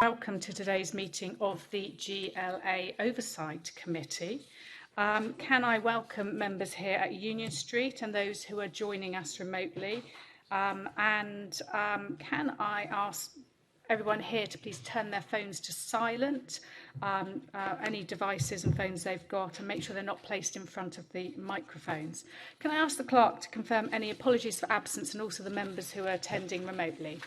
Welcome to today's meeting of the GLA Oversight Committee. Can I welcome members here at Union Street and those who are joining us remotely? Can I ask everyone here to please turn their phones to silent, any devices and phones they've got, and make sure they're not placed in front of the microphones. Can I ask the clerk to confirm any apologies for absence and also the members who are attending remotely?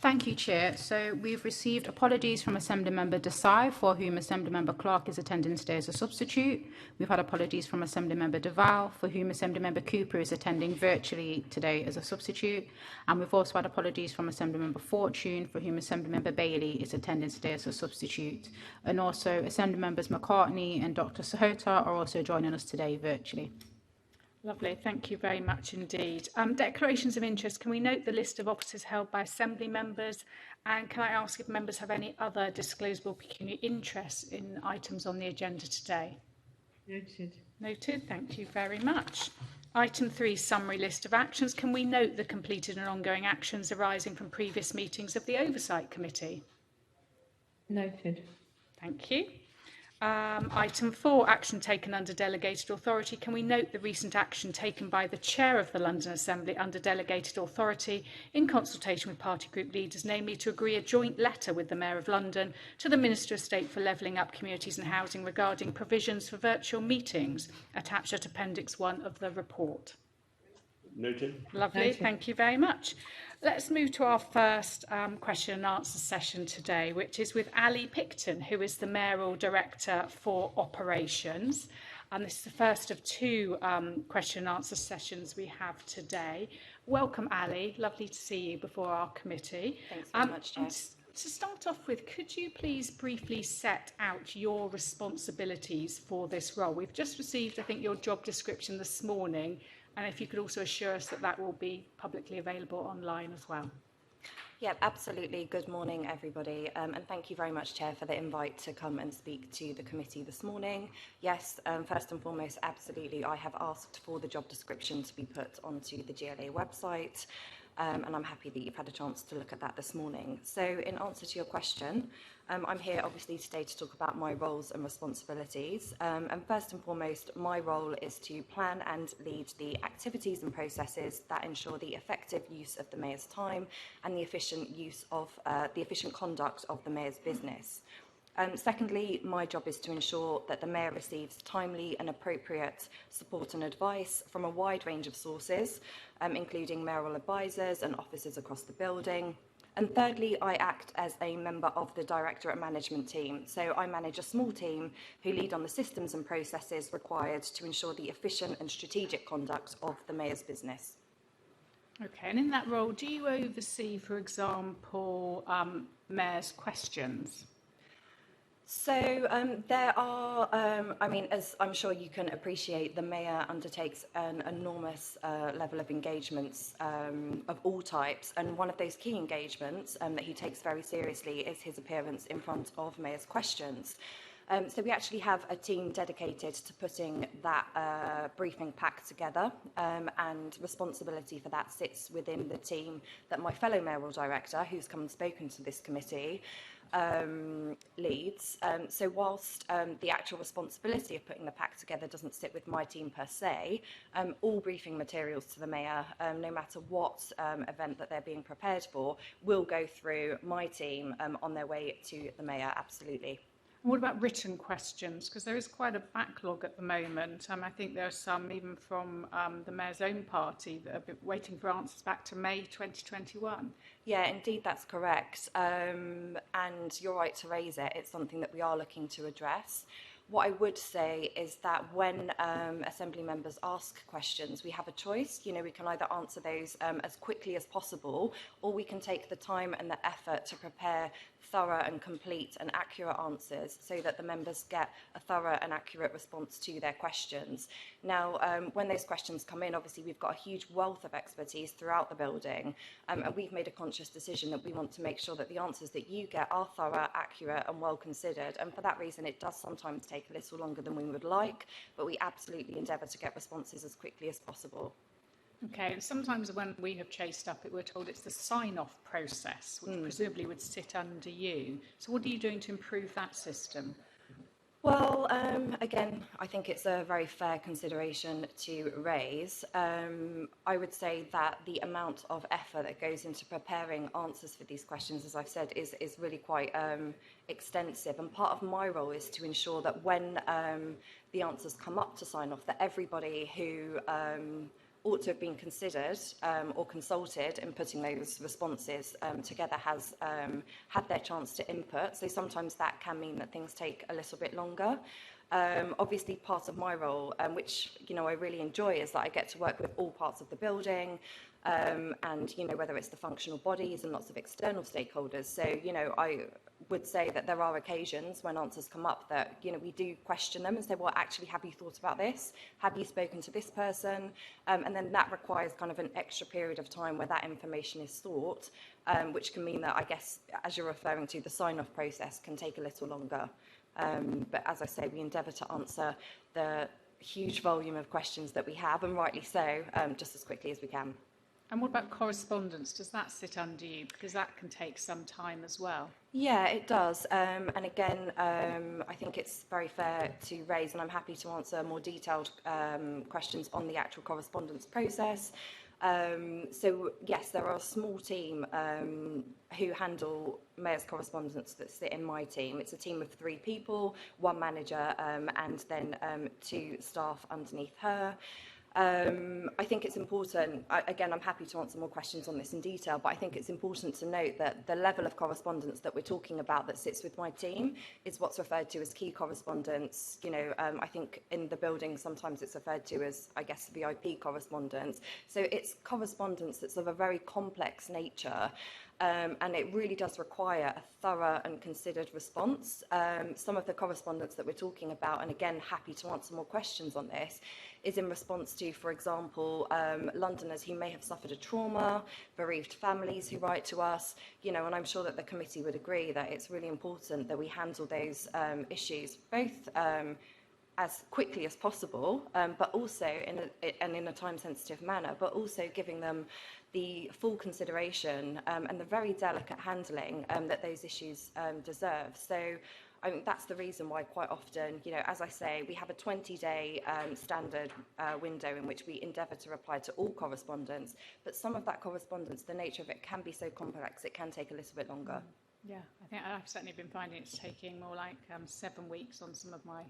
Thank you, Chair. So we've received apologies from Assembly Member Desai, for whom Assembly Member Clark is attending today as a substitute. We've had apologies from Assembly Member Deval, for whom Assembly Member Cooper is attending virtually today as a substitute. And we've also had apologies from Assembly Member Fortune, for whom Assembly Member Bailey is attending today as a substitute. And also Assembly Members McCartney and Dr. Sahota are also joining us today virtually. Lovely, thank you very much indeed. Declarations of interest, can we note the list of offices held by Assembly members? And can I ask if members have any other disclosable pecuniary interests in items on the agenda today? Noted. Noted, thank you very much. Item 3, summary list of actions. Can we note the completed and ongoing actions arising from previous meetings of the Oversight Committee? Noted. Thank you. Item 4, action taken under delegated authority. Can we note the recent action taken by the Chair of the London Assembly under delegated authority in consultation with party group leaders, namely to agree a joint letter with the Mayor of London to the Minister of State for Levelling Up Communities and Housing regarding provisions for virtual meetings, attached at Appendix 1 of the report? Noted. Lovely, Noted. thank you very much. Let's move to our first question and answer session today, which is with Ali Picton, who is the Mayoral Director for Operations. And this is the first of two question and answer sessions we have today. Welcome, Ali. Lovely to see you before our committee. Thanks very much, Chair. To start off with, could you please briefly set out your responsibilities for this role? We've just received, I think, your job description this morning. And if you could also assure us that that will be publicly available online as well. Yeah, absolutely. Good morning, everybody. And thank you very much, Chair, for the invite to come and speak to the committee this morning. Yes, first and foremost, absolutely, I have asked for the job description to be put onto the GLA website. And I'm happy that you've had a chance to look at that this morning. So in answer to your question, I'm here obviously today to talk about my roles and responsibilities. And first and foremost, my role is to plan and lead the activities and processes that ensure the effective use of the Mayor's time and the efficient conduct of the Mayor's business. Secondly, my job is to ensure that the Mayor receives timely and appropriate support and advice from a wide range of sources, including mayoral advisors and officers across the building. And thirdly, I act as a member of the Directorate management team. So I manage a small team who lead on the systems and processes required to ensure the efficient and strategic conduct of the Mayor's business. Okay, and in that role, do you oversee, for example, Mayor's questions? So there are, as I'm sure you can appreciate, the Mayor undertakes an enormous level of engagements of all types, and one of those key engagements that he takes very seriously is his appearance in front of Mayor's questions. So we actually have a team dedicated to putting that briefing pack together, and responsibility for that sits within the team that my fellow Mayoral Director, who's come and spoken to this committee, leads. So whilst the actual responsibility of putting the pack together doesn't sit with my team per se, all briefing materials to the Mayor, no matter what event that they're being prepared for, will go through my team on their way to the Mayor, absolutely. What about written questions? Because there is quite a backlog at the moment. I think there are some even from the Mayor's own party that have been waiting for answers back to May 2021. Yeah, indeed, that's correct. And you're right to raise it. It's something that we are looking to address. What I would say is that when Assembly members ask questions, we have a choice. You know, we can either answer those as quickly as possible, or we can take the time and the effort to prepare thorough and complete and accurate answers so that the members get a thorough and accurate response to their questions. Now, when those questions come in, obviously we've got a huge wealth of expertise throughout the building, and we've made a conscious decision that we want to make sure that the answers that you get are thorough, accurate and well considered, and for that reason it does sometimes take a little longer than we would like, but we absolutely endeavour to get responses as quickly as possible. Okay, and sometimes when we have chased up it, we're told it's the sign-off process, which presumably would sit under you. So what are you doing to improve that system? Well, again, I think it's a very fair consideration to raise. I would say that the amount of effort that goes into preparing answers for these questions, as I've said, is really quite extensive. And part of my role is to ensure that when the answers come up to sign off, that everybody who ought to have been considered or consulted in putting those responses together has had their chance to input. So sometimes that can mean that things take a little bit longer. Obviously, part of my role, which I really enjoy, is that I get to work with all parts of the building, and whether it's the functional bodies and lots of external stakeholders. So I would say that there are occasions when answers come up that we do question them and say, well, actually, have you thought about this? Have you spoken to this person? And then that requires kind of an extra period of time where that information is sought, which can mean that, I guess, as you're referring to, the sign-off process can take a little longer. But as I say, we endeavour to answer the huge volume of questions that we have, and rightly so, just as quickly as we can. And what about correspondence? Does that sit under you? Because that can take some time as well. Yeah, it does. And again, I think it's very fair to raise, and I'm happy to answer more detailed questions on the actual correspondence process. So yes, there are a small team who handle Mayor's correspondence that sit in my team. It's a team of 3 people, 1 manager, and then 2 staff underneath her. I think it's important, again, I'm happy to answer more questions on this in detail, but I think it's important to note that the level of correspondence that we're talking about that sits with my team is what's referred to as key correspondence. I think in the building sometimes it's referred to as, I guess, VIP correspondence. So it's correspondence that's of a very complex nature. And it really does require a thorough and considered response. Some of the correspondence that we're talking about, and again, happy to answer more questions on this, is in response to, for example, Londoners who may have suffered a trauma, bereaved families who write to us, and I'm sure that the committee would agree that it's really important that we handle those issues both as quickly as possible, but also in a time-sensitive manner, but also giving them the full consideration and the very delicate handling that those issues deserve. So I think that's the reason why quite often, as I say, we have a 20-day standard window in which we endeavour to reply to all correspondence, but some of that correspondence, the nature of it can be so complex, it can take a little bit longer. Yeah, I think I've certainly been finding it's taking more like 7 weeks on some of my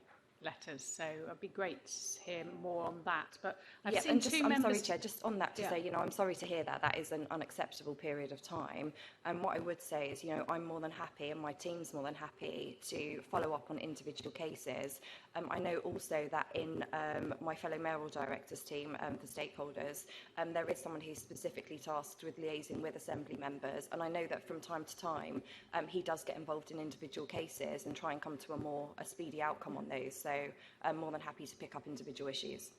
letters, so it'd be great to hear more on that. But I've seen two members... I'm sorry, Chair, just on that to say, I'm sorry to hear that. That is an unacceptable period of time. And what I would say is, I'm more than happy, and my team's more than happy to follow up on individual cases. I know also that in my fellow mayoral directors team, the stakeholders, there is someone who's specifically tasked with liaising with assembly members, and I know that from time to time he does get involved in individual cases and try and come to a speedy outcome on those. So I'm more than happy to pick up individual issues.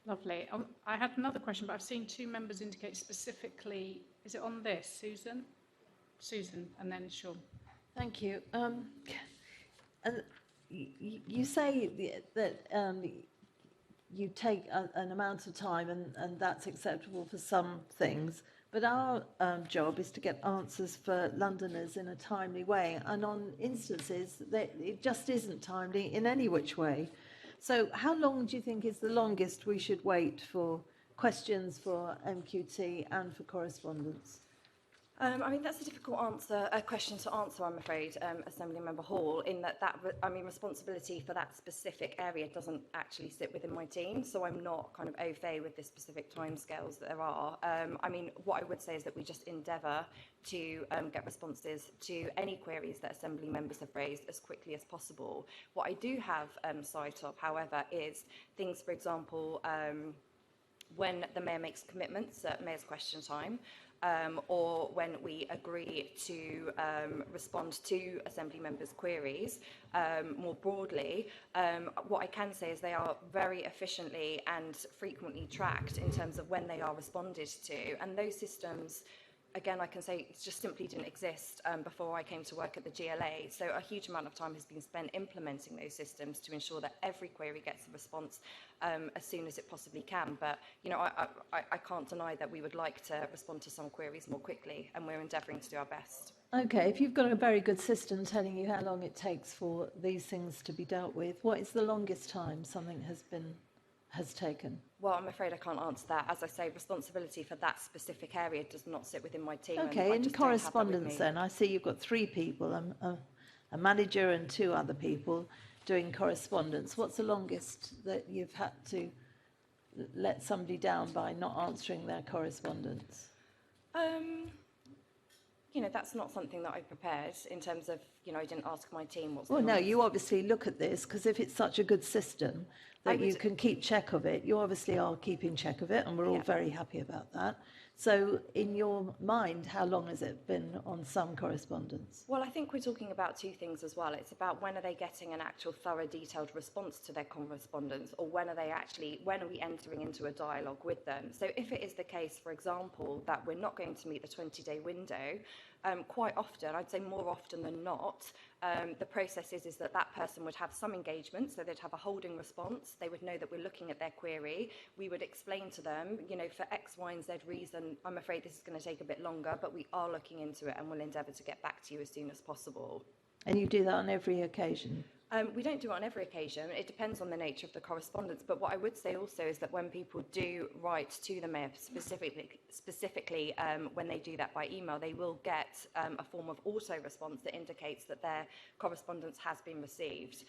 Lovely. I had another question, but I've seen 2 members indicate specifically. Is it on this, Susan? Susan, and then Sean. Thank you. And you say that you take an amount of time and that's acceptable for some things, but our job is to get answers for Londoners in a timely way, and on instances that it just isn't timely in any which way. So how long do you think is the longest we should wait for questions for MQT and for correspondence? That's a difficult question to answer, I'm afraid, Assembly Member Hall, in that responsibility for that specific area doesn't actually sit within my team, so I'm not kind of au fait with the specific timescales that there are. What I would say is that we just endeavour to get responses to any queries that Assembly members have raised as quickly as possible. What I do have sight of, however, is things, for example, when the Mayor makes commitments at Mayor's Question Time, or when we agree to respond to Assembly members' queries more broadly, what I can say is they are very efficiently and frequently tracked in terms of when they are responded to, and those systems again, I can say it just simply didn't exist before I came to work at the GLA. So a huge amount of time has been spent implementing those systems to ensure that every query gets a response as soon as it possibly can. But, you know, I can't deny that we would like to respond to some queries more quickly, and we're endeavouring to do our best. Okay, if you've got a very good system telling you how long it takes for these things to be dealt with, what is the longest time something has taken? Well, I'm afraid I can't answer that. As I say, responsibility for that specific area does not sit within my team. Okay, and I in just don't have that with correspondence me. then, I see you've got 3 people, a manager and 2 other people doing correspondence. What's the longest that you've had to let somebody down by not answering their correspondence? You know, that's not something that I prepared in terms of, you know, I didn't ask my team what's Well, the no, longest. you obviously look at this, because if it's such a good system that you can keep check of it, you obviously are keeping check of it, and we're all very happy about that. So in your mind, how long has it been on some correspondence? Well, I think we're talking about 2 things as well. It's about when are they getting an actual thorough, detailed response to their correspondence, or when are we entering into a dialogue with them? So if it is the case, for example, that we're not going to meet the 20-day window, quite often, I'd say more often than not, the process is that person would have some engagement, so they'd have a holding response. They would know that we're looking at their query. We would explain to them, you know, for X, Y, and Z reason, I'm afraid this is going to take a bit longer, but we are looking into it and we'll endeavour to get back to you as soon as possible. And you do that on every occasion? We don't do it on every occasion. It depends on the nature of the correspondence. But what I would say also is that when people do write to the Mayor specifically when they do that by email, they will get a form of auto response that indicates that their correspondence has been received.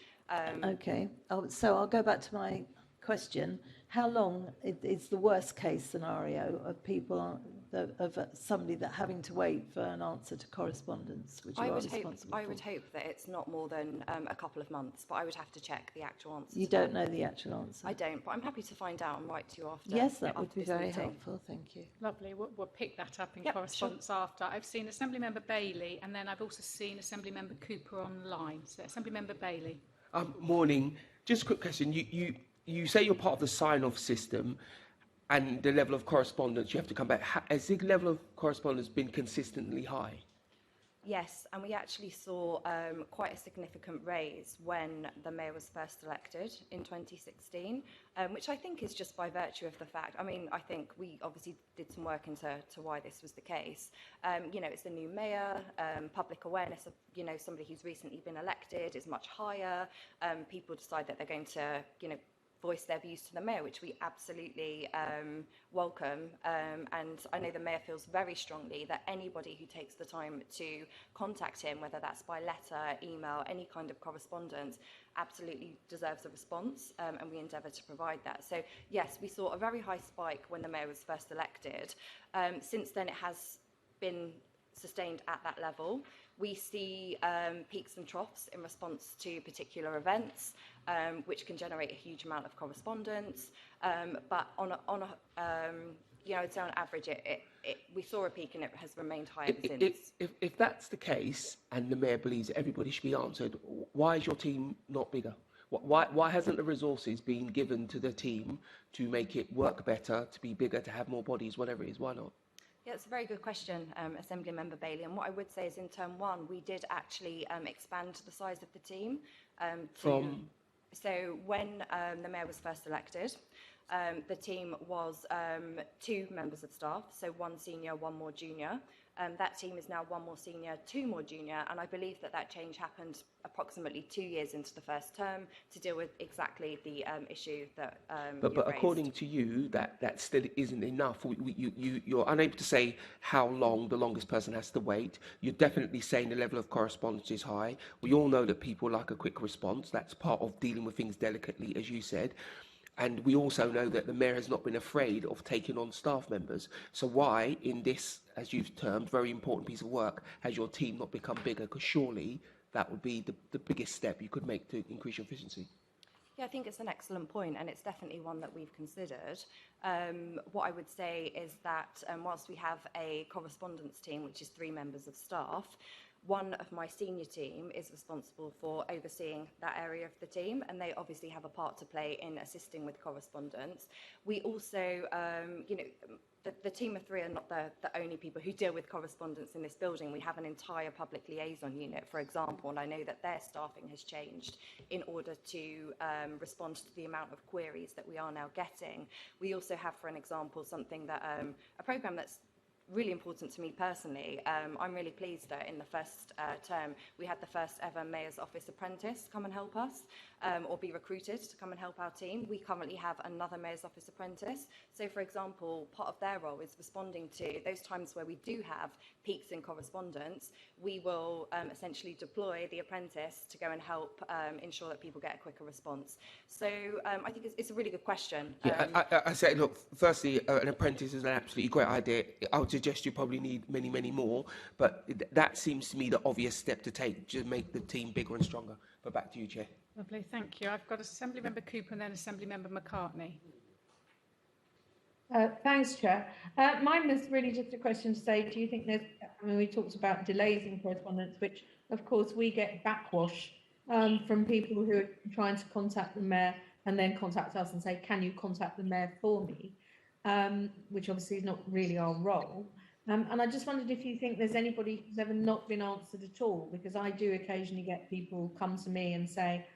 Okay, so I'll go back to my question. How long is the worst case scenario of people, of somebody that having to wait for an answer to correspondence, which you are responsible I for? would hope that it's not more than a couple of months, but I would have to check the actual answer. You don't know the actual answer? I don't, but I'm happy to find out and write to you after. Yes, that would after be this very meeting. helpful, thank you. Lovely. We'll pick that up in Yep, correspondence after. I've seen Assemblymember Bailey, and then I've also seen Assemblymember Cooper online. So Assemblymember Bailey. Morning. Just a quick question. You say you're part of the sign-off system and the level of correspondence you have to come back. Has the level of correspondence been consistently high? Yes, and we actually saw quite a significant raise when the Mayor was first elected in 2016, which I think is just by virtue of the fact, I mean, I think we obviously did some work into why this was the case. You know, it's the new Mayor, public awareness of, you know, somebody who's recently been elected is much higher. People decide that they're going to, you know, voice their views to the Mayor, which we absolutely welcome. And I know the Mayor feels very strongly that anybody who takes the time to contact him, whether that's by letter, email, any kind of correspondence, absolutely deserves a response, and we endeavour to provide that. So yes, we saw a very high spike when the Mayor was first elected. Since then, it has been sustained at that level. We see peaks and troughs in response to particular events, which can generate a huge amount of correspondence. But on a you know, I'd say on average, we saw a peak and it has remained high since. If that's the case, and the Mayor believes that everybody should be answered, why is your team not bigger? Why hasn't the resources been given to the team to make it work better, to be bigger, to have more bodies, whatever it is? Why not? Yeah, it's a very good question, Assemblymember Bailey. And what I would say is in term 1, we did actually expand the size of the team. So when the Mayor was first elected, the team was 2 members of staff, so 1 senior, 1 more junior. That team is now 1 more senior, 2 more junior, and I believe that change happened approximately 2 years into the first term to deal with exactly the issue that But according to you, that still isn't enough. You're unable to say how long the longest person has to wait. You're definitely saying the level of correspondence is high. We all know that people like a quick response. That's part of dealing with things delicately, as you said. And we also know that the Mayor has not been afraid of taking on staff members. So why, in this, as you've termed, very important piece of work, has your team not become bigger? Because surely that would be the biggest step you could make to increase your efficiency. Yeah, I think it's an excellent point, and it's definitely one that we've considered. What I would say is that whilst we have a correspondence team, which is 3 members of staff, one of my senior team is responsible for overseeing that area of the team, and they obviously have a part to play in assisting with correspondence. We also, you know, the team of three are not the only people who deal with correspondence in this building. We have an entire public liaison unit, for example, and I know that their staffing has changed in order to respond to the amount of queries that we are now getting. We also have, for an example, something that a programme that's really important to me personally. I'm really pleased that in the first term we had the first ever Mayor's Office apprentice come and help us, or be recruited to come and help our team. We currently have another Mayor's Office apprentice. So, for example, part of their role is responding to those times where we do have peaks in correspondence. We will essentially deploy the apprentice to go and help ensure that people get a quicker response. So I think it's a really good question. I say, look, firstly, an apprentice is an absolutely great idea. I would suggest you probably need many, many more, but that seems to me the obvious step to take to make the team bigger and stronger. But back to you, Chair. Lovely, thank you. I've got Assemblymember Cooper and then Assemblymember McCartney. Thanks, Chair. Mine was really just a question to say, do you think there's, I mean, we talked about delays in correspondence, which of course we get backwash from people who are trying to contact the Mayor and then contact us and say, can you contact the Mayor for me? Which obviously is not really our role. And I just wondered if you think there's anybody who's ever not been answered at all, because I do occasionally get people come to me and say,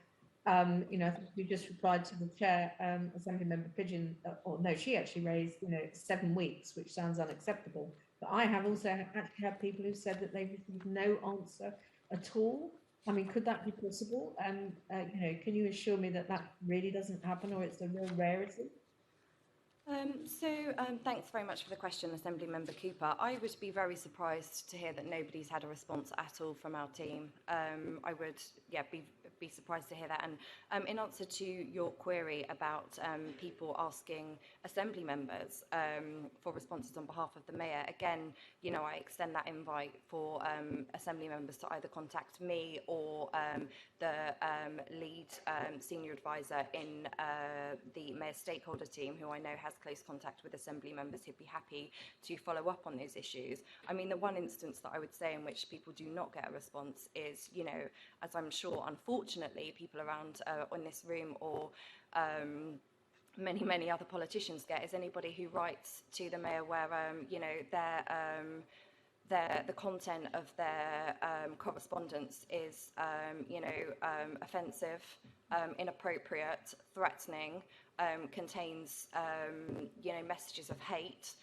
you know, I think we just replied to the Chair, Assemblymember Pigeon, or no, she actually raised, you know, 7 weeks, which sounds unacceptable. But I have also actually had people who said that they've received no answer at all. I mean, could that be possible? And, you know, can you assure me that that really doesn't happen, or it's a real rarity? Thanks very much for the question, Assemblymember Cooper. I would be very surprised to hear that nobody's had a response at all from our team. I would, be surprised to hear that. And in answer to your query about people asking Assembly members for responses on behalf of the Mayor, again, you know, I extend that invite for Assembly members to either contact me or the lead senior advisor in the Mayor's stakeholder team, who I know has close contact with Assembly members, who'd be happy to follow up on those issues. I mean, the one instance that I would say in which people do not get a response is, you know, as I'm sure, unfortunately, people around in this room or many other politicians get, is anybody who writes to the Mayor where, you know, the content of their correspondence is, you know, offensive, inappropriate, threatening, contains, you know, messages of hate.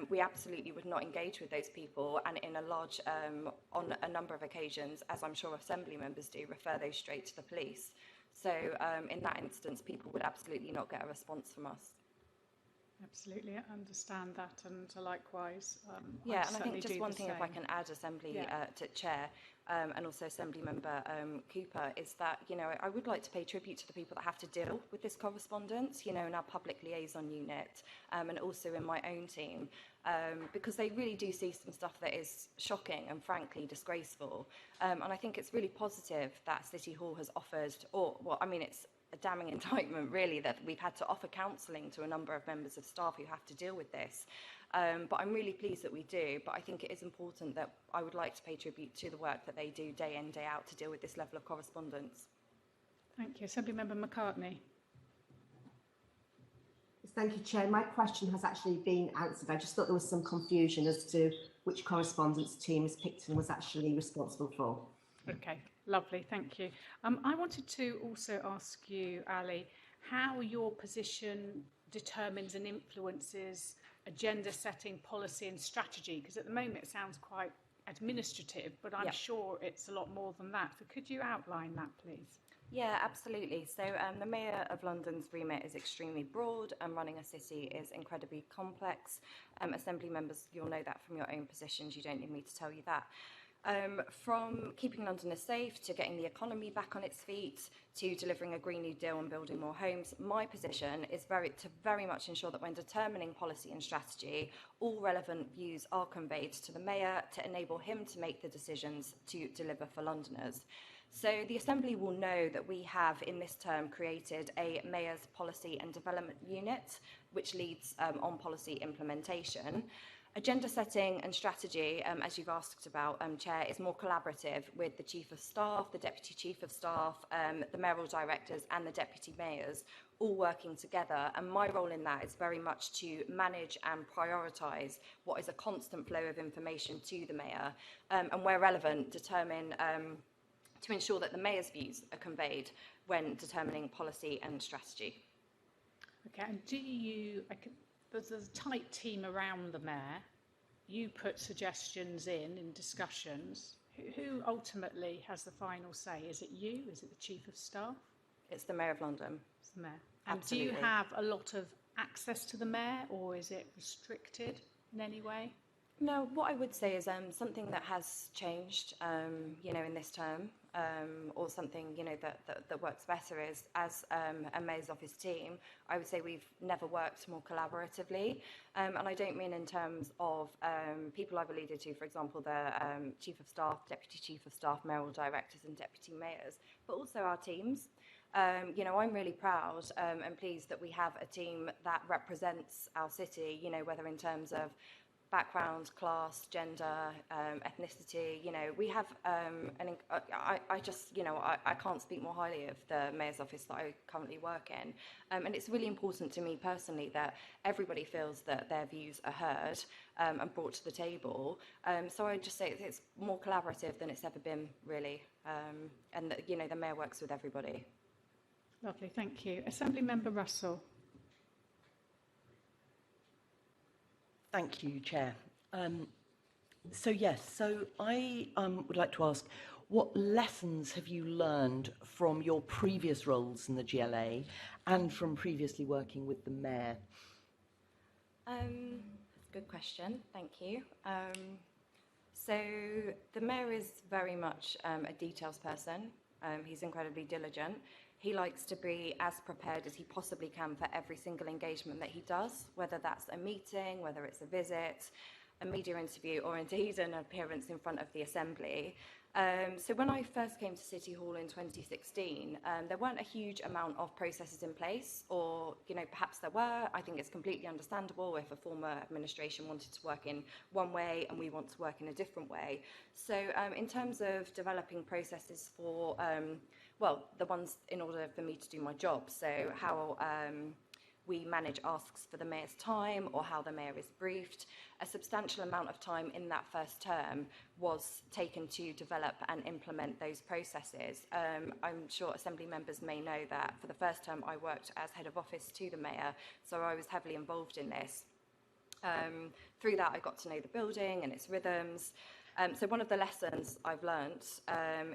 We absolutely would not engage with those people, and in a large, on a number of occasions, as I'm sure Assembly members do, refer those straight to the police. So in that instance, people would absolutely not get a response from us. Absolutely, I understand that, and likewise. Yeah, and I think just one thing, if I can add, Assembly to Chair, and also Assembly Member Cooper, is that, you know, I would like to pay tribute to the people that have to deal with this correspondence, you know, in our public liaison unit, and also in my own team, because they really do see some stuff that is shocking and frankly disgraceful. And I think it's really positive that City Hall has offered, or, well, I mean, it's a damning indictment, really, that we've had to offer counselling to a number of members of staff who have to deal with this. But I'm really pleased that we do. But I think it is important that I would like to pay tribute to the work that they do day in, day out to deal with this level of correspondence. Thank you. Assemblymember McCartney. Thank you, Chair. My question has actually been answered. I just thought there was some confusion as to which correspondence team Ms Picton was actually responsible for. Okay, lovely, thank you. I wanted to also ask you, Ali, how your position determines and influences agenda setting, policy and strategy, because at the moment it sounds quite administrative, but I'm sure it's a lot more than that. So could you outline that, please? Yeah, absolutely. So the Mayor of London's remit is extremely broad, and running a city is incredibly complex. Assembly members, you'll know that from your own positions. You don't need me to tell you that. From keeping Londoners safe to getting the economy back on its feet to delivering a Green New Deal and building more homes, my position is very much ensure that when determining policy and strategy, all relevant views are conveyed to the Mayor to enable him to make the decisions to deliver for Londoners. So the Assembly will know that we have in this term created a Mayor's Policy and Development Unit, which leads on policy implementation. Agenda setting and strategy, as you've asked about, Chair, is more collaborative with the Chief of Staff, the Deputy Chief of Staff, the Mayoral Directors and the Deputy Mayors all working together. And my role in that is very much to manage and prioritise what is a constant flow of information to the Mayor, and where relevant, determine to ensure that the Mayor's views are conveyed when determining policy and strategy. Okay, and there's a tight team around the Mayor. You put suggestions in discussions. Who ultimately has the final say? Is it you? Is it the Chief of Staff? It's the Mayor of London. It's the Mayor. And Absolutely. do you have a lot of access to the Mayor, or is it restricted in any way? No, what I would say is something that has changed, in this term, or something, that works better is, as a Mayor's Office team, I would say we've never worked more collaboratively. And I don't mean in terms of people I've alluded to, for example, the Chief of Staff, Deputy Chief of Staff, Mayoral Directors and Deputy Mayors, but also our teams. I'm really proud and pleased that we have a team that represents our city, whether in terms of background, class, gender, ethnicity. We have I can't speak more highly of the Mayor's Office that I currently work in, and it's really important to me personally that everybody feels that their views are heard and brought to the table. So I just say it's more collaborative than it's ever been, really, and that, the Mayor works with everybody. Lovely, thank you. Assembly Member Russell. Thank you, Chair. So I would like to ask, what lessons have you learned from your previous roles in the GLA and from previously working with the Mayor? That's a good question, thank you. So the Mayor is very much a details person. He's incredibly diligent. He likes to be as prepared as he possibly can for every single engagement that he does, whether that's a meeting, whether it's a visit, a media interview, or indeed an appearance in front of the Assembly. So when I first came to City Hall in 2016, there weren't a huge amount of processes in place, or perhaps there were. I think it's completely understandable if a former administration wanted to work in one way and we want to work in a different way. So in terms of developing processes for the ones in order for me to do my job, so how we manage asks for the Mayor's time or how the Mayor is briefed. A substantial amount of time in that first term was taken to develop and implement those processes. I'm sure Assembly members may know that for the first term I worked as Head of Office to the Mayor, so I was heavily involved in this. Through that I got to know the building and its rhythms. So one of the lessons I've learnt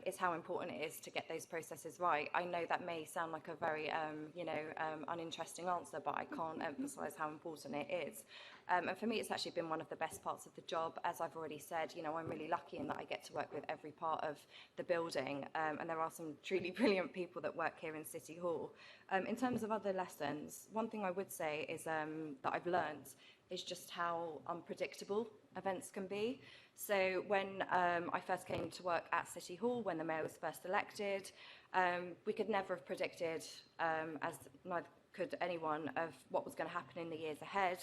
is how important it is to get those processes right. I know that may sound like a very, uninteresting answer, but I can't emphasise how important it is. And for me, it's actually been one of the best parts of the job. As I've already said, I'm really lucky in that I get to work with every part of the building, and there are some truly brilliant people that work here in City Hall. In terms of other lessons, one thing I would say is that I've learnt is just how unpredictable events can be. So when I first came to work at City Hall, when the Mayor was first elected, we could never have predicted, as neither could anyone, of what was going to happen in the years ahead.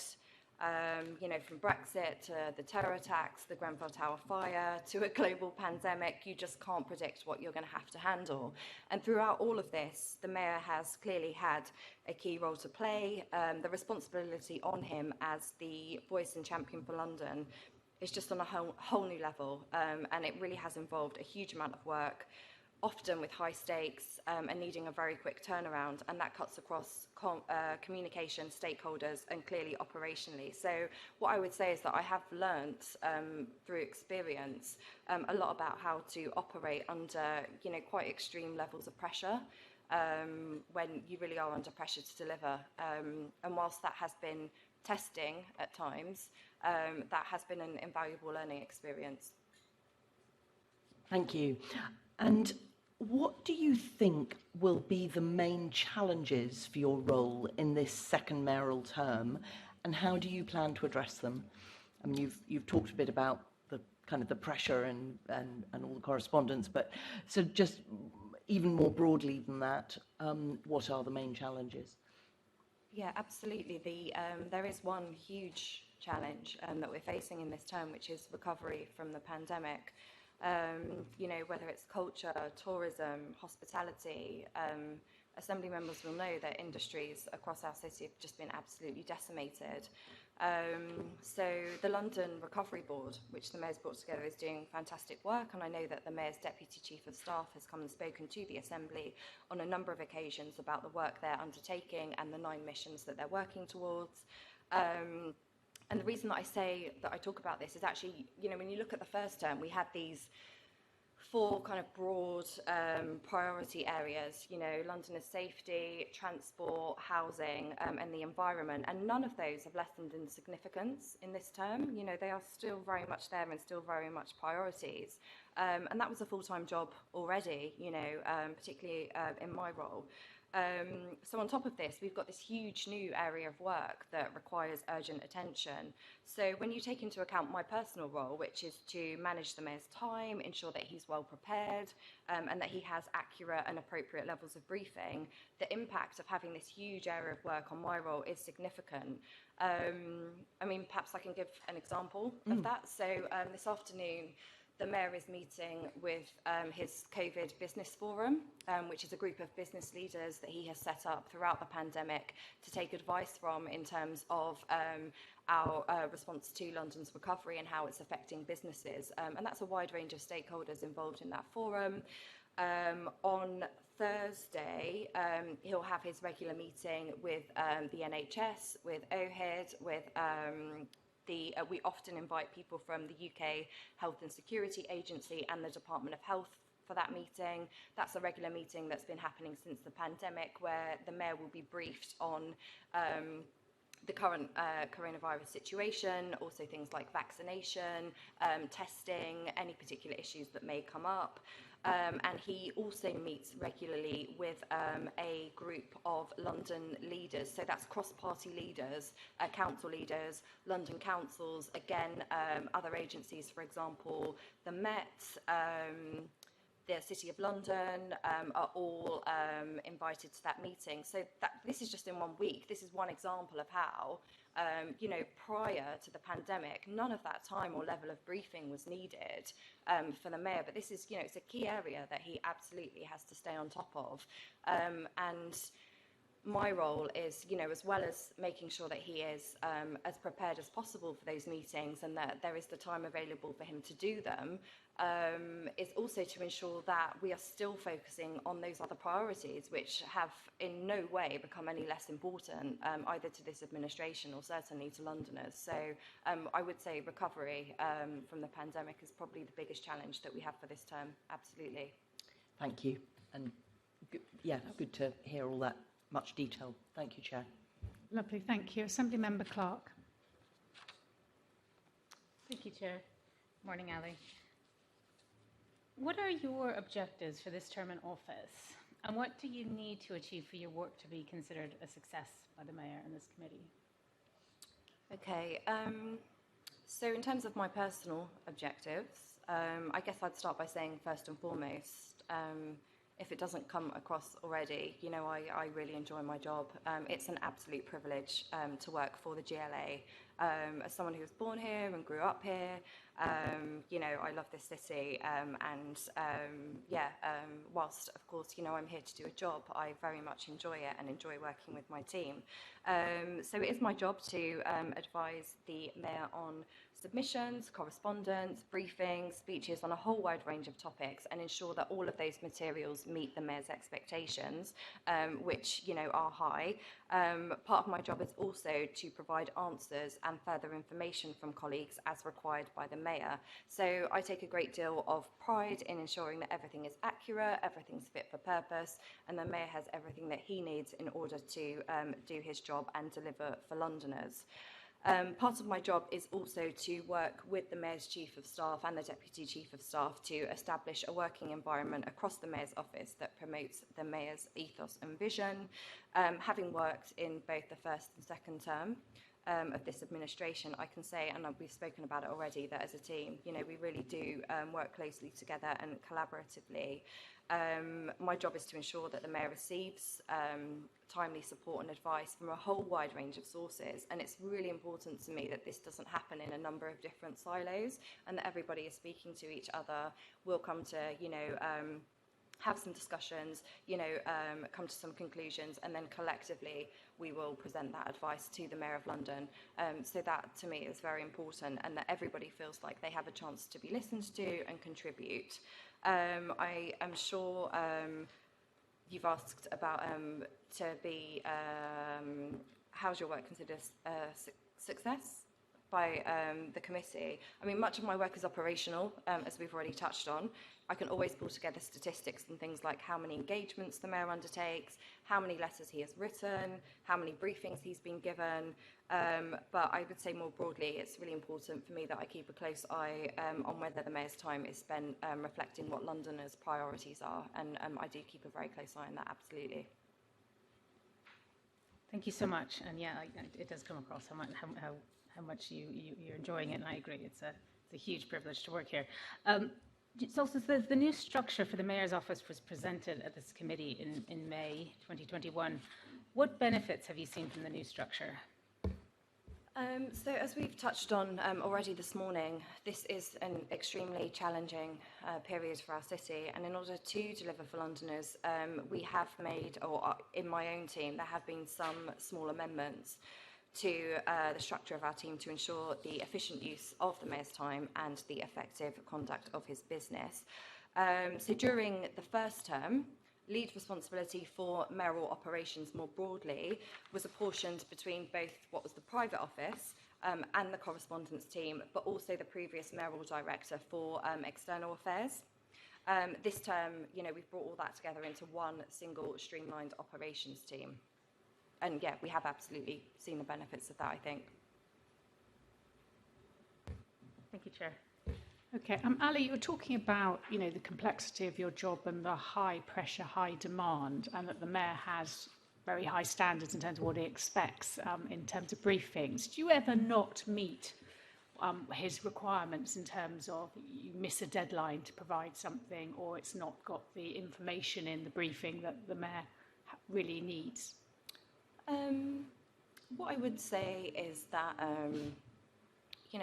From Brexit to the terror attacks, the Grenfell Tower fire, to a global pandemic, you just can't predict what you're going to have to handle. And throughout all of this, the Mayor has clearly had a key role to play. The responsibility on him as the voice and champion for London is just on a whole new level, and it really has involved a huge amount of work, often with high stakes and needing a very quick turnaround, and that cuts across communication, stakeholders, and clearly operationally. So what I would say is that I have learnt through experience a lot about how to operate under quite extreme levels of pressure, when you really are under pressure to deliver. And whilst that has been testing at times, that has been an invaluable learning experience. Thank you. And what do you think will be the main challenges for your role in this second mayoral term, and how do you plan to address them? I mean, you've talked a bit about the kind of the pressure and all the correspondence, but so just even more broadly than that, what are the main challenges? Yeah, absolutely. There is one huge challenge that we're facing in this term, which is recovery from the pandemic. You know, whether it's culture, tourism, hospitality, Assembly members will know that industries across our city have just been absolutely decimated. So the London Recovery Board, which the Mayor's brought together, is doing fantastic work, and I know that the Mayor's Deputy Chief of Staff has come and spoken to the Assembly on a number of occasions about the work they're undertaking and the 9 missions that they're working towards. And the reason that I talk about this is actually, you know, when you look at the first term, we had these 4 kind of broad priority areas, you know, Londoners' safety, transport, housing, and the environment. And none of those have lessened in significance in this term. You know, they are still very much there and still very much priorities. And that was a full-time job already, you know, particularly in my role. So on top of this, we've got this huge new area of work that requires urgent attention. So when you take into account my personal role, which is to manage the Mayor's time, ensure that he's well prepared, and that he has accurate and appropriate levels of briefing, the impact of having this huge area of work on my role is significant. I mean, perhaps I can give an example of that. So this afternoon, the Mayor is meeting with his COVID Business Forum, which is a group of business leaders that he has set up throughout the pandemic to take advice from in terms of our response to London's recovery and how it's affecting businesses. And that's a wide range of stakeholders involved in that forum. On Thursday, he'll have his regular meeting with the NHS, with OHID, with we often invite people from the UK Health and Security Agency and the Department of Health for that meeting. That's a regular meeting that's been happening since the pandemic, where the Mayor will be briefed on the current coronavirus situation, also things like vaccination, testing, any particular issues that may come up. And he also meets regularly with a group of London leaders. So that's cross-party leaders, council leaders, London councils, again, other agencies, for example, the Met, the City of London are all invited to that meeting. So this is just in 1 week. This is one example of how, you know, prior to the pandemic, none of that time or level of briefing was needed for the Mayor. But this is, you know, it's a key area that he absolutely has to stay on top of. And my role is, you know, as well as making sure that he is as prepared as possible for those meetings and that there is the time available for him to do them, is also to ensure that we are still focusing on those other priorities, which have in no way become any less important, either to this administration or certainly to Londoners. So I would say recovery from the pandemic is probably the biggest challenge that we have for this term, absolutely. Thank you. And yeah, good to hear all that much detail. Thank you, Chair. Lovely, thank you. Assembly Member Clark. Thank you, Chair. Morning, Ali. What are your objectives for this term in office? And what do you need to achieve for your work to be considered a success by the Mayor and this committee? Okay, so in terms of my personal objectives, I guess I'd start by saying first and foremost, if it doesn't come across already, you know, I really enjoy my job. It's an absolute privilege to work for the GLA. As someone who was born here and grew up here, you know, I love this city. Whilst, of course, you know, I'm here to do a job, I very much enjoy it and enjoy working with my team. So it is my job to advise the Mayor on submissions, correspondence, briefings, speeches on a whole wide range of topics and ensure that all of those materials meet the Mayor's expectations, which, you know, are high. Part of my job is also to provide answers and further information from colleagues as required by the Mayor. So I take a great deal of pride in ensuring that everything is accurate, everything's fit for purpose, and the Mayor has everything that he needs in order to do his job and deliver for Londoners. Part of my job is also to work with the Mayor's Chief of Staff and the Deputy Chief of Staff to establish a working environment across the Mayor's office that promotes the Mayor's ethos and vision. Having worked in both the first and second term, of this administration, I can say, and we've spoken about it already, that as a team, we really do work closely together and collaboratively. My job is to ensure that the Mayor receives timely support and advice from a whole wide range of sources, and it's really important to me that this doesn't happen in a number of different silos, and that everybody is speaking to each other, will come to, have some discussions, come to some conclusions, and then collectively we will present that advice to the Mayor of London. So that, to me, is very important, and that everybody feels like they have a chance to be listened to and contribute. I am sure you've asked about how's your work considered success by the committee. I mean, much of my work is operational, as we've already touched on. I can always pull together statistics and things like how many engagements the Mayor undertakes, how many letters he has written, how many briefings he's been given. But I would say more broadly, it's really important for me that I keep a close eye on whether the Mayor's time is spent reflecting what Londoners' priorities are. And I do keep a very close eye on that, absolutely. Thank you so much. And yeah, it does come across how much you're enjoying it, and I agree. It's a huge privilege to work here. So the new structure for the Mayor's office was presented at this committee in May 2021. What benefits have you seen from the new structure? So as we've touched on already this morning, this is an extremely challenging period for our city, and in order to deliver for Londoners, we have made, or in my own team, there have been some small amendments to the structure of our team to ensure the efficient use of the Mayor's time and the effective conduct of his business. So during the first term, lead responsibility for mayoral operations more broadly was apportioned between both what was the private office and the correspondence team, but also the previous mayoral director for external affairs. This term, we've brought all that together into one single streamlined operations team. And yeah, we have absolutely seen the benefits of that, I think. Thank you, Chair. Okay, Ali, you were talking about, the complexity of your job and the high pressure, high demand, and that the Mayor has very high standards in terms of what he expects in terms of briefings. Do you ever not meet his requirements in terms of you miss a deadline to provide something, or it's not got the information in the briefing that the Mayor really needs? What I would say is that,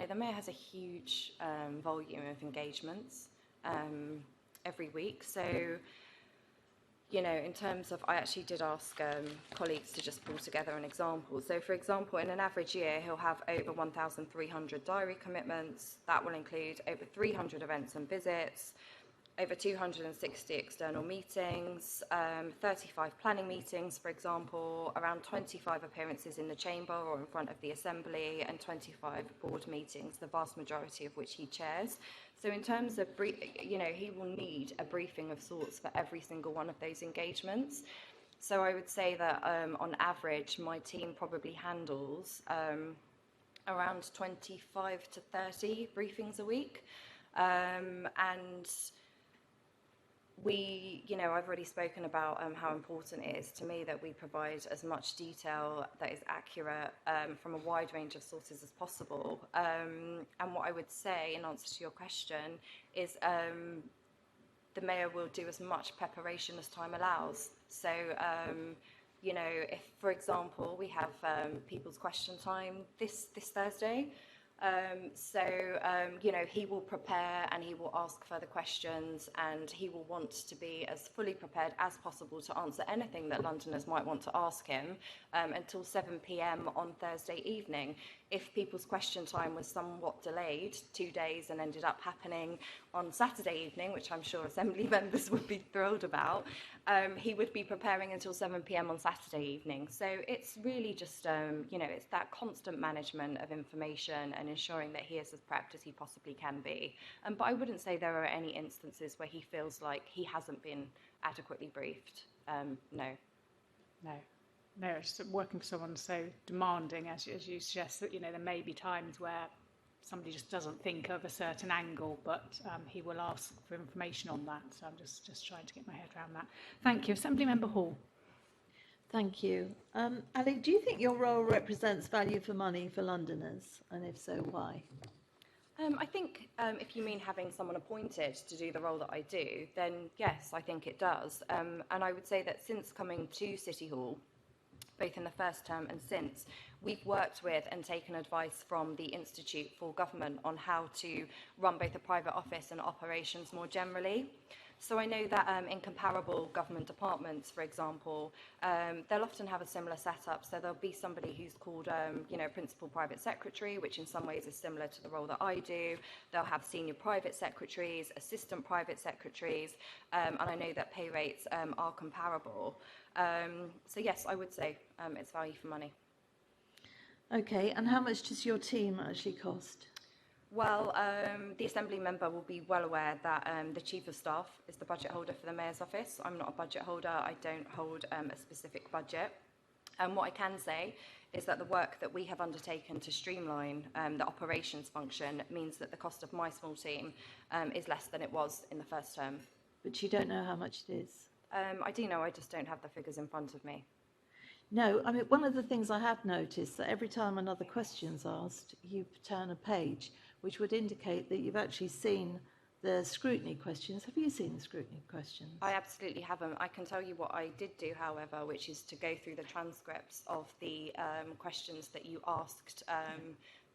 the Mayor has a huge volume of engagements every week. So, in terms of, I actually did ask colleagues to just pull together an example. So, for example, in an average year, he'll have over 1,300 diary commitments. That will include over 300 events and visits, over 260 external meetings, 35 planning meetings, for example, around 25 appearances in the chamber or in front of the assembly, and 25 board meetings, the vast majority of which he chairs. So in terms of, he will need a briefing of sorts for every single one of those engagements. So I would say that on average, my team probably handles around 25 to 30 briefings a week. And I've already spoken about how important it is to me that we provide as much detail that is accurate from a wide range of sources as possible. And what I would say in answer to your question is the Mayor will do as much preparation as time allows. So, if, for example, we have people's question time this Thursday, he will prepare and he will ask further questions, and he will want to be as fully prepared as possible to answer anything that Londoners might want to ask him until 7 p.m. on Thursday evening. If people's question time was somewhat delayed 2 days and ended up happening on Saturday evening, which I'm sure Assembly members would be thrilled about, he would be preparing until 7 p.m. on Saturday evening. So it's really just, it's that constant management of information and ensuring that he is as prepped as he possibly can be. But I wouldn't say there are any instances where he feels like he hasn't been adequately briefed. No. No, it's working for someone so demanding, as you suggest, that, there may be times where somebody just doesn't think of a certain angle, but he will ask for information on that. So I'm just trying to get my head around that. Thank you. Assemblymember Hall. Thank you. Ali, do you think your role represents value for money for Londoners? And if so, why? I think if you mean having someone appointed to do the role that I do, then yes, I think it does. And I would say that since coming to City Hall, both in the first term and since, we've worked with and taken advice from the Institute for Government on how to run both a private office and operations more generally. So I know that in comparable government departments, for example, they'll often have a similar setup. So there'll be somebody who's called, principal private secretary, which in some ways is similar to the role that I do. They'll have senior private secretaries, assistant private secretaries, and I know that pay rates are comparable. So yes, I would say it's value for money. Okay, and how much does your team actually cost? Well, the Assembly member will be well aware that the Chief of Staff is the budget holder for the Mayor's office. I'm not a budget holder. I don't hold a specific budget. And what I can say is that the work that we have undertaken to streamline the operations function means that the cost of my small team is less than it was in the first term. But you don't know how much it is? I do know, I just don't have the figures in front of me. No, I mean, one of the things I have noticed that every time another question's asked, you turn a page, which would indicate that you've actually seen the scrutiny questions. Have you seen the scrutiny questions? I absolutely haven't. I can tell you what I did do, however, which is to go through the transcripts of the questions that you asked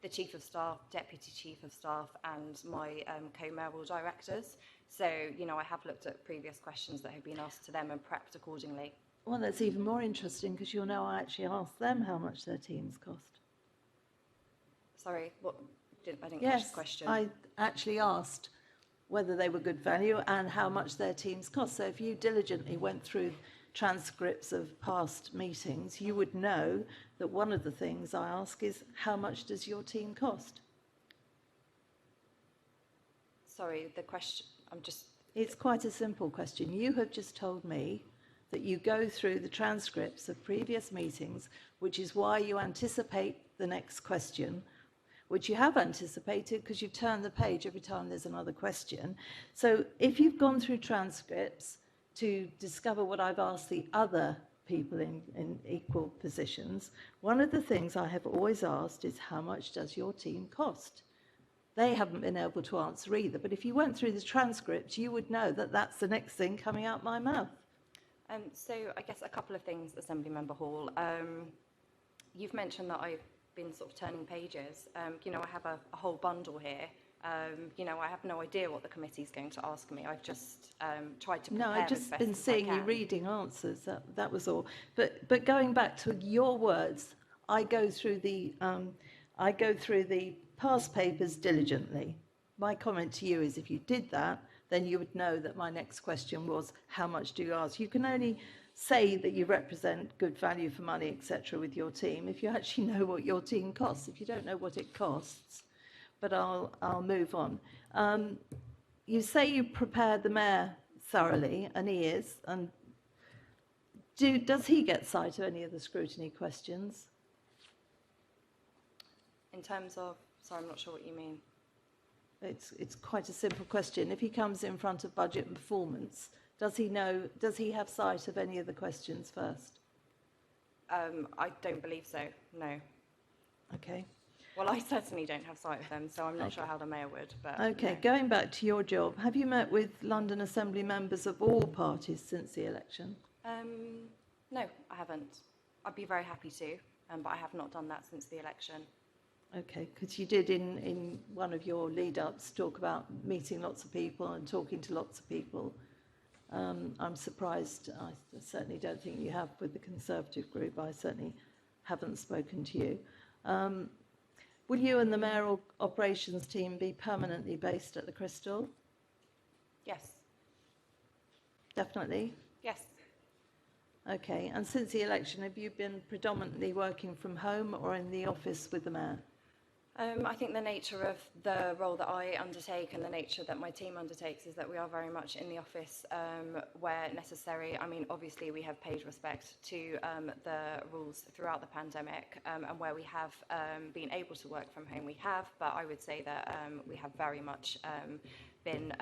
the Chief of Staff, Deputy Chief of Staff and my co-mayoral directors. So, I have looked at previous questions that have been asked to them and prepped accordingly. Well, that's even more interesting because you'll know I actually asked them how much their teams cost. Sorry, I didn't catch the question. I actually asked whether they were good value and how much their teams cost. So if you diligently went through transcripts of past meetings, you would know that one of the things I ask is, how much does your team cost? Sorry, the question, It's quite a simple question. You have just told me that you go through the transcripts of previous meetings, which is why you anticipate the next question, which you have anticipated because you turn the page every time there's another question. So if you've gone through transcripts to discover what I've asked the other people in equal positions, one of the things I have always asked is, how much does your team cost? They haven't been able to answer either, but if you went through the transcripts, you would know that that's the next thing coming out my mouth. So I guess a couple of things, Assembly Member Hall. You've mentioned that I've been sort of turning pages. I have a whole bundle here. I have no idea what the committee's going to ask me. I've just tried to prepare. No, I've just been seeing you reading answers. That was all. But going back to your words, I go through the past papers diligently. My comment to you is, if you did that, then you would know that my next question was, how much do you ask? You can only say that you represent good value for money, etc., with your team if you actually know what your team costs. If you don't know what it costs, but I'll move on. You say you prepared the mayor thoroughly, and he is. And does he get sight of any of the scrutiny questions? In terms of, sorry, I'm not sure what you mean. It's quite a simple question. If he comes in front of budget and performance, does he have sight of any of the questions first? I don't believe so, no. Okay. Well, I certainly don't have sight of them, so I'm not sure how the mayor would. But okay, no. Going back to your job, have you met with London Assembly members of all parties since the election? No, I haven't. I'd be very happy to, but I have not done that since the election. Okay, because you did in one of your lead-ups talk about meeting lots of people and talking to lots of people. I'm surprised. I certainly don't think you have with the Conservative group. I certainly haven't spoken to you. Will you and the mayoral operations team be permanently based at the Crystal? Yes. Definitely? Yes. Okay, and since the election, have you been predominantly working from home or in the office with the mayor? I think the nature of the role that I undertake and the nature that my team undertakes is that we are very much in the office where necessary. I mean, obviously we have paid respect to the rules throughout the pandemic, and where we have been able to work from home, we have, but I would say that we have very much been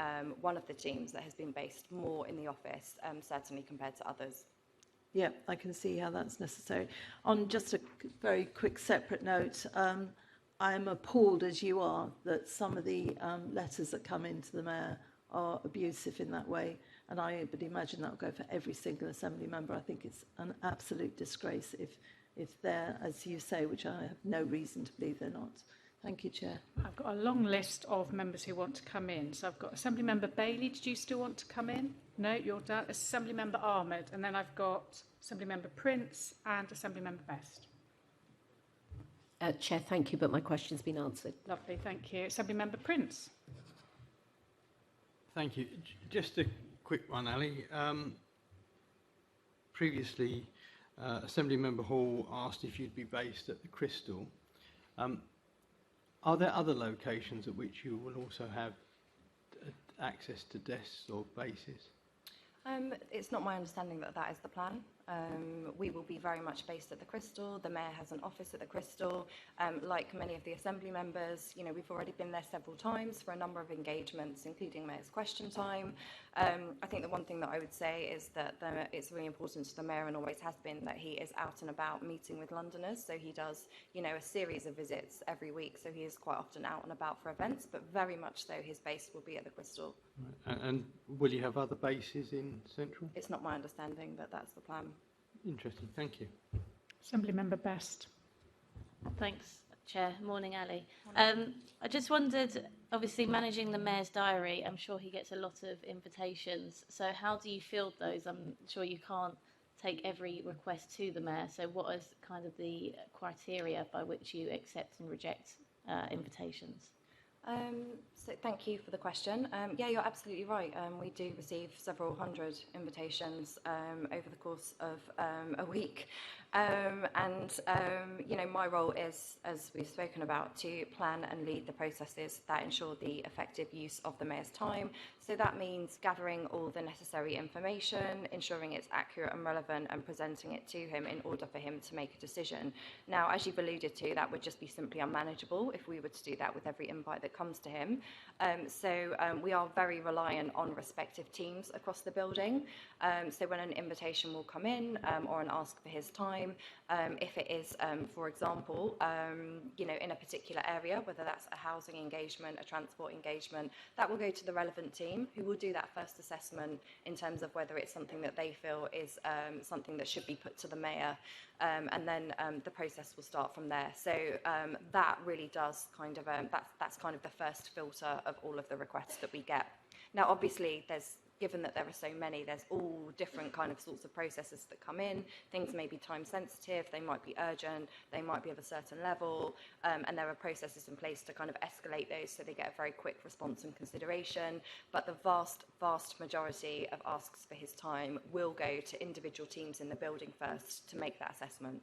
one of the teams that has been based more in the office, certainly compared to others. Yeah, I can see how that's necessary. On just a very quick separate note, I'm appalled as you are that some of the letters that come into the mayor are abusive in that way, and I would imagine that will go for every single assembly member. I think it's an absolute disgrace if they're, as you say, which I have no reason to believe they're not. Thank you, Chair. I've got a long list of members who want to come in. So I've got Assemblymember Bailey. Did you still want to come in? No, you're done. Assemblymember Ahmed. And then I've got Assemblymember Prince and Assemblymember Best. Chair, thank you, but my question's been answered. Lovely, thank you. Assemblymember Prince. Thank you. Just a quick one, Ali. Previously, Assemblymember Hall asked if you'd be based at the Crystal. Are there other locations at which you will also have access to desks or bases? It's not my understanding that that is the plan. We will be very much based at the Crystal. The Mayor has an office at the Crystal. Like many of the Assembly members, you know, we've already been there several times for a number of engagements, including Mayor's Question Time. I think the one thing that I would say is that it's really important to the Mayor, and always has been, that he is out and about meeting with Londoners. So he does, you know, a series of visits every week. So he is quite often out and about for events, but very much so his base will be at the Crystal. Right. And will you have other bases in Central? It's not my understanding that that's the plan. Interesting, thank you. Assemblymember Best. Thanks, Chair. Morning, Ali. I just wondered, obviously managing the Mayor's diary, I'm sure he gets a lot of invitations. So how do you field those? I'm sure you can't take every request to the Mayor. So what is kind of the criteria by which you accept and reject invitations? So thank you for the question. Yeah, you're absolutely right. We do receive several hundred invitations over the course of a week. You know, my role is, as we've spoken about, to plan and lead the processes that ensure the effective use of the Mayor's time. So that means gathering all the necessary information, ensuring it's accurate and relevant, and presenting it to him in order for him to make a decision. Now, as you've alluded to, that would just be simply unmanageable if we were to do that with every invite that comes to him. We are very reliant on respective teams across the building. So when an invitation will come in or an ask for his time, if it is, for example, you know, in a particular area, whether that's a housing engagement, a transport engagement, that will go to the relevant team, who will do that first assessment in terms of whether it's something that they feel is something that should be put to the Mayor, and then the process will start from there. So that really does kind of that's kind of the first filter of all of the requests that we get. Now, obviously, given that there are so many, there's all different kind of sorts of processes that come in. Things may be time sensitive, they might be urgent, they might be of a certain level, and there are processes in place to kind of escalate those so they get a very quick response and consideration. But the vast majority of asks for his time will go to individual teams in the building first to make that assessment.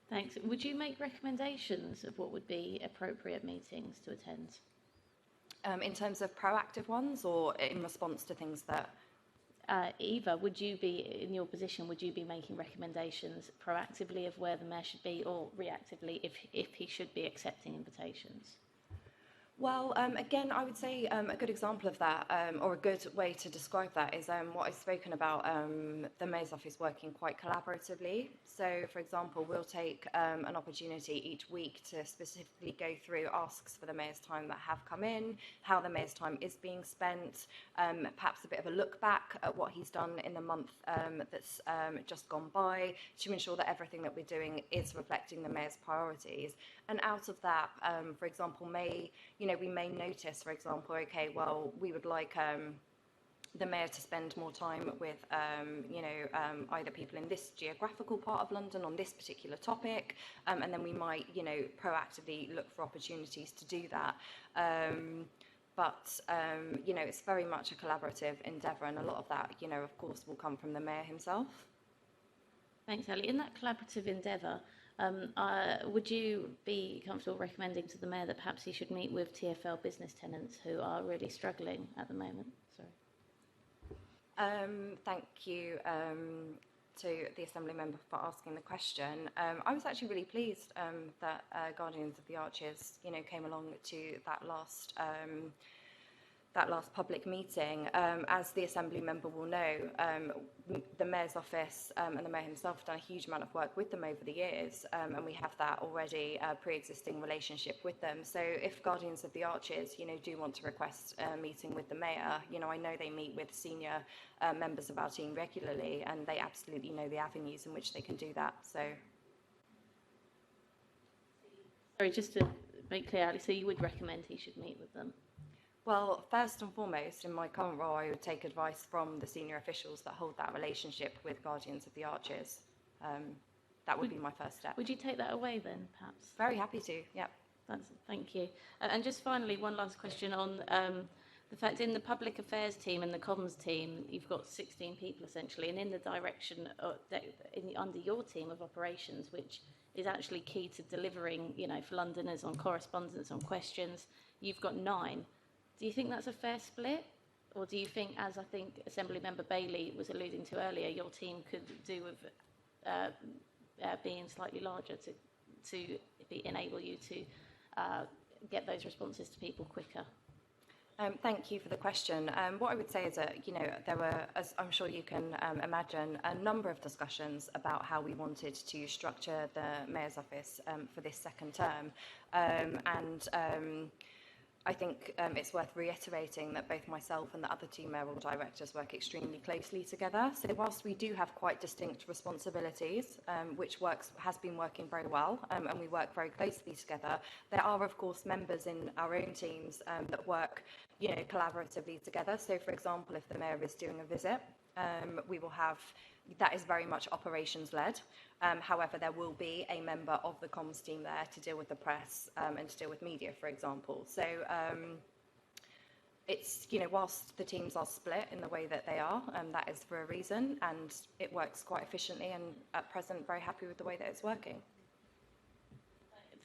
Thanks. Would you make recommendations of what would be appropriate meetings to attend? In terms of proactive ones, or in response to things that... Either. Would you be, in your position, would you be making recommendations proactively of where the Mayor should be, or reactively if he should be accepting invitations? Well, again, I would say a good example of that, or a good way to describe that, is what I've spoken about, the Mayor's office working quite collaboratively. So, for example, we'll take an opportunity each week to specifically go through asks for the Mayor's time that have come in, how the Mayor's time is being spent, perhaps a bit of a look back at what he's done in the month that's just gone by, to ensure that everything that we're doing is reflecting the Mayor's priorities. And out of that, for example, we may notice, for example, okay, well, we would like the Mayor to spend more time with, either people in this geographical part of London on this particular topic, and then we might, proactively look for opportunities to do that. It's very much a collaborative endeavour, and a lot of that, of course, will come from the Mayor himself. Thanks, Ali. In that collaborative endeavour, would you be comfortable recommending to the Mayor that perhaps he should meet with TfL business tenants who are really struggling at the moment? Sorry. Thank you to the Assembly member for asking the question. I was actually really pleased that Guardians of the Arches, came along to that that last public meeting. As the Assembly member will know, the Mayor's office and the Mayor himself have done a huge amount of work with them over the years, and we have that already pre-existing relationship with them. So if Guardians of the Arches, do want to request a meeting with the Mayor, I know they meet with senior members of our team regularly, and they absolutely know the avenues in which they can do that. So. Sorry, just to make clear, Ali, so you would recommend he should meet with them? Well, first and foremost, in my current role, I would take advice from the senior officials that hold that relationship with Guardians of the Arches. That would be my first step. Would you take that away then, perhaps? Very happy to, yeah. Thank you. And just finally, one last question on the fact in the public affairs team and the comms team, you've got 16 people essentially, and in the direction under your team of operations, which is actually key to delivering, for Londoners on correspondence, on questions, you've got 9. Do you think that's a fair split? Or do you think, as I think Assembly Member Bailey was alluding to earlier, your team could do with being slightly larger to enable you to get those responses to people quicker? Thank you for the question. What I would say is that, there were, as I'm sure you can imagine, a number of discussions about how we wanted to structure the Mayor's office for this second term. I think it's worth reiterating that both myself and the other 2 mayoral directors work extremely closely together. So whilst we do have quite distinct responsibilities, which has been working very well, and we work very closely together, there are, of course, members in our own teams that work, collaboratively together. So, for example, if the mayor is doing a visit, we will have, that is very much operations-led. However, there will be a member of the comms team there to deal with the press and to deal with media, for example. So it's, whilst the teams are split in the way that they are, that is for a reason, and it works quite efficiently, and at present, very happy with the way that it's working.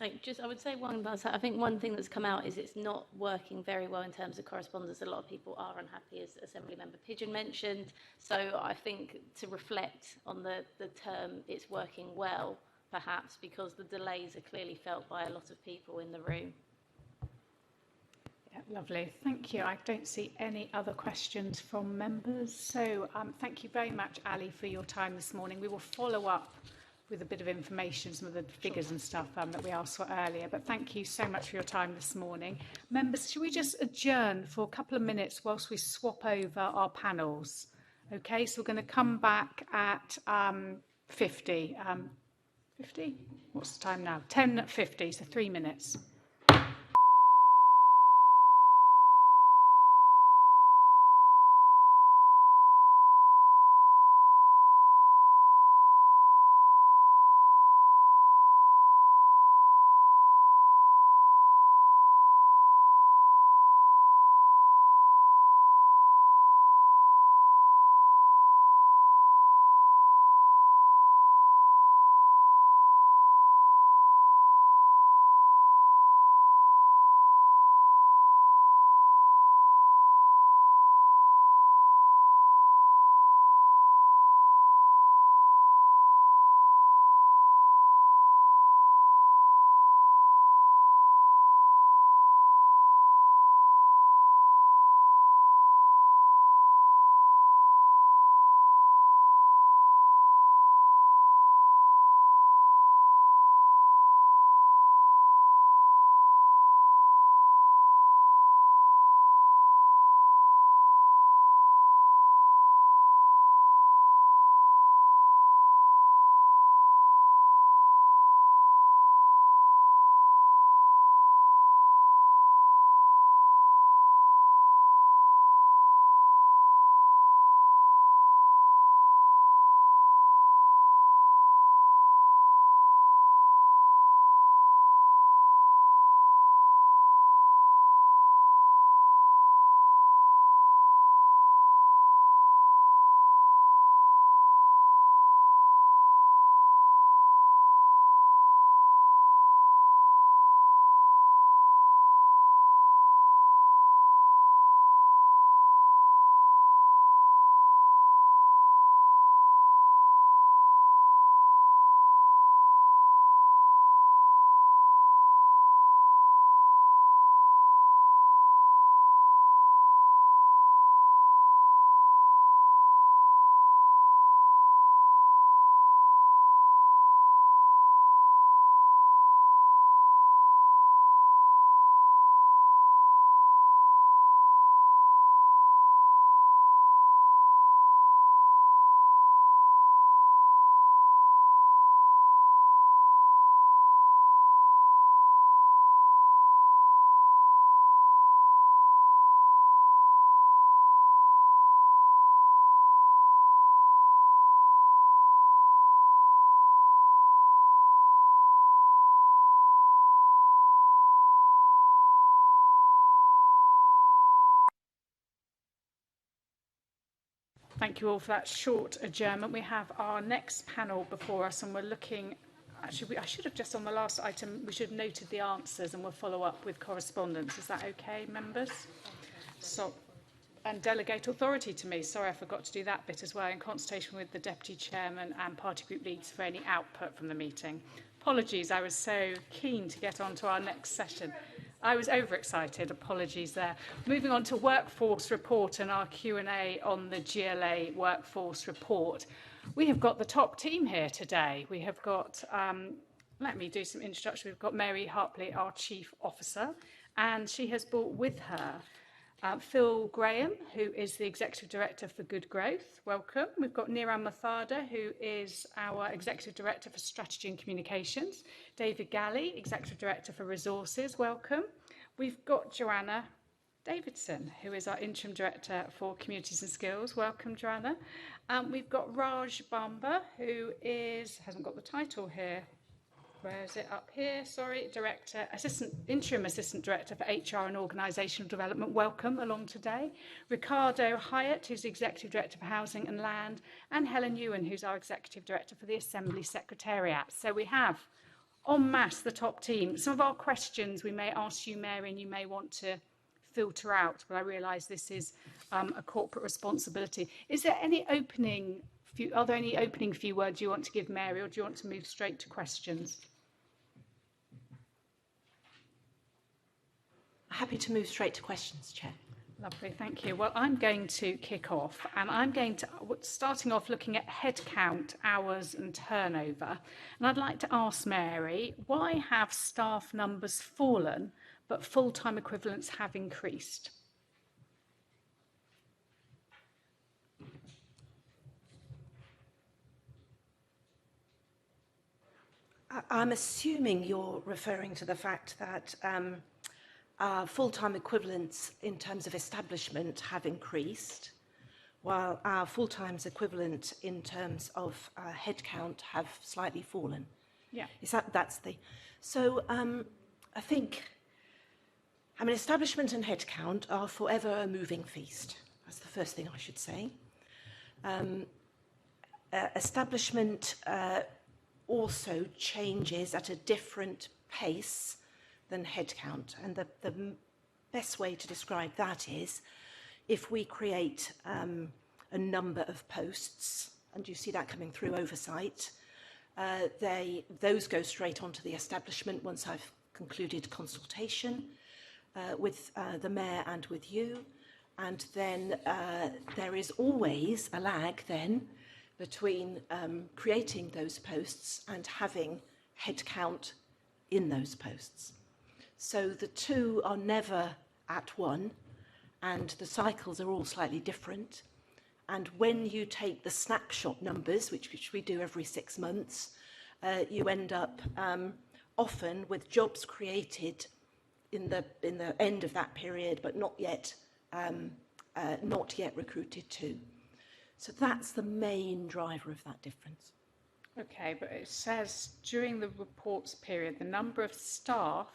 I would say I think one thing that's come out is it's not working very well in terms of correspondence. A lot of people are unhappy, as Assembly Member Pigeon mentioned. So I think to reflect on the term, it's working well, perhaps, because the delays are clearly felt by a lot of people in the room. Yeah, lovely. Thank you. I don't see any other questions from members. So thank you very much, Ali, for your time this morning. We will follow up with a bit of information, some of the figures and stuff that we asked for earlier. But thank you so much for your time this morning. Members, should we just adjourn for a couple of minutes whilst we swap over our panels? Okay, so we're going to come back at 50. 50? What's the time now? 10:50, so 3 minutes. Thank you all for that short adjournment. We have our next panel before us, and we're looking. Actually, I should have just on the last item, we should have noted the answers, and we'll follow up with correspondence. Is that okay, members? So, and delegate authority to me. Sorry, I forgot to do that bit as well, in consultation with the Deputy Chairman and Party Group Leads for any output from the meeting. Apologies, I was so keen to get on to our next session. I was overexcited, apologies there. Moving on to Workforce Report and our Q&A on the GLA Workforce Report. We have got the top team here today. We have got, let me do some introduction. We've got Mary Harpley, our Chief Officer, and she has brought with her Phil Graham, who is the Executive Director for Good Growth. Welcome. We've got Niran Mothada, who is our Executive Director for Strategy and Communications. David Galley, Executive Director for Resources. Welcome. We've got Joanna Davidson, who is our Interim Director for Communities and Skills. Welcome, Joanna. We've got Raj Bhamber, who hasn't got the title here. Where is it? Up here, sorry. Interim Assistant Director for HR and Organisational Development. Welcome along today. Rickardo, Hyatt, who's the Executive Director for Housing and Land, and Helen, Ewen, who's our Executive Director for the Assembly Secretariat. So we have, en masse, the top team. Some of our questions we may ask you, Mary, and you may want to filter out, but I realise this is a corporate responsibility. Are there any opening few words you want to give, Mary, or do you want to move straight to questions? Happy to move straight to questions, Chair. Lovely, thank you. Well, I'm going to kick off, and I'm going to, starting off looking at headcount, hours and turnover. And I'd like to ask Mary, why have staff numbers fallen, but full-time equivalents have increased? I'm assuming you're referring to the fact that our full-time equivalents in terms of establishment have increased, while our full-time equivalent in terms of headcount have slightly fallen. Yeah. So I think, establishment and headcount are forever a moving feast. That's the first thing I should say. Establishment also changes at a different pace than headcount. And the best way to describe that is if we create a number of posts, and you see that coming through oversight, those go straight onto the establishment once I've concluded consultation with the Mayor and with you. And then there is always a lag then between creating those posts and having headcount in those posts. So the two are never at one, and the cycles are all slightly different. And when you take the snapshot numbers, which we do every 6 months, you end up often with jobs created in the end of that period, but not yet recruited to. So that's the main driver of that difference. Okay, but it says during the reports period, the number of staff,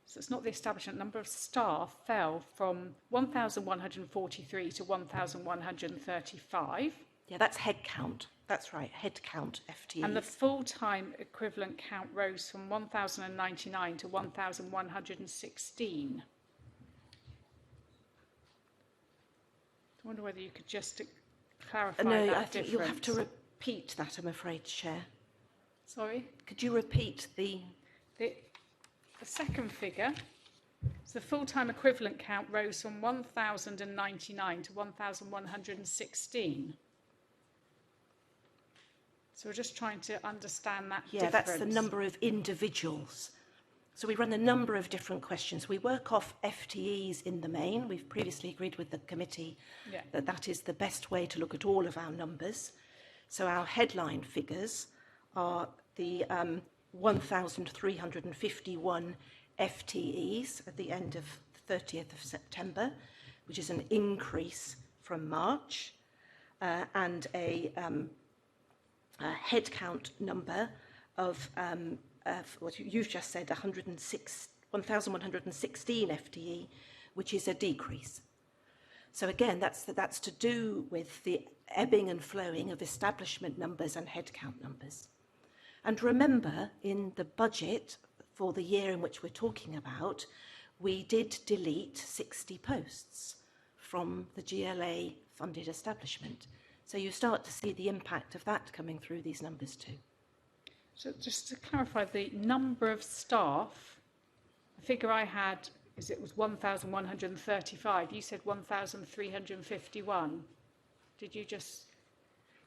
so it's not the establishment, number of staff fell from 1,143 to 1,135. Yeah, that's headcount. That's right, headcount FTEs. And the full-time equivalent count rose from 1,099 to 1,116. I wonder whether you could just clarify that I think difference. you'll have to repeat that, I'm afraid, Chair. Sorry? Could you repeat the second figure? So the full-time equivalent count rose from 1,099 to 1,116. So we're just trying to understand that difference. That's the number of individuals. So we run a number of different questions. We work off FTEs in the main. We've previously agreed with the committee that is the best way to look at all of our numbers. So our headline figures are the 1,351 FTEs at the end of the 30th of September, which is an increase from March, and a headcount number of what you've just said, 1,116 FTE, which is a decrease. So again, that's to do with the ebbing and flowing of establishment numbers and headcount numbers. And remember, in the budget for the year in which we're talking about, we did delete 60 posts from the GLA funded establishment. So you start to see the impact of that coming through these numbers too. So just to clarify, the number of staff, the figure I had is it was 1,135. You said 1,351. Did you just...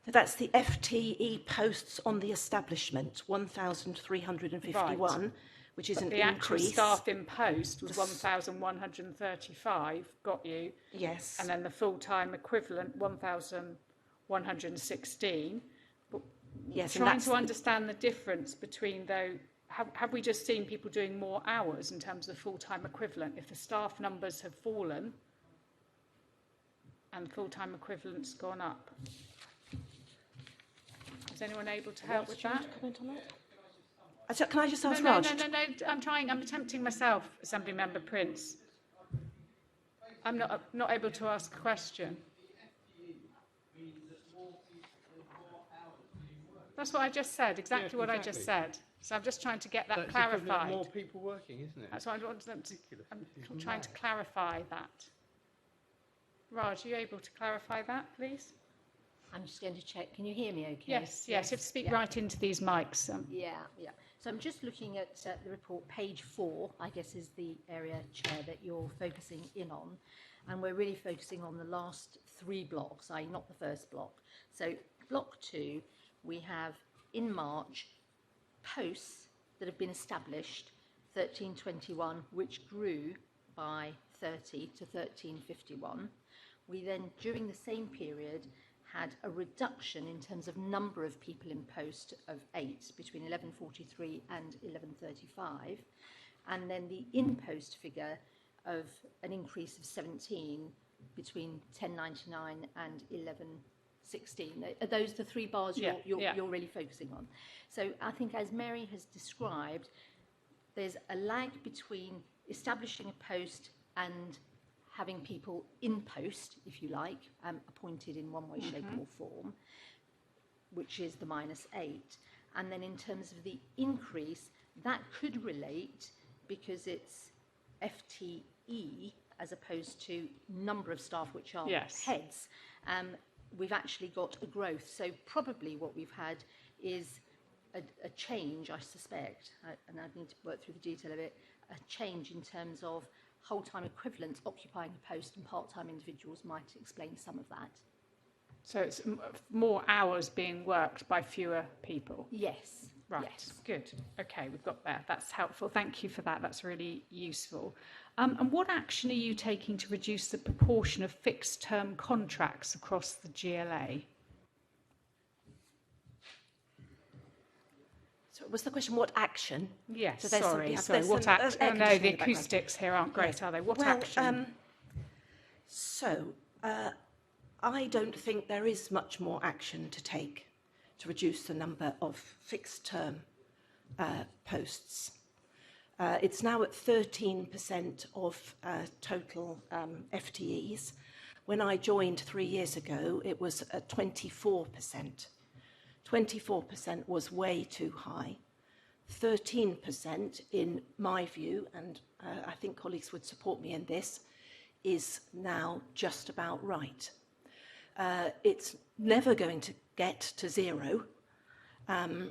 That's the FTE posts on the establishment, 1,351, right, which is an increase. The actual staff in post was 1,135, got you? Yes. And then the full-time equivalent, 1,116. But yes, trying to understand the difference between, though, have we just seen people doing more hours in terms of the full-time equivalent? If the staff numbers have fallen and full-time equivalent's gone up? Is anyone able to help with that? Can I just ask No, Raj? no, I'm attempting myself, Assembly Member Prince. I'm not able to ask a question. That's what I just said, exactly what I just said. So I'm just trying to get that clarified. More people working, isn't it? That's what I want them to. I'm trying to clarify that. Raj, are you able to clarify that, please? I'm just going to check. Can you hear me okay? Yes, you have to speak right into these mics. Yeah. So I'm just looking at the report, page 4, I guess is the area, Chair, that you're focusing in on. And we're really focusing on the last 3 blocks, i.e. not the first block. So block 2, we have in March posts that have been established, 1321, which grew by 30 to 1351. We then, during the same period, had a reduction in terms of number of people in post of 8 between 1143 and 1135, and then the in-post figure of an increase of 17 between 1099 and 1116. Are those the 3 bars you're really focusing on? So I think, as Mary has described, there's a lag between establishing a post and having people in post, if you like, appointed in one way, shape or form, which is the -8. And then in terms of the increase, that could relate because it's FTE as opposed to number of staff, which are heads. We've actually got a growth. So probably what we've had is a change, I suspect, and I'd need to work through the detail of it, a change in terms of whole-time equivalents occupying a post, and part-time individuals might explain some of that. So it's more hours being worked by fewer people? Yes. Right, yes. Good. Okay, we've got there. That's helpful. Thank you for that. That's really useful. And what action are you taking to reduce the proportion of fixed-term contracts across the GLA? So was the question what action? Yes, so sorry. What action? No, the acoustics here aren't great, are they? What action? I don't think there is much more action to take to reduce the number of fixed-term posts. It's now at 13% of total FTEs. When I joined 3 years ago, it was at 24%. 24% was way too high. 13%, in my view, and I think colleagues would support me in this, is now just about right. It's never going to get to 0. I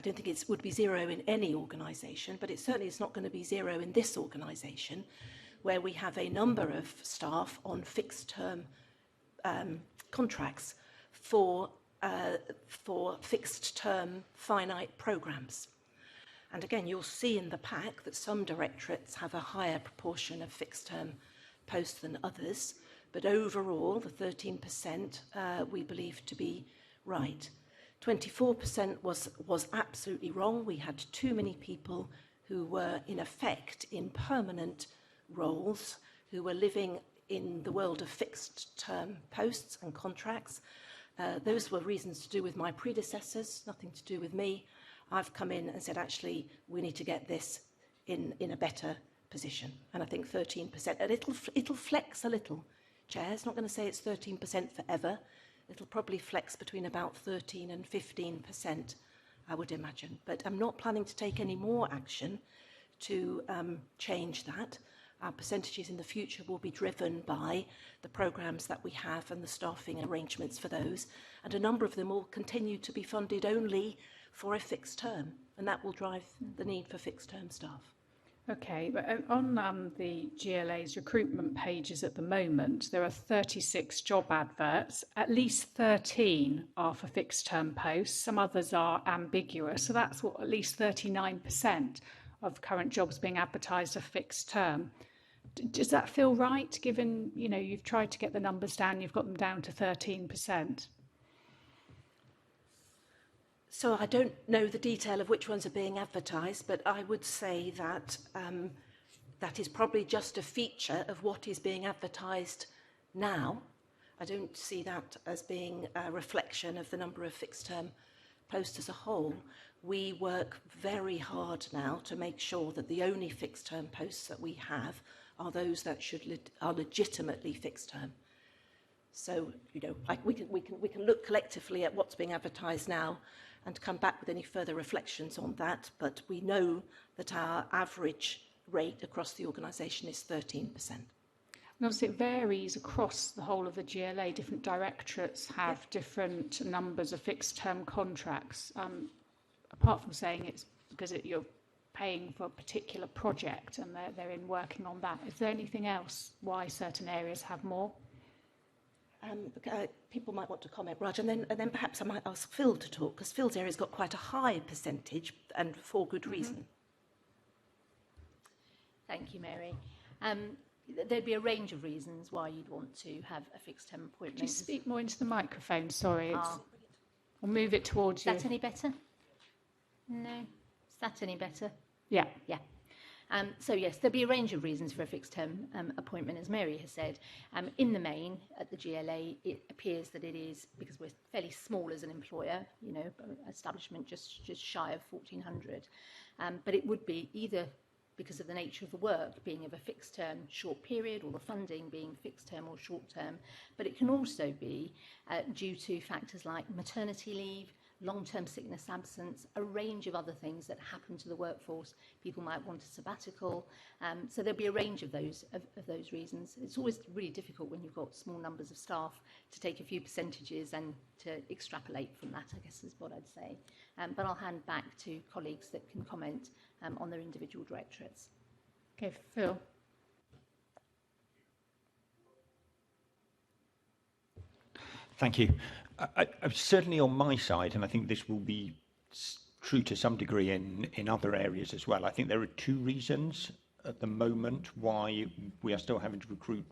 don't think it would be 0 in any organisation, but it certainly is not going to be 0 in this organisation, where we have a number of staff on fixed-term contracts for fixed-term finite programmes. And again, you'll see in the pack that some directorates have a higher proportion of fixed-term posts than others, but overall, the 13% we believe to be right. 24% was absolutely wrong. We had too many people who were, in effect, in permanent roles, who were living in the world of fixed-term posts and contracts. Those were reasons to do with my predecessors, nothing to do with me. I've come in and said, actually, we need to get this in a better position. And I think 13%, and it'll flex a little Chair. It's not going to say it's 13% forever. It'll probably flex between about 13 and 15%, I would imagine. But I'm not planning to take any more action to change that. Our percentages in the future will be driven by the programmes that we have and the staffing arrangements for those. And a number of them will continue to be funded only for a fixed term, and that will drive the need for fixed term staff. Okay, but on the GLA's recruitment pages at the moment, there are 36 job adverts. At least 13 are for fixed term posts. Some others are ambiguous. So that's what, at least 39% of current jobs being advertised are fixed term. Does that feel right, given, you know, you've tried to get the numbers down, you've got them down to 13%? So I don't know the detail of which ones are being advertised, but I would say that that is probably just a feature of what is being advertised now. I don't see that as being a reflection of the number of fixed-term posts as a whole. We work very hard now to make sure that the only fixed-term posts that we have are those that are legitimately fixed-term. So, you know, we can look collectively at what's being advertised now and come back with any further reflections on that, but we know that our average rate across the organisation is 13%. And obviously it varies across the whole of the GLA. Different directorates have different numbers of fixed-term contracts. Apart from saying it's because you're paying for a particular project and they're in working on that, is there anything else why certain areas have more? People might want to comment, Raj, and then perhaps I might ask Phil to talk, because Phil's area's got quite a high percentage, and for good reason. Thank you, Mary. There'd be a range of reasons why you'd want to have a fixed-term appointment. Could you speak more into the microphone? Sorry. Or move it towards you. Is that any better? No? Is that any better? Yeah. Yeah. So yes, there'll be a range of reasons for a fixed-term appointment, as Mary has said. In the main, at the GLA, it appears that it is, because we're fairly small as an employer, you know, establishment just shy of 1,400. But it would be either because of the nature of the work being of a fixed-term short period, or the funding being fixed-term or short-term. But it can also be due to factors like maternity leave, long-term sickness absence, a range of other things that happen to the workforce. People might want a sabbatical. So there'll be a range of those reasons. It's always really difficult when you've got small numbers of staff to take a few percentages and to extrapolate from that, I guess is what I'd say. But I'll hand back to colleagues that can comment on their individual directorates. Okay, Phil. Thank you. I certainly on my side, and I think this will be true to some degree in other areas as well, I think there are two reasons at the moment why we are still having to recruit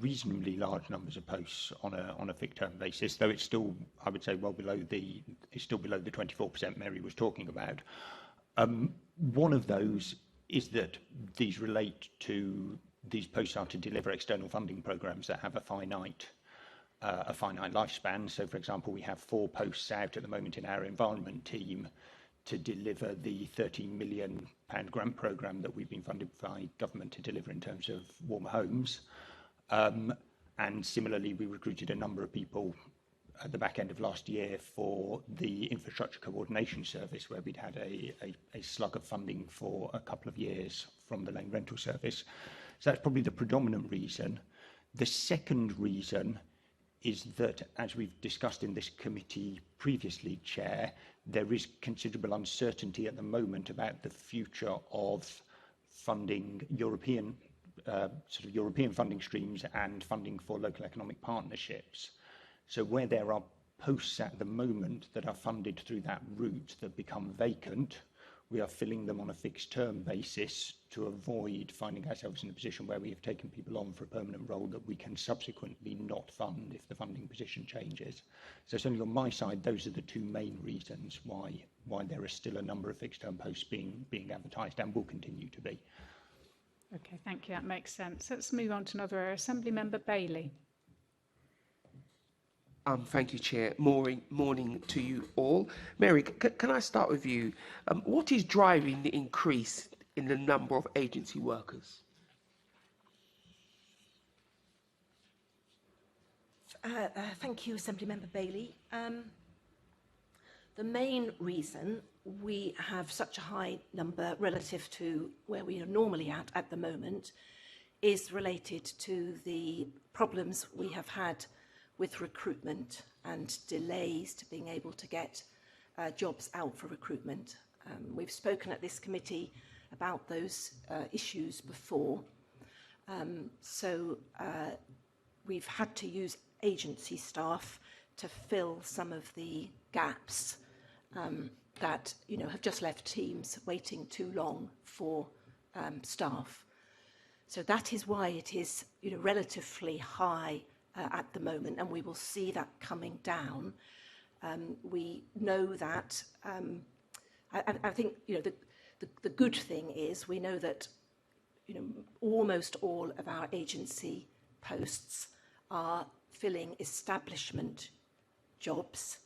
reasonably large numbers of posts on a fixed-term basis, though it's still, I would say, well below the 24% Mary was talking about. One of those is that these posts are to deliver external funding programs that have a finite lifespan. So, for example, we have 4 posts out at the moment in our environment team to deliver the £13 million grant programme that we've been funded by government to deliver in terms of warmer homes. And similarly, we recruited a number of people at the back end of last year for the infrastructure coordination service, where we'd had a slug of funding for a couple of years from the lane rental service. So that's probably the predominant reason. The second reason is that, as we've discussed in this committee previously, Chair, there is considerable uncertainty at the moment about the future of funding European funding streams and funding for local economic partnerships. So where there are posts at the moment that are funded through that route that become vacant, we are filling them on a fixed term basis to avoid finding ourselves in a position where we have taken people on for a permanent role that we can subsequently not fund if the funding position changes. So certainly on my side, those are the two main reasons why there is still a number of fixed term posts being advertised and will continue to be. Okay, thank you. That makes sense. Let's move on to another area. Assembly Member Bailey. Thank you, Chair. Morning to you all. Mary, can I start with you? What is driving the increase in the number of agency workers? Thank you, Assemblymember Bailey. The main reason we have such a high number relative to where we are normally at the moment is related to the problems we have had with recruitment and delays to being able to get jobs out for recruitment. We've spoken at this committee about those issues before. We've had to use agency staff to fill some of the gaps that have just left teams waiting too long for staff. So that is why it is relatively high at the moment, and we will see that coming down. We know that I think the good thing is we know that almost all of our agency posts are filling establishment jobs.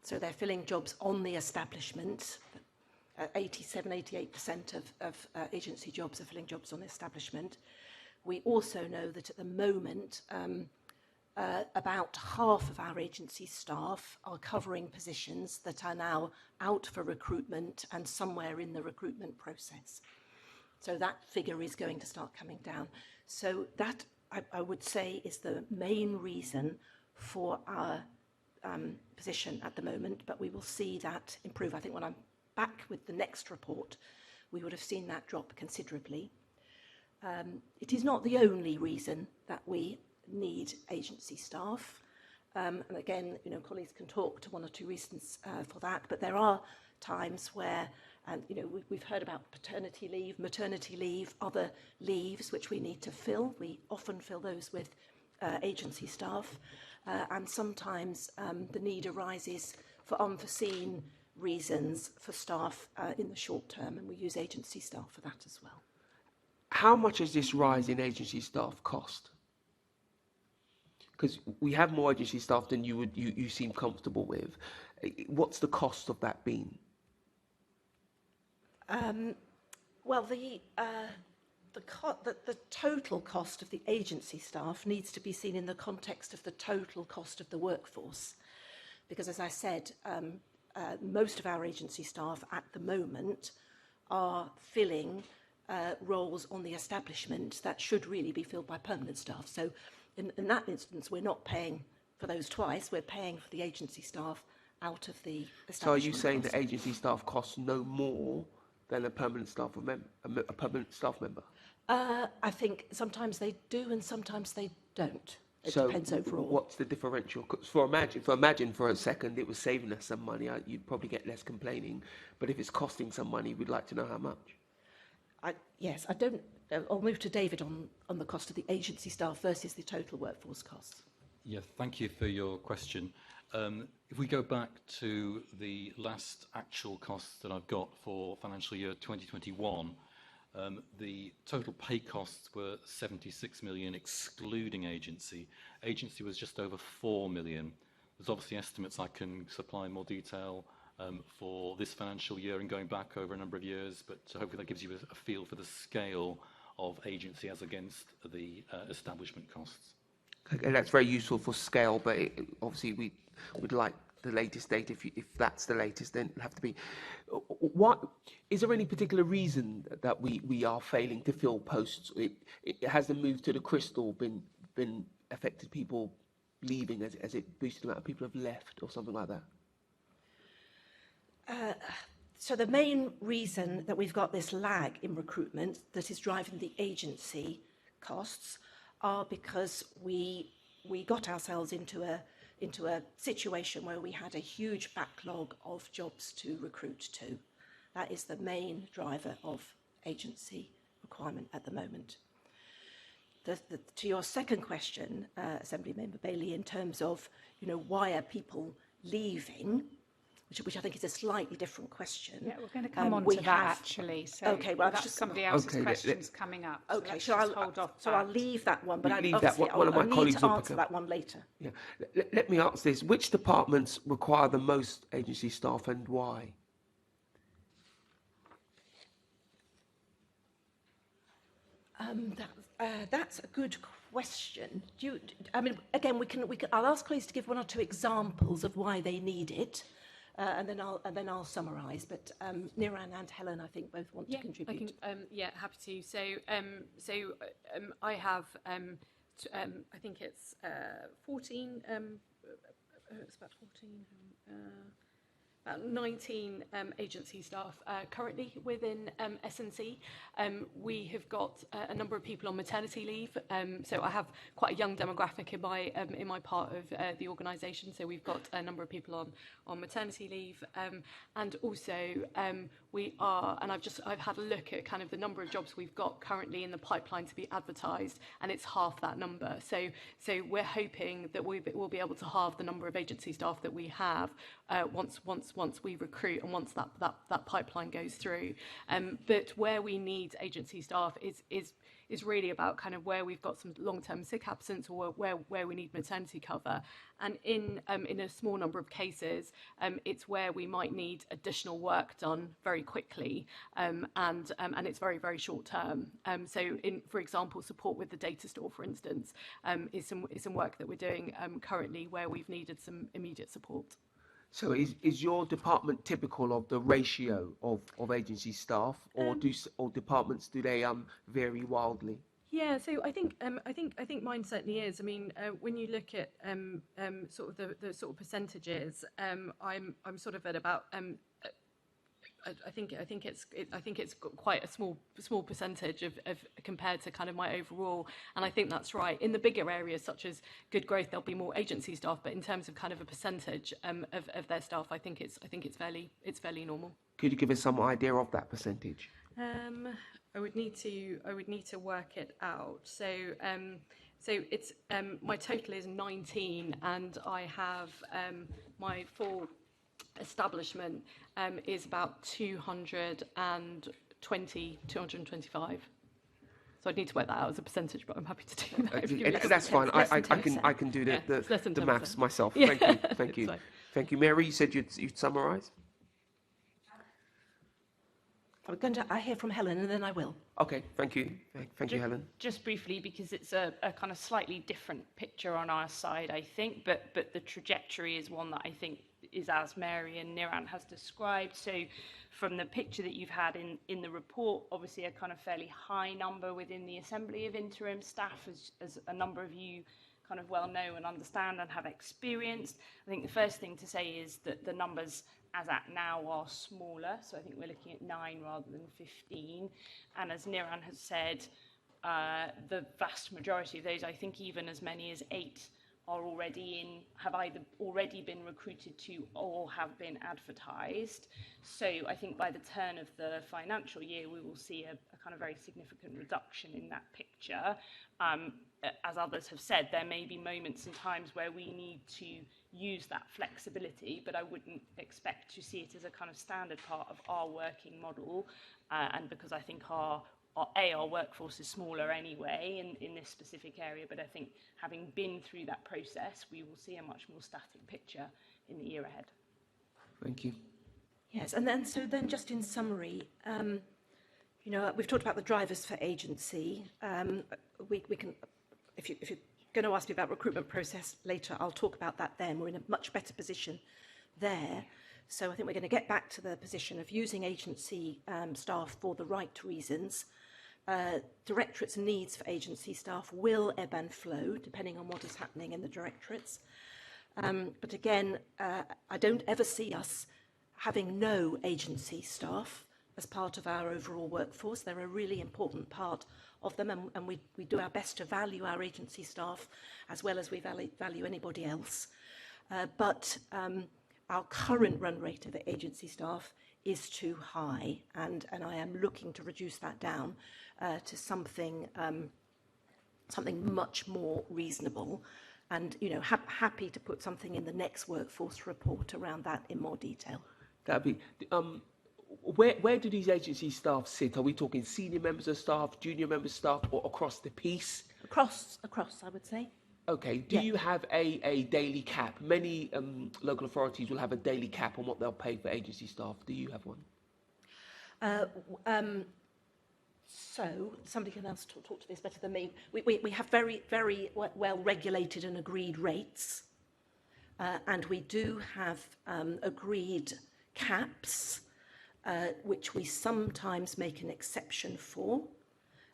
So they're filling jobs on the establishment. 87-88% of agency jobs are filling jobs on the establishment. We also know that at the moment about half of our agency staff are covering positions that are now out for recruitment and somewhere in the recruitment process. So that figure is going to start coming down. So that, I would say, is the main reason for our position at the moment, but we will see that improve. I think when I'm back with the next report, we would have seen that drop considerably. It is not the only reason that we need agency staff. And again, colleagues can talk to one or two reasons for that, but there are times where, and we've heard about paternity leave, maternity leave, other leaves which we need to fill. We often fill those with agency staff, and sometimes the need arises for unforeseen reasons for staff in the short term, and we use agency staff for that as well. How much has this rise in agency staff cost? Because we have more agency staff than you seem comfortable with. What's the cost of that been? Well, the total cost of the agency staff needs to be seen in the context of the total cost of the workforce, because, as I said, most of our agency staff at the moment are filling roles on the establishment that should really be filled by permanent staff. So in that instance, we're not paying for those twice, we're paying for the agency staff out of the establishment. So are you saying that agency staff costs no more than a permanent staff member? I think sometimes they do and sometimes they don't. It depends overall. What's the differential? 'Cause imagine for a second it was saving us some money, you'd probably get less complaining. But if it's costing some money, we'd like to know how much. Yes, I don't. I'll move to David on the cost of the agency staff versus the total workforce costs. Yeah, thank you for your question. If we go back to the last actual costs that I've got for financial year 2021, the total pay costs were 76 million, excluding agency. Agency was just over 4 million. There's obviously estimates I can supply more detail for this financial year and going back over a number of years, but hopefully that gives you a feel for the scale of agency as against the establishment costs. Okay, that's very useful for scale, but obviously we would like the latest data. If that's the latest, then it'll have to be. What is there any particular reason that we are failing to fill posts? Has the move to the crystal been affected? People leaving as it boosted the amount of people have left, or something like that? So the main reason that we've got this lag in recruitment that is driving the agency costs are because we got ourselves into a situation where we had a huge backlog of jobs to recruit to. That is the main driver of agency requirement at the moment. To your second question, Assemblymember Bailey, in terms of why are people leaving, which I think is a slightly different question. Yeah, we're going to come on to that actually. So okay, well, that's somebody else's questions coming up. So okay, so I'll leave that one, but I'll need to answer that one later. Yeah. Let me ask this: which departments require the most agency staff, and why? That's a good question. I mean, again, I'll ask colleagues to give one or two examples of why they need it, and then I'll summarise. But Niran and Helen, I think, both want to contribute. Happy to. I have, I think it's 14. It's about 14. About 19 agency staff currently within S&C. We have got a number of people on maternity leave, so I have quite a young demographic in my part of the organisation. So we've got a number of people on maternity leave, and also I've had a look at kind of the number of jobs we've got currently in the pipeline to be advertised, and it's half that number. So we're hoping that we'll be able to halve the number of agency staff that we have once we recruit and once that pipeline goes through. But where we need agency staff is really about kind of where we've got some long-term sick absence or where we need maternity cover. And in a small number of cases, it's where we might need additional work done very quickly, and it's very, very short term. So for example, support with the data store, for instance, is some work that we're doing currently where we've needed some immediate support. So is your department typical of the ratio of agency staff, or departments, do they vary wildly? Yeah, so I think mine certainly is. I mean, when you look at sort of the sort of percentages, I'm sort of at about I think it's got quite a small percentage of compared to kind of my overall, and I think that's right. In the bigger areas such as good growth, there'll be more agency staff, but in terms of kind of a percentage of their staff, I think it's fairly normal. Could you give us some idea of that percentage? I would need to work it out. So it's my total is 19, and I have my full establishment is about 225. So I'd need to work that out as a percentage, but I'm happy to do that. That's fine. I can do the maths myself. Yeah. Thank you. Thank you. Mary, you said you'd summarise? I hear from Helen, and then I will. Okay, thank you. Thank you, Helen. Just briefly, because it's a kind of slightly different picture on our side, I think, but the trajectory is one that I think is as Mary and Niran has described. So from the picture that you've had in the report, obviously a kind of fairly high number within the Assembly of Interim staff, as a number of you kind of well know and understand and have experienced. I think the first thing to say is that the numbers as at now are smaller. So I think we're looking at 9 rather than 15. And as Niran has said, the vast majority of those, I think even as many as 8, are have either already been recruited to or have been advertised. So I think by the turn of the financial year, we will see a kind of very significant reduction in that picture. As others have said, there may be moments and times where we need to use that flexibility, but I wouldn't expect to see it as a kind of standard part of our working model. And because I think our workforce is smaller anyway in this specific area, but I think having been through that process, we will see a much more static picture in the year ahead. Thank you. Yes, and then just in summary, we've talked about the drivers for agency. We can, if you're going to ask me about recruitment process later, I'll talk about that then. We're in a much better position there. So I think we're going to get back to the position of using agency staff for the right reasons. Directorates' needs for agency staff will ebb and flow depending on what is happening in the directorates. But again, I don't ever see us having no agency staff as part of our overall workforce. They're a really important part of them, and we do our best to value our agency staff as well as we value anybody else. But our current run rate of agency staff is too high, and I am looking to reduce that down to something much more reasonable, and happy to put something in the next workforce report around that in more detail. That'd be where do these agency staff sit? Are we talking senior members of staff, junior members of staff, or across the piece? Across, I would say. Okay. Do you have a daily cap? Many local authorities will have a daily cap on what they'll pay for agency staff. Do you have one? So, somebody can else talk to this better than me. We have very, very well regulated and agreed rates, and we do have agreed caps, which we sometimes make an exception for,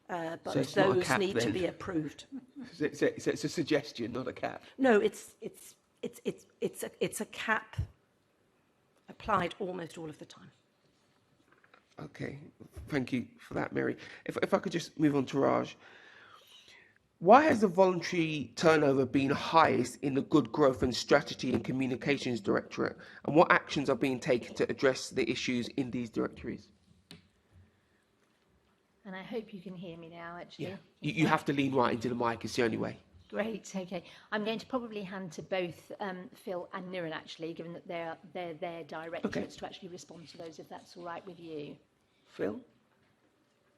but So it's not a those cap, need to then? be approved. So it's a suggestion, not a cap. No, it's a cap applied almost all of the time. Okay, thank you for that, Mary. If I could just move on to Raj. Why has the voluntary turnover been highest in the Good Growth and Strategy and Communications Directorate? And what actions are being taken to address the issues in these directories? And I hope you can hear me now, actually. Yeah, you have to lean right into the mic, it's the only way. Great, okay. I'm going to probably hand to both Phil and Niran, actually, given that they're their directorates, to actually respond to those, if that's all right with you. Phil?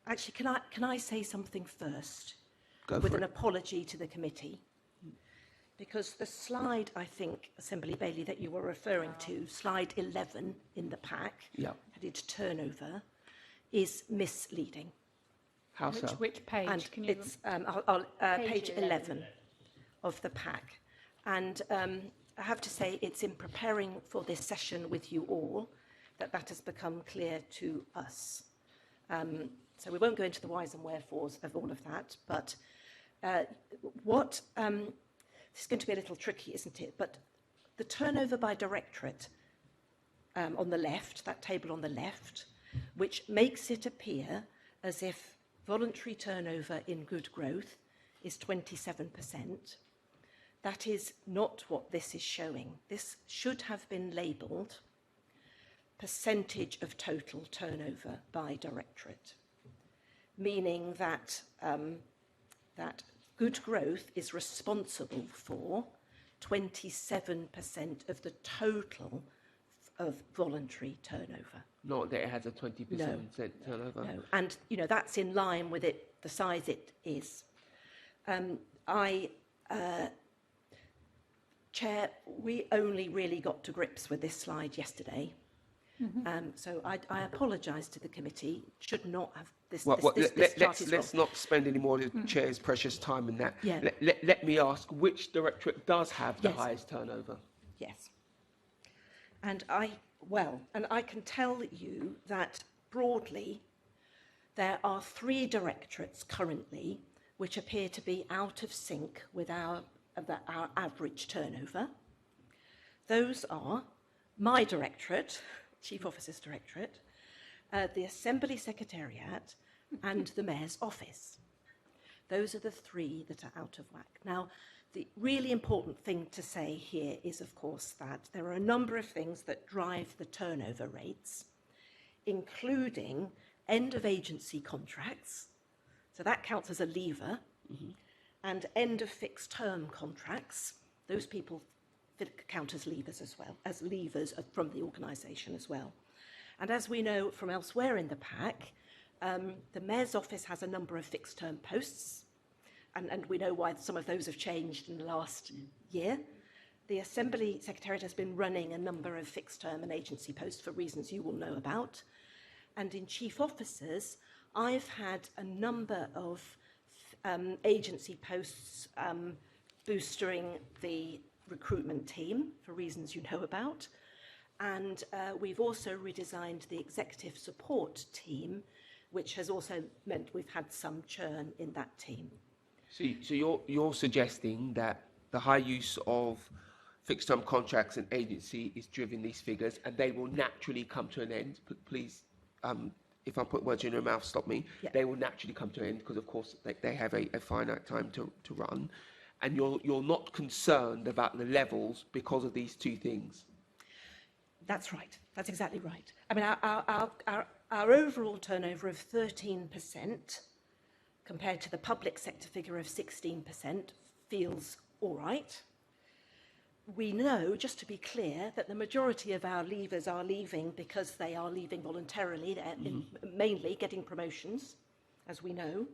Actually, can I say something first? Go with for an it. apology to the committee. Because the slide, I think, Assembly Bailey, that you were referring to, slide 11 in the pack, headed turnover, is misleading. How so? Which page? And Can you it's page 11 of the pack. And I have to say, it's in preparing for this session with you all that has become clear to us. So we won't go into the whys and wherefores of all of that, but this is going to be a little tricky, isn't it? But the turnover by directorate on the left, that table on the left, which makes it appear as if voluntary turnover in good growth is 27%. That is not what this is showing. This should have been labelled percentage of total turnover by directorate, meaning that that good growth is responsible for 27% of the total of voluntary turnover. Not that it has a 20% turnover. No, and that's in line with it, the size it is. Chair, we only really got to grips with this slide yesterday. So I apologise to the committee. Should not have this. Let's not spend any more of the chair's precious time in that. Yeah. Let me ask, which directorate does have the highest turnover? Yes. And I can tell you that broadly, there are 3 directorates currently which appear to be out of sync with our average turnover. Those are my directorate, Chief Officer's Directorate, the Assembly Secretariat, and the Mayor's Office. Those are the 3 that are out of whack. Now, the really important thing to say here is, of course, that there are a number of things that drive the turnover rates, including end of agency contracts, so that counts as a lever, and end of fixed term contracts. Those people count as levers as well, as levers from the organisation as well. And as we know from elsewhere in the pack, the Mayor's Office has a number of fixed term posts, and we know why some of those have changed in the last year. The Assembly Secretariat has been running a number of fixed term and agency posts for reasons you will know about. And in Chief Officers, I've had a number of agency posts boostering the recruitment team for reasons you know about. And we've also redesigned the executive support team, which has also meant we've had some churn in that team. So you're suggesting that the high use of fixed-term contracts and agency is driven these figures, and they will naturally come to an end. Please, if I put words in your mouth, stop me. Yeah. They will naturally come to an end because, of course, they have a finite time to run. And you're not concerned about the levels because of these 2 things. That's right. That's exactly right. I mean, our overall turnover of 13% compared to the public sector figure of 16% feels all right. We know, just to be clear, that the majority of our leavers are leaving because they are leaving voluntarily. They're mainly getting promotions, as we know.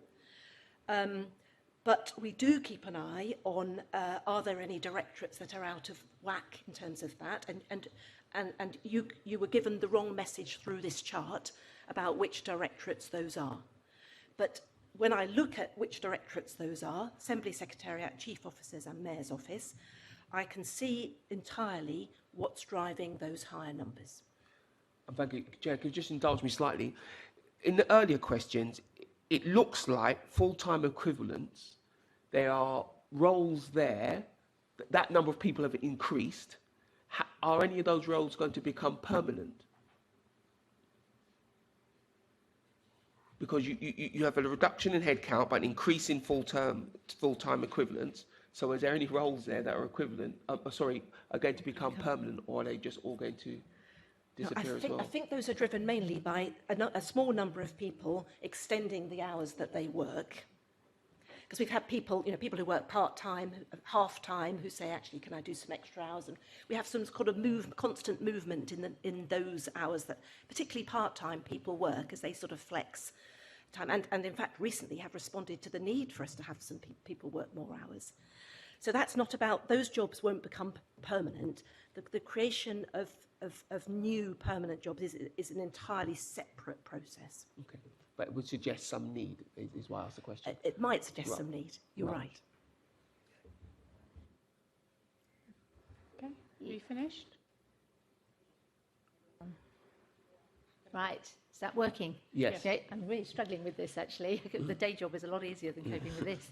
But we do keep an eye on are there any directorates that are out of whack in terms of that, and you were given the wrong message through this chart about which directorates those are, But when I look at which directorates those are, Assembly Secretariat, Chief Officers and Mayor's Office, I can see entirely what's driving those higher numbers. Thank you. Chair, could you just indulge me slightly? In the earlier questions, it looks like full-time equivalents, there are roles there, that number of people have increased. Are any of those roles going to become permanent? Because you have a reduction in headcount, but an increase in full-time equivalents. So is there any roles there that are equivalent, are going to become permanent, or are they just all going to disappear as well? I think those are driven mainly by a small number of people extending the hours that they work. Because we've had people, people who work part-time, half-time, who say, actually, can I do some extra hours? And we have some sort of constant movement in those hours that particularly part-time people work as they sort of flex time. And in fact, recently have responded to the need for us to have some people work more hours. So that's not about, those jobs won't become permanent. The creation of new permanent jobs is an entirely separate process. Okay. But it would suggest some need, is why I asked the question. It might suggest some need. You're right. Okay, are you finished? Right, is that working? Yes. Okay, I'm really struggling with this actually. The day job is a lot easier than coping with this.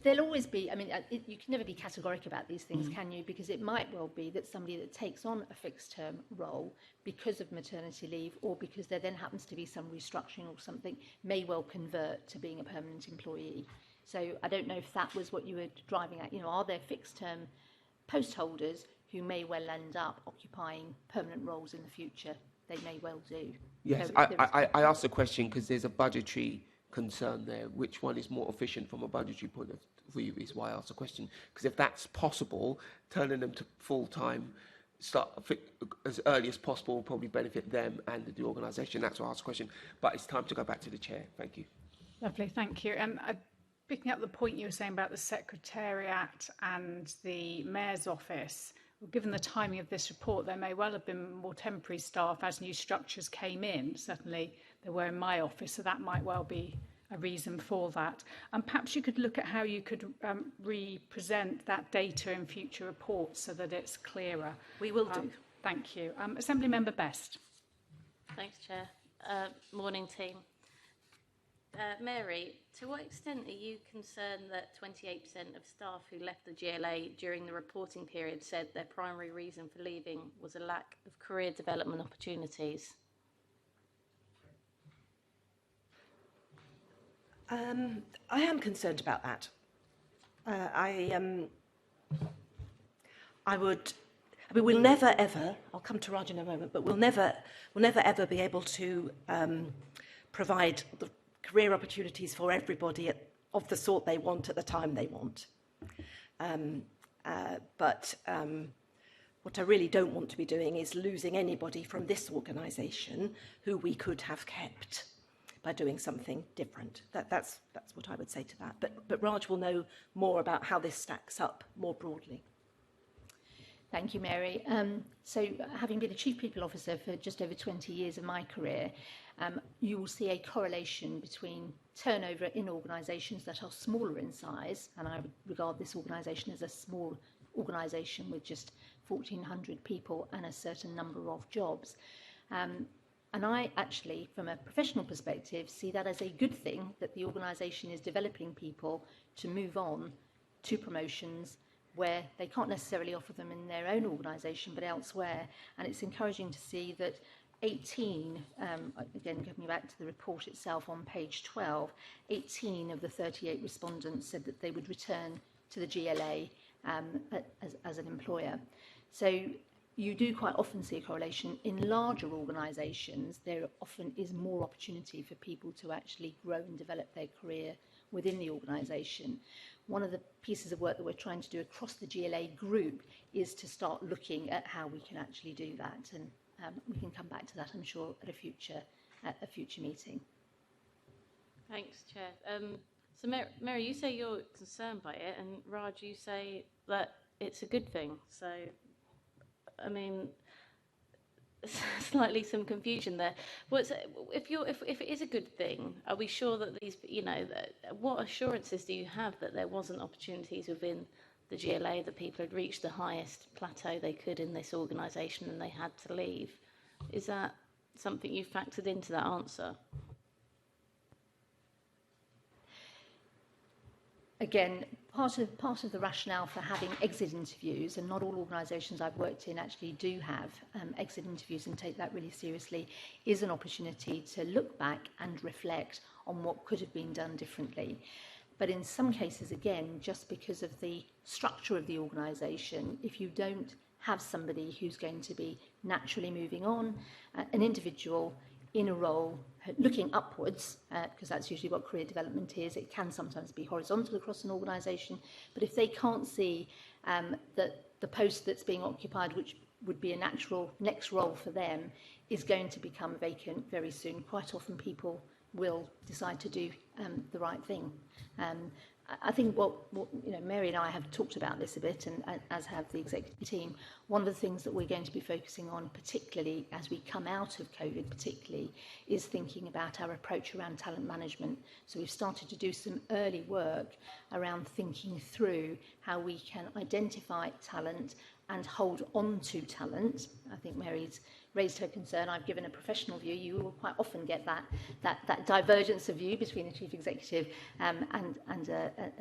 There'll always be, you can never be categoric about these things, can you? Because it might well be that somebody that takes on a fixed term role because of maternity leave, or because there then happens to be some restructuring or something, may well convert to being a permanent employee. So I don't know if that was what you were driving at. Are there fixed term post holders who may well end up occupying permanent roles in the future? They may well do. Yes, So I asked the question because there's a budgetary concern there. Which one is more efficient from a budgetary point of view is why I asked the question. Because if that's possible, turning them to full-time, start as early as possible will probably benefit them and the organisation. That's why I asked the question. But it's time to go back to the chair. Thank you. Lovely, thank you. Picking up the point you were saying about the Secretariat and the Mayor's Office, well, given the timing of this report, there may well have been more temporary staff as new structures came in. Certainly there were in my office, so that might well be a reason for that. And perhaps you could look at how you could represent that data in future reports so that it's clearer. We will do. Thank you. Assembly Member Best. Thanks, Chair. Morning, team. Mary, to what extent are you concerned that 28% of staff who left the GLA during the reporting period said their primary reason for leaving was a lack of career development opportunities? I am concerned about that. We'll never ever, I'll come to Raj in a moment, but we'll never ever be able to provide the career opportunities for everybody of the sort they want at the time they want. But what I really don't want to be doing is losing anybody from this organisation who we could have kept by doing something different. That's what I would say to that. But Raj will know more about how this stacks up more broadly. Thank you, Mary. So having been a Chief People Officer for just over 20 years of my career, you will see a correlation between turnover in organisations that are smaller in size, and I would regard this organisation as a small organisation with just 1,400 people and a certain number of jobs. And I actually, from a professional perspective, see that as a good thing, that the organisation is developing people to move on to promotions where they can't necessarily offer them in their own organisation but elsewhere. And it's encouraging to see that 18, again coming back to the report itself on page 12, 18 of the 38 respondents said that they would return to the GLA as an employer. So you do quite often see a correlation. In larger organisations, there often is more opportunity for people to actually grow and develop their career within the organisation. One of the pieces of work that we're trying to do across the GLA group is to start looking at how we can actually do that, and we can come back to that, I'm sure, at a future meeting. Thanks, Chair. So Mary, you say you're concerned by it, and Raj, you say that it's a good thing. So, I mean, slightly some confusion there. If it is a good thing, are we sure that these, what assurances do you have that there wasn't opportunities within the GLA that people had reached the highest plateau they could in this organisation and they had to leave? Is that something you factored into that answer? Again, part of the rationale for having exit interviews, and not all organisations I've worked in actually do have exit interviews and take that really seriously, is an opportunity to look back and reflect on what could have been done differently. But in some cases, again, just because of the structure of the organisation, if you don't have somebody who's going to be naturally moving on, an individual in a role looking upwards, because that's usually what career development is. It can sometimes be horizontal across an organisation, but if they can't see that the post that's being occupied, which would be a natural next role for them, is going to become vacant very soon, quite often people will decide to do the right thing. I think what Mary and I have talked about this a bit, and as have the executive team. One of the things that we're going to be focusing on, particularly as we come out of COVID, particularly, is thinking about our approach around talent management. So we've started to do some early work around thinking through how we can identify talent and hold on to talent. I think Mary's raised her concern. I've given a professional view. You will quite often get that divergence of view between the chief executive and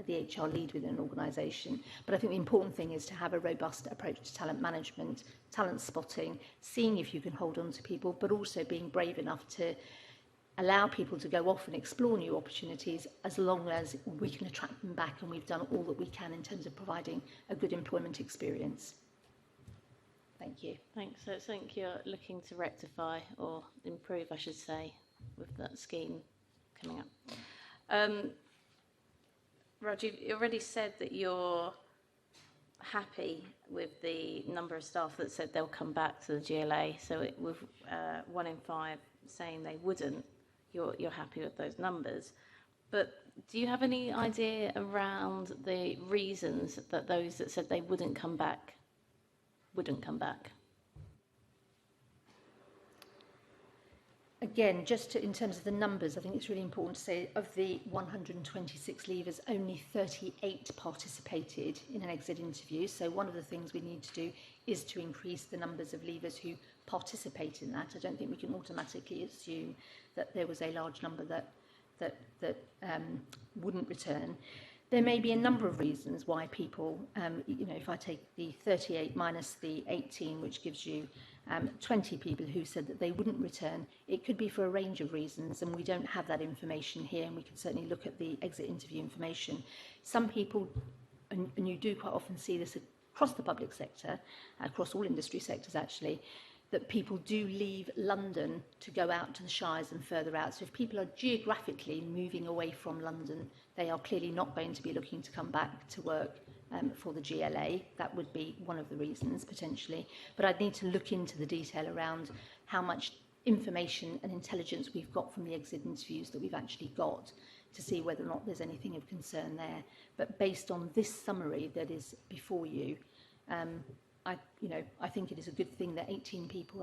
the HR lead within an organisation. But I think the important thing is to have a robust approach to talent management, talent spotting, seeing if you can hold on to people, but also being brave enough to allow people to go off and explore new opportunities as long as we can attract them back and we've done all that we can in terms of providing a good employment experience. Thank you. Thanks. So it's something you're looking to rectify or improve, I should say, with that scheme coming up. Roger, you've already said that you're happy with the number of staff that said they'll come back to the GLA. So with 1 in 5 saying they wouldn't, you're happy with those numbers. But do you have any idea around the reasons that those that said they wouldn't come back? Again, just in terms of the numbers, I think it's really important to say of the 126 leavers, only 38 participated in an exit interview. So one of the things we need to do is to increase the numbers of leavers who participate in that. I don't think we can automatically assume that there was a large number that wouldn't return. There may be a number of reasons why people, if I take the 38 minus the 18, which gives you 20 people who said that they wouldn't return, it could be for a range of reasons, and we don't have that information here, and we can certainly look at the exit interview information. Some people, and you do quite often see this across the public sector, across all industry sectors actually, that people do leave London to go out to the shires and further out. So if people are geographically moving away from London, they are clearly not going to be looking to come back to work for the GLA. That would be one of the reasons, potentially. But I'd need to look into the detail around how much information and intelligence we've got from the exit interviews that we've actually got to see whether or not there's anything of concern there. But based on this summary that is before you, I think it is a good thing that 18 people,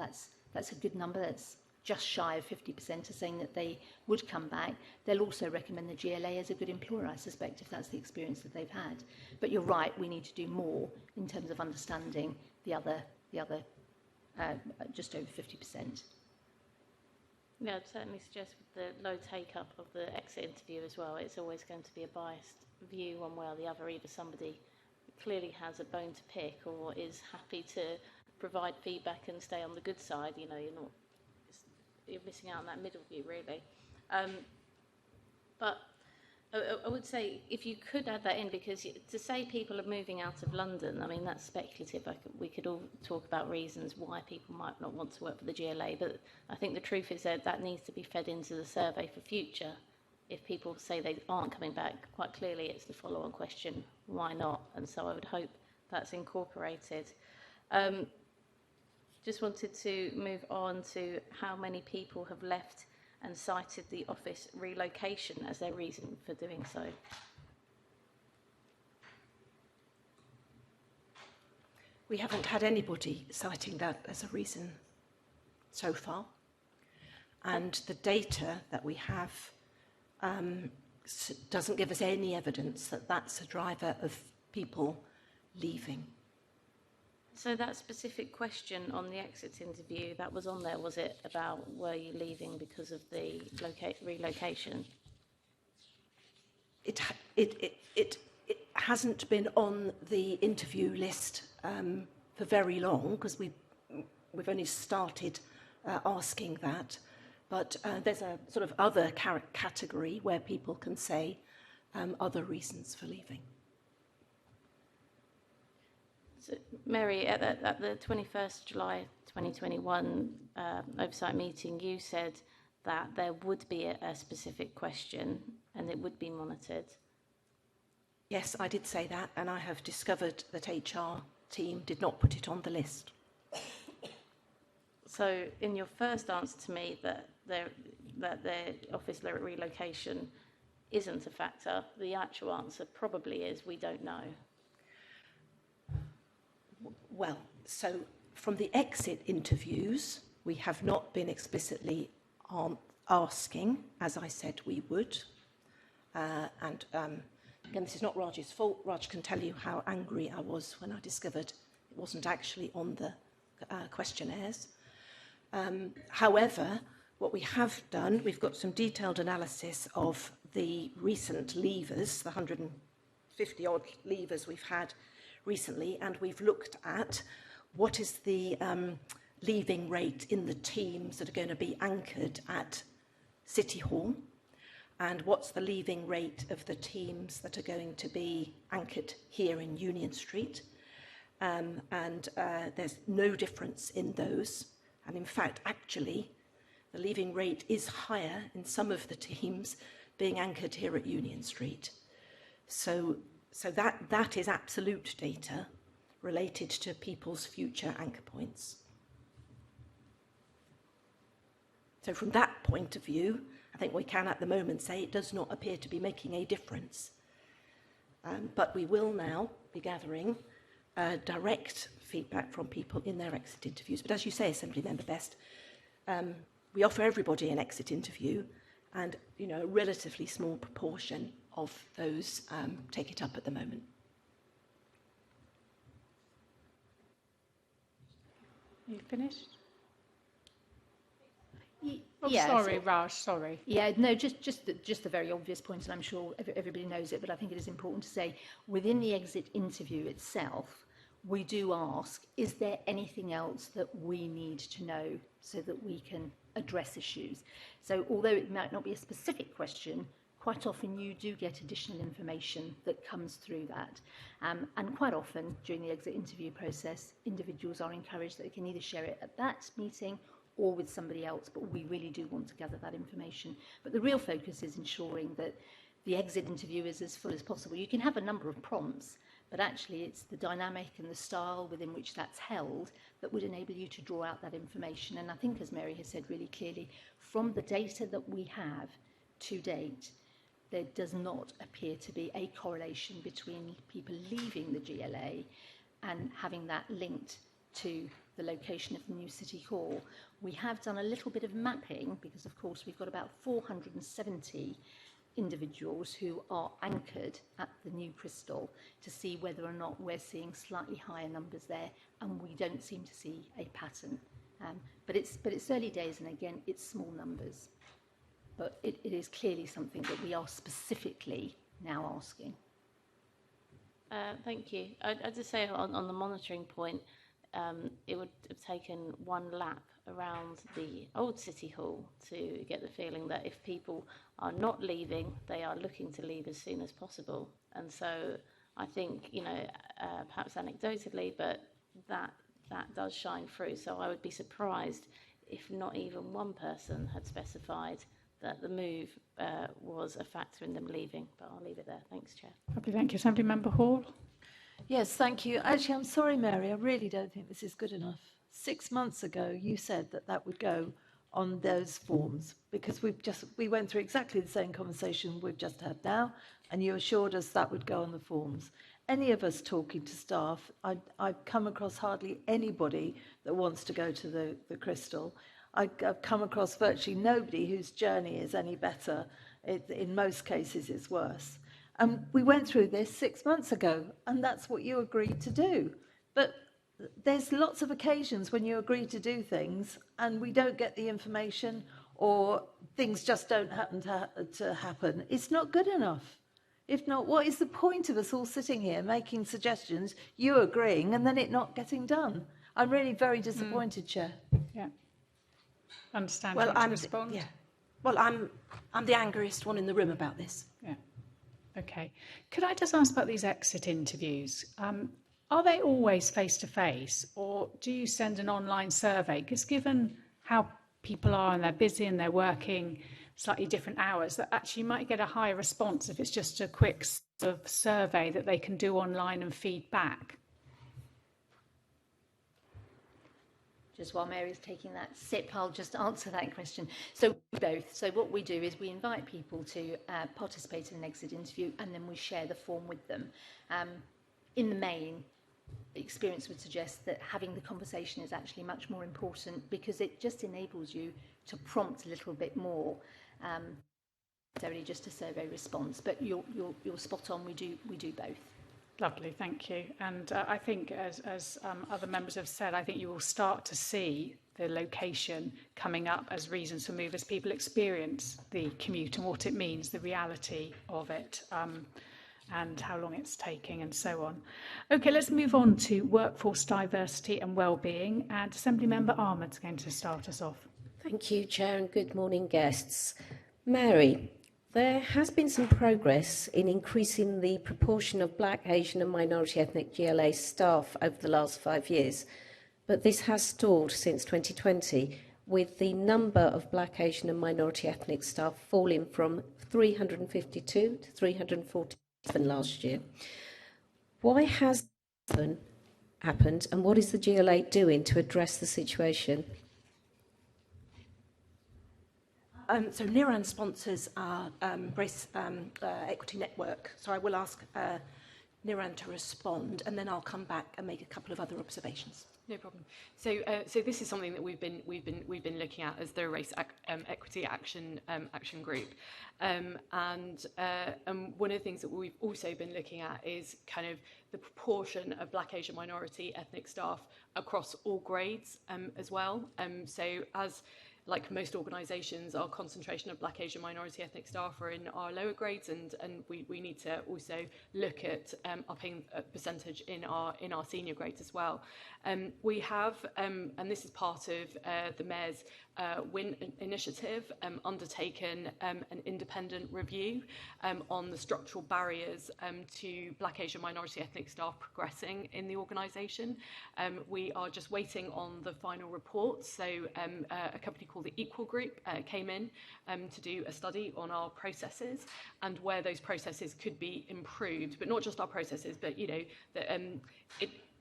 that's a good number. That's just shy of 50% are saying that they would come back. They'll also recommend the GLA as a good employer, I suspect, if that's the experience that they've had. But you're right, we need to do more in terms of understanding the other just over 50%. Yeah, I'd certainly suggest with the low take-up of the exit interview as well, it's always going to be a biased view one way or the other. Either somebody clearly has a bone to pick or is happy to provide feedback and stay on the good side. You're missing out on that middle view, really. But I would say if you could add that in, because to say people are moving out of London, I mean, that's speculative. We could all talk about reasons why people might not want to work for the GLA, but I think the truth is that needs to be fed into the survey for future. If people say they aren't coming back, quite clearly it's the follow-on question, why not? And so I would hope that's incorporated. Just wanted to move on to how many people have left and cited the office relocation as their reason for doing so. We haven't had anybody citing that as a reason. so far. And the data that we have doesn't give us any evidence that that's a driver of people leaving. So that specific question on the exit interview, that was on there, was it, about were you leaving because of the relocation? It hasn't been on the interview list for very long, because we've only started asking that. But there's a sort of other category where people can say other reasons for leaving. So, Mary, at the 21st July 2021 oversight meeting, you said that there would be a specific question and it would be monitored. Yes, I did say that, and I have discovered that HR team did not put it on the list. So, in your first answer to me that the office relocation isn't a factor, the actual answer probably is we don't know. Well, so from the exit interviews, we have not been explicitly asking, as I said we would. Again, this is not Raj's fault. Raj can tell you how angry I was when I discovered it wasn't actually on the questionnaires. However, what we have done, we've got some detailed analysis of the recent leavers, the 150-odd leavers we've had recently, and we've looked at what is the leaving rate in the teams that are going to be anchored at City Hall, and what's the leaving rate of the teams that are going to be anchored here in Union Street. There's no difference in those. And in fact, actually, the leaving rate is higher in some of the teams being anchored here at Union Street. So that is absolute data related to people's future anchor points. So from that point of view, I think we can at the moment say it does not appear to be making a difference. But we will now be gathering direct feedback from people in their exit interviews. But as you say, Assembly Member Best, we offer everybody an exit interview, and a relatively small proportion of those take it up at the moment. Are you finished? Sorry, Raj, sorry. Yeah, no, just the very obvious point, and I'm sure everybody knows it, but I think it is important to say, within the exit interview itself, we do ask, is there anything else that we need to know so that we can address issues? So although it might not be a specific question, quite often you do get additional information that comes through that. And quite often during the exit interview process, individuals are encouraged that they can either share it at that meeting or with somebody else, but we really do want to gather that information. But the real focus is ensuring that the exit interview is as full as possible. You can have a number of prompts, but actually it's the dynamic and the style within which that's held that would enable you to draw out that information. And I think, as Mary has said really clearly, from the data that we have to date, there does not appear to be a correlation between people leaving the GLA and having that linked to the location of the new City Hall. We have done a little bit of mapping because, of course, we've got about 470 individuals who are anchored at the new Crystal to see whether or not we're seeing slightly higher numbers there, and we don't seem to see a pattern. But it's early days, and again, it's small numbers. But it is clearly something that we are specifically now asking. Thank you. I'd just say on the monitoring point, it would have taken one lap around the old City Hall to get the feeling that if people are not leaving, they are looking to leave as soon as possible. And so I think, perhaps anecdotally, but that does shine through. So I would be surprised if not even one person had specified that the move was a factor in them leaving. But I'll leave it there. Thanks, Chair. Okay, thank you. Assembly Member Hall. Yes, thank you. Actually, I'm sorry, Mary, I really don't think this is good enough. 6 months ago, you said that would go on those forms, because we went through exactly the same conversation we've just had now, and you assured us that would go on the forms. Any of us talking to staff, I've come across hardly anybody that wants to go to the Crystal. I've come across virtually nobody whose journey is any better. In most cases, it's worse. And we went through this 6 months ago, and that's what you agreed to do. But there's lots of occasions when you agree to do things and we don't get the information, or things just don't happen to happen. It's not good enough. If not, what is the point of us all sitting here making suggestions, you agreeing, and then it not getting done? I'm really very disappointed, Chair. Yeah. Understand. Well, You want to respond? Yeah. Well, I'm the angriest one in the room about this. Yeah. Okay. Could I just ask about these exit interviews? Are they always face-to-face, or do you send an online survey? Because given how people are and they're busy and they're working slightly different hours, that actually might get a higher response if it's just a quick sort of survey that they can do online and feed back. Just while Mary's taking that sip, I'll just answer that question. So both. So what we do is we invite people to participate in an exit interview, and then we share the form with them. In the main, experience would suggest that having the conversation is actually much more important, because it just enables you to prompt a little bit more, necessarily just a survey response. But you're spot on. We do both. Lovely, thank you. And I think, as other members have said, I think you will start to see the location coming up as reasons for move as people experience the commute and what it means, the reality of it, and how long it's taking and so on. Okay, let's move on to workforce diversity and wellbeing. And Assembly Member Ahmed's going to start us off. Thank you, Chair, and good morning, guests. Mary, there has been some progress in increasing the proportion of Black, Asian and minority ethnic GLA staff over the last 5 years, but this has stalled since 2020, with the number of Black, Asian and minority ethnic staff falling from 352 to 347 last year. Why has this happened, and what is the GLA doing to address the situation? So Niran sponsors our Race Equity Network. So I will ask Niran to respond, and then I'll come back and make a couple of other observations. No problem. So this is something that we've been looking at as the Race Equity Action Group, and one of the things that we've also been looking at is kind of the proportion of Black, Asian, minority ethnic staff across all grades as well. So as like most organisations, our concentration of Black, Asian, minority ethnic staff are in our lower grades, and we need to also look at upping a percentage in our senior grades as well. We have, and this is part of the Mayor's WIN initiative, undertaken an independent review on the structural barriers to Black, Asian, minority ethnic staff progressing in the organisation. We are just waiting on the final report. So a company called the Equal Group came in to do a study on our processes and where those processes could be improved, but not just our processes, but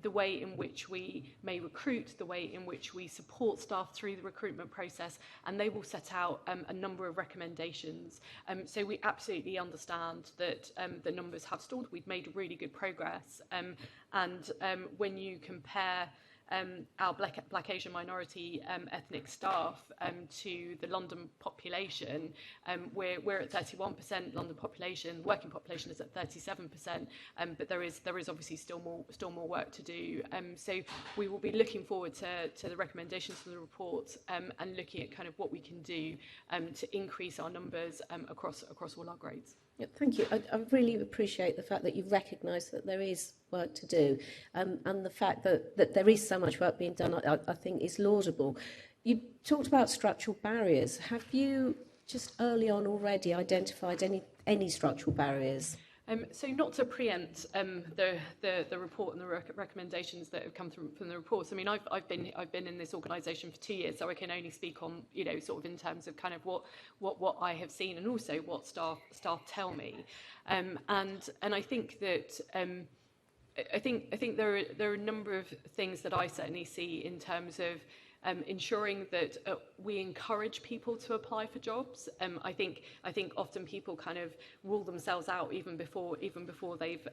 the way in which we may recruit, the way in which we support staff through the recruitment process, and they will set out a number of recommendations. So we absolutely understand that the numbers have stalled. We've made really good progress, and when you compare our Black, Asian, minority ethnic staff to the London population, we're at 31%. London population, working population, is at 37%, but there is obviously still more work to do. So we will be looking forward to the recommendations from the report and looking at kind of what we can do to increase our numbers across all our grades. Yeah, thank you. I really appreciate the fact that you recognise that there is work to do, and the fact that there is so much work being done, I think is laudable. You talked about structural barriers. Have you just early on already identified any structural barriers? So not to preempt the report and the recommendations that have come from the reports. I mean, I've been in this organisation for 2 years, so I can only speak on sort of in terms of kind of what I have seen and also what staff tell me, and I think that. I think there are a number of things that I certainly see in terms of ensuring that we encourage people to apply for jobs. I think often people kind of rule themselves out even before they've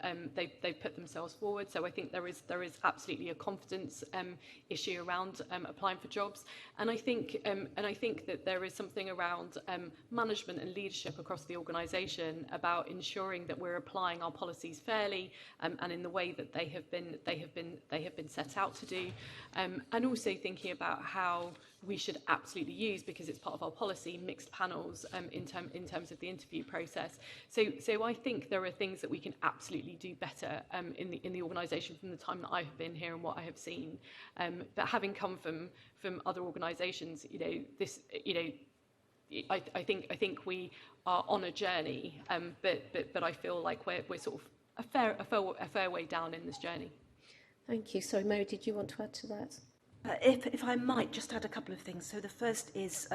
put themselves forward. So I think there is absolutely a confidence issue around applying for jobs, and I think that there is something around management and leadership across the organisation about ensuring that we're applying our policies fairly and in the way that they have been set out to do, and also thinking about how we should absolutely use, because it's part of our policy, mixed panels in terms of the interview process. So I think there are things that we can absolutely do better in the organisation from the time that I have been here and what I have seen. But having come from other organisations, I think we are on a journey, but I feel like we're sort of a fair way down in this journey. Thank you. Sorry, Mary, did you want to add to that? If I might just add a couple of things. So the first is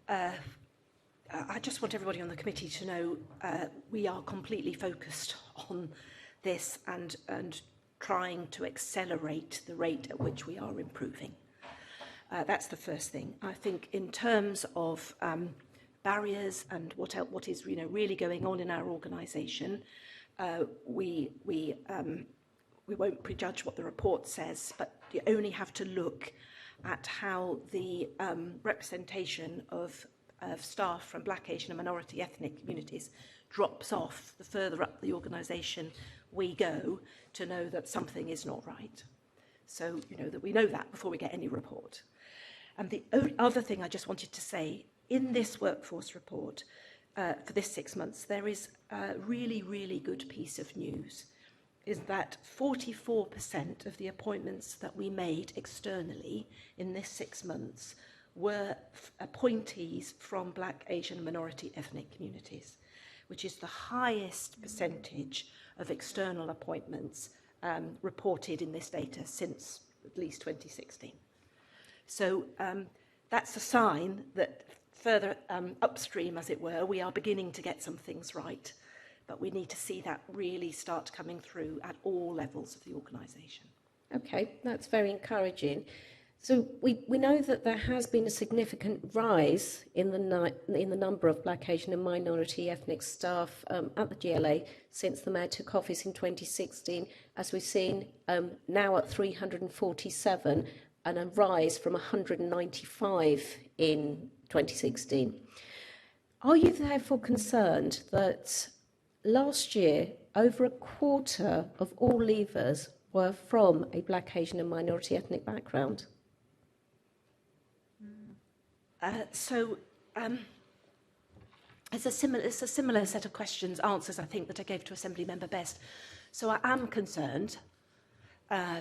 I just want everybody on the committee to know we are completely focused on this and trying to accelerate the rate at which we are improving. That's the first thing. I think in terms of barriers and what is really going on in our organisation, we won't prejudge what the report says, but you only have to look at how the representation of staff from Black, Asian and minority ethnic communities drops off the further up the organisation we go to know that something is not right. So, that we know that before we get any report. And the other thing I just wanted to say, in this workforce report for this 6 months, there is a really, really good piece of news, is that 44% of the appointments that we made externally in this 6 months were appointees from Black, Asian and minority ethnic communities, which is the highest percentage of external appointments reported in this data since at least 2016. So that's a sign that further upstream, as it were, we are beginning to get some things right. But we need to see that really start coming through at all levels of the organisation. Okay, that's very encouraging. So we know that there has been a significant rise in the number of Black, Asian and minority ethnic staff at the GLA since the Mayor took office in 2016, as we've seen now at 347 and a rise from 195 in 2016. Are you therefore concerned that last year, over a quarter of all leavers were from a Black, Asian and minority ethnic background? It's a similar set of answers, I think, that I gave to Assembly Member Best. So I am concerned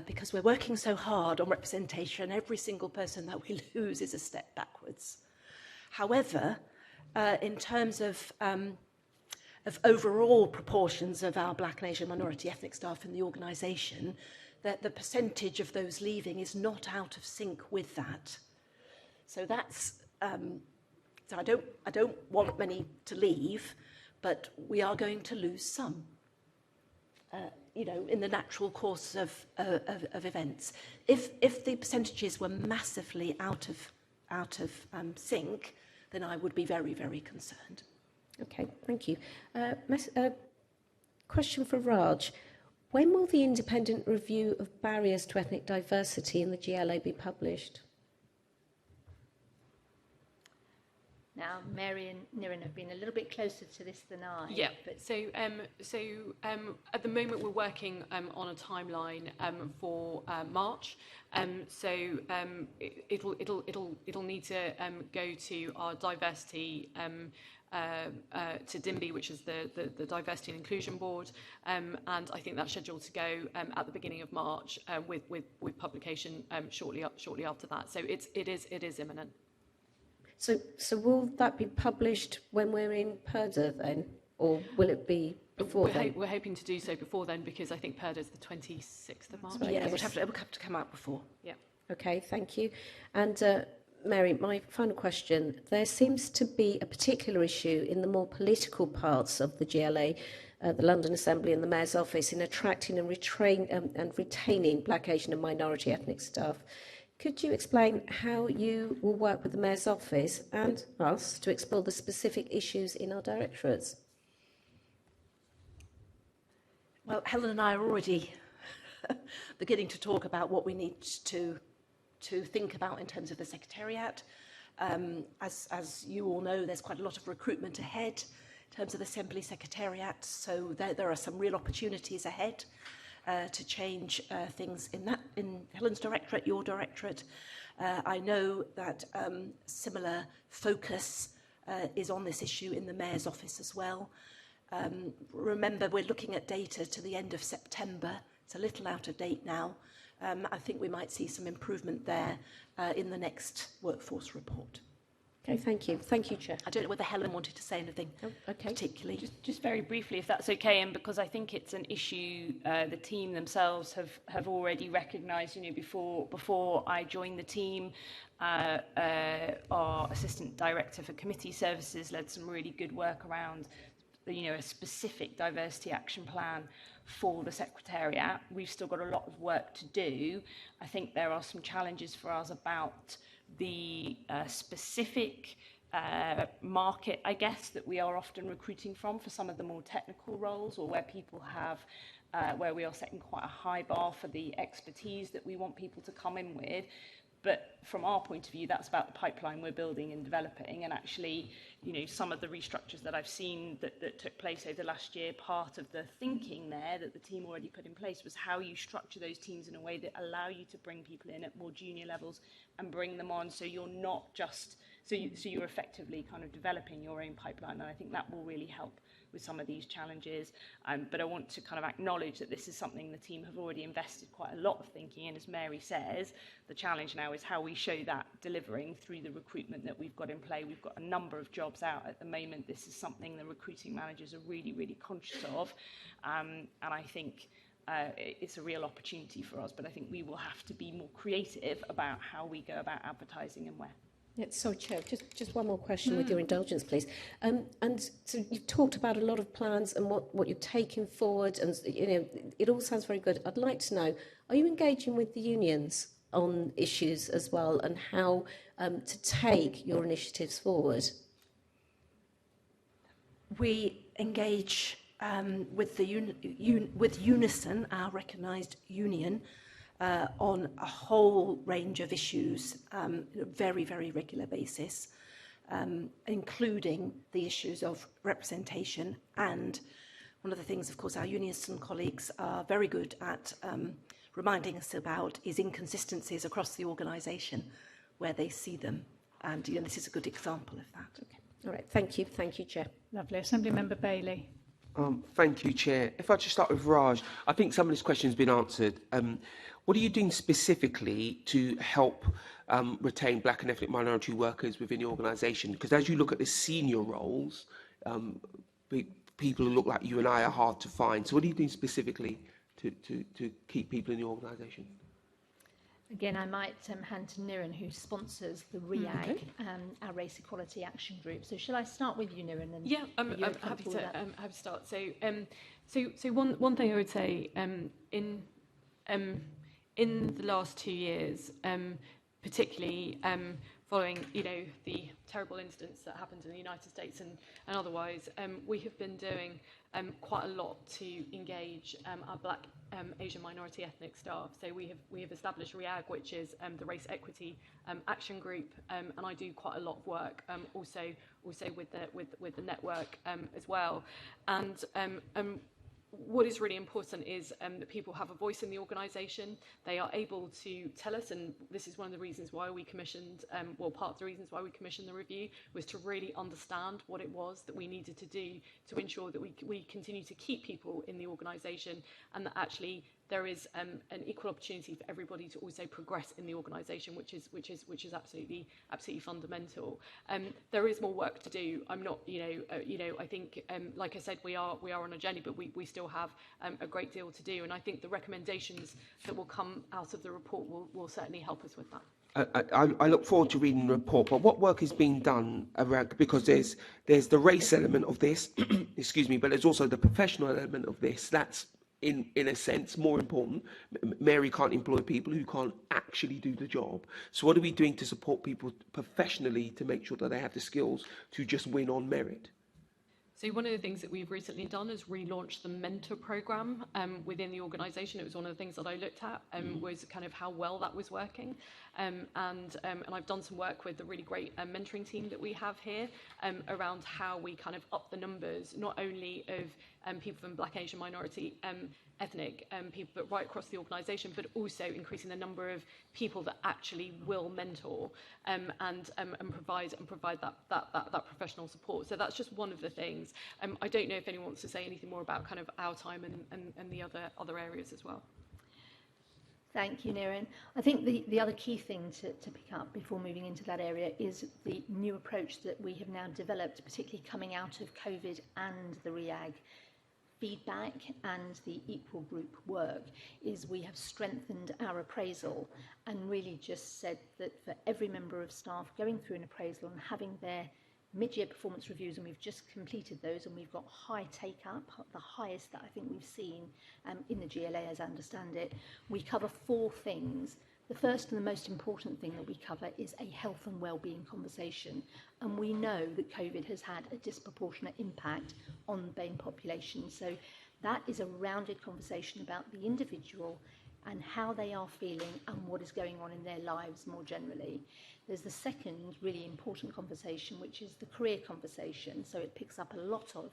because we're working so hard on representation. Every single person that we lose is a step backwards. However, in terms of overall proportions of our Black and Asian minority ethnic staff in the organisation, that the percentage of those leaving is not out of sync with that. So that's so I don't want many to leave, but we are going to lose some. In the natural course of events. If the percentages were massively out of sync, then I would be very, very concerned. Okay, thank you. Question for Raj. When will the independent review of barriers to ethnic diversity in the GLA be published? Now, Mary and Niran have been a little bit closer to this than I. Yeah. But So at the moment we're working on a timeline for March. It'll need to go to our diversity to DIMBY, which is the Diversity and Inclusion Board, and I think that's scheduled to go at the beginning of March with publication shortly after that. So it is imminent. So will that be published when we're in Purda then, or will it be before then? We're hoping to do so before then, because I think Purda is the 26th of March. Right, Yeah, yes. it would have to come out before. Yeah. Okay, thank you. And Mary, my final question. There seems to be a particular issue in the more political parts of the GLA, the London Assembly and the Mayor's Office, in attracting and retaining Black, Asian and minority ethnic staff. Could you explain how you will work with the Mayor's Office and us to explore the specific issues in our directorates? Well, Helen and I are already beginning to talk about what we need to think about in terms of the Secretariat. As you all know, there's quite a lot of recruitment ahead in terms of the Assembly Secretariat, so there are some real opportunities ahead to change things in Helen's directorate, your directorate. I know that similar focus is on this issue in the Mayor's Office as well. Remember, we're looking at data to the end of September. It's a little out of date now. I think we might see some improvement there in the next workforce report. Okay, thank you. Thank you, Chair. I don't know whether Helen wanted to say anything particularly. Just very briefly, if that's okay, and because I think it's an issue the team themselves have already recognised. You know, before I joined the team, our Assistant Director for Committee Services led some really good work around, you know, a specific diversity action plan for the Secretariat. We've still got a lot of work to do. I think there are some challenges for us about the specific market, I guess, that we are often recruiting from for some of the more technical roles, or where people have, where we are setting quite a high bar for the expertise that we want people to come in with. But from our point of view, that's about the pipeline we're building and developing. And actually, you know, some of the restructures that I've seen that took place over the last year, part of the thinking there that the team already put in place was how you structure those teams in a way that allow you to bring people in at more junior levels and bring them on, so you're not just, so you're effectively kind of developing your own pipeline. And I think that will really help with some of these challenges. But I want to kind of acknowledge that this is something the team have already invested quite a lot of thinking in. As Mary says, the challenge now is how we show that delivering through the recruitment that we've got in play. We've got a number of jobs out at the moment. This is something the recruiting managers are really, really conscious of. And I think it's a real opportunity for us, but I think we will have to be more creative about how we go about advertising and where. Yeah, sorry, Chair, just one more question with your indulgence, please. And so you've talked about a lot of plans and what you're taking forward, and you know, it all sounds very good. I'd like to know, are you engaging with the unions on issues as well, and how to take your initiatives forward? We engage with with Unison, our recognised union, on a whole range of issues on a very, very regular basis, including the issues of representation. And one of the things, of course, our Unison colleagues are very good at reminding us about is inconsistencies across the organisation where they see them. And you know, this is a good example of that. Okay. All right. Thank you. Thank you, Chair. Lovely. Assembly Member Bailey. Thank you, Chair. If I just start with Raj, I think some of this question has been answered. What are you doing specifically to help retain black and ethnic minority workers within the organisation? Because as you look at the senior roles, people who look like you and I are hard to find. So what are you doing specifically to keep people in the organisation? Again, I might hand to Niran, who sponsors the REAG, our Race Equality Action Group. So shall I start with you, Niran? And yeah, I'm happy to start. So one thing I would say in the last 2 years, particularly following the terrible incidents that happened in the United States and otherwise, we have been doing quite a lot to engage our Black, Asian, minority ethnic staff. So we have established REAG, which is the Race Equity Action Group, and I do quite a lot of work also with the network as well. And what is really important is that people have a voice in the organisation. They are able to tell us, and this is one of the reasons why we commissioned, part of the reasons why we commissioned the review was to really understand what it was that we needed to do to ensure that we continue to keep people in the organisation, and that actually there is an equal opportunity for everybody to also progress in the organisation, which is absolutely fundamental. There is more work to do. I'm not, I think, like I said, we are on a journey, but we still have a great deal to do. And I think the recommendations that will come out of the report will certainly help us with that. I look forward to reading the report, but what work is being done around, because there's the race element of this, excuse me, but there's also the professional element of this. That's in a sense, more important. Mary can't employ people who can't actually do the job. So what are we doing to support people professionally to make sure that they have the skills to just win on merit? So one of the things that we've recently done is relaunch the mentor program within the organisation. It was one of the things that I looked at was kind of how well that was working. And I've done some work with the really great mentoring team that we have here around how we kind of up the numbers, not only of people from Black, Asian, minority, ethnic people, but right across the organisation, but also increasing the number of people that actually will mentor and provide that professional support. So that's just one of the things. I don't know if anyone wants to say anything more about kind of our time and the other areas as well. Thank you, Niran. I think the other key thing to pick up before moving into that area is the new approach that we have now developed, particularly coming out of COVID and the REAG feedback and the equal group work, is we have strengthened our appraisal and really just said that for every member of staff going through an appraisal and having their mid-year performance reviews, and we've just completed those and we've got high take-up, the highest that I think we've seen in the GLA as I understand it, we cover 4 things. The first and the most important thing that we cover is a health and well-being conversation. And we know that COVID has had a disproportionate impact on the BAME population. So that is a rounded conversation about the individual and how they are feeling and what is going on in their lives more generally. There's the second really important conversation, which is the career conversation. So it picks up a lot of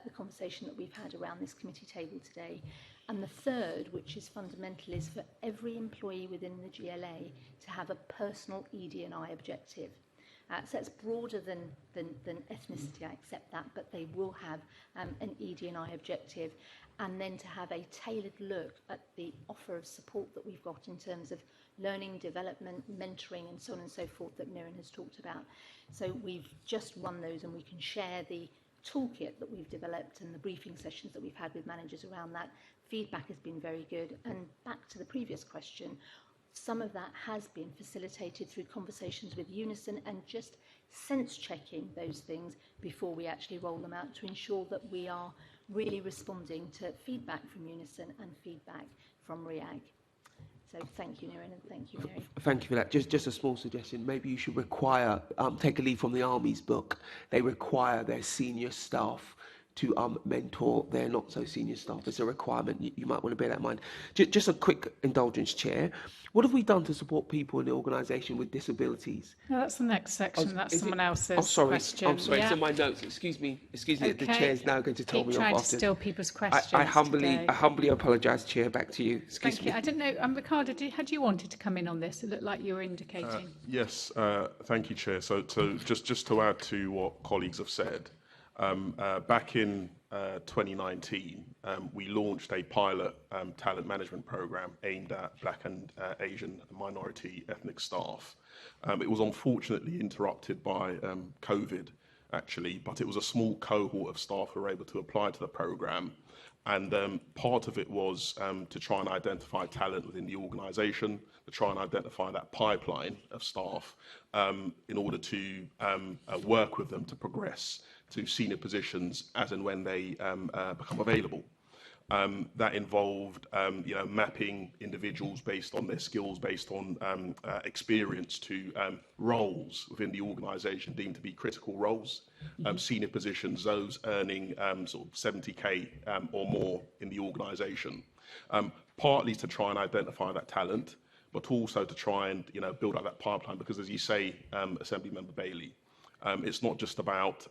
the conversation that we've had around this committee table today. And the third, which is fundamental, is for every employee within the GLA to have a personal ED&I objective. So it's broader than ethnicity, I accept that, but they will have an ED&I objective, and then to have a tailored look at the offer of support that we've got in terms of learning, development, mentoring, and so on and so forth that Niran has talked about. So we've just run those, and we can share the toolkit that we've developed and the briefing sessions that we've had with managers around that. Feedback has been very good. And back to the previous question, some of that has been facilitated through conversations with Unison and just sense checking those things before we actually roll them out to ensure that we are really responding to feedback from Unison and feedback from REAG. So thank you, Niran, and thank you, Mary. Thank you for that. Just a small suggestion. Maybe you should require, take a leaf from the Army's book. They require their senior staff to mentor their not so senior staff. It's a requirement. You might want to bear that in mind. Just a quick indulgence, Chair. What have we done to support people in the organisation with disabilities? No, that's the next section. That's someone else's question. I'm sorry. Yeah. It's in my notes. Excuse me. Okay. The Chair's now going to tell me off trying to after. steal people's questions I today. humbly apologise, Chair. Back to you. Excuse Thank me. you. I don't know, Rickardo, had you wanted to come in on this? It looked like you were indicating. Yes, thank you, Chair. So just to add to what colleagues have said, back in 2019, we launched a pilot talent management program aimed at Black and Asian and minority ethnic staff. It was unfortunately interrupted by COVID, actually, but it was a small cohort of staff who were able to apply to the program. And part of it was to try and identify talent within the organisation, to try and identify that pipeline of staff in order to work with them to progress to senior positions as and when they become available. That involved mapping individuals based on their skills, based on experience to roles within the organisation deemed to be critical roles, senior positions, those earning sort of 70k or more in the organisation, partly to try and identify that talent, but also to try and build up that pipeline, because as you say, Assemblymember Bailey, it's not just about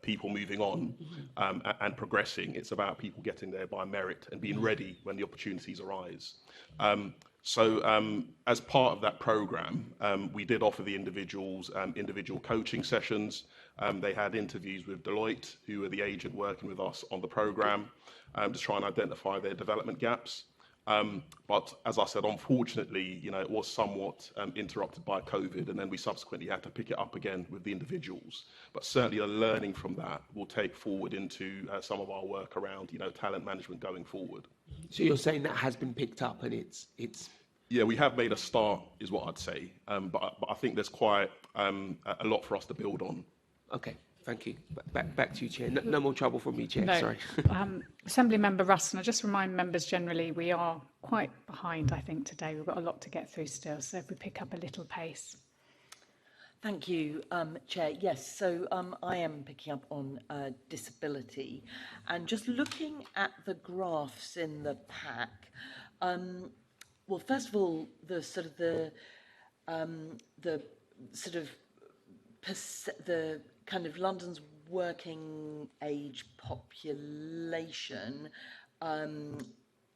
people moving on and progressing. It's about people getting there by merit and being ready when the opportunities arise. So as part of that program, we did offer the individuals individual coaching sessions. They had interviews with Deloitte, who were the agent working with us on the program, to try and identify their development gaps. But as I said, unfortunately, it was somewhat interrupted by COVID, and then we subsequently had to pick it up again with the individuals. But certainly the learning from that will take forward into some of our work around, talent management going forward. So you're saying that has been picked up and it's... Yeah, we have made a start, is what I'd say. But I think there's quite a lot for us to build on. Okay, Thank you. Back to you, Chair. No more trouble from me, Chair. No. Sorry. Assembly Member Ruston, I just remind members generally we are quite behind, I think, today. We've got a lot to get through still, so if we pick up a little pace. Thank you, Chair. Yes, so I am picking up on disability, and just looking at the graphs in the pack. Well, first of all, the kind of London's working age population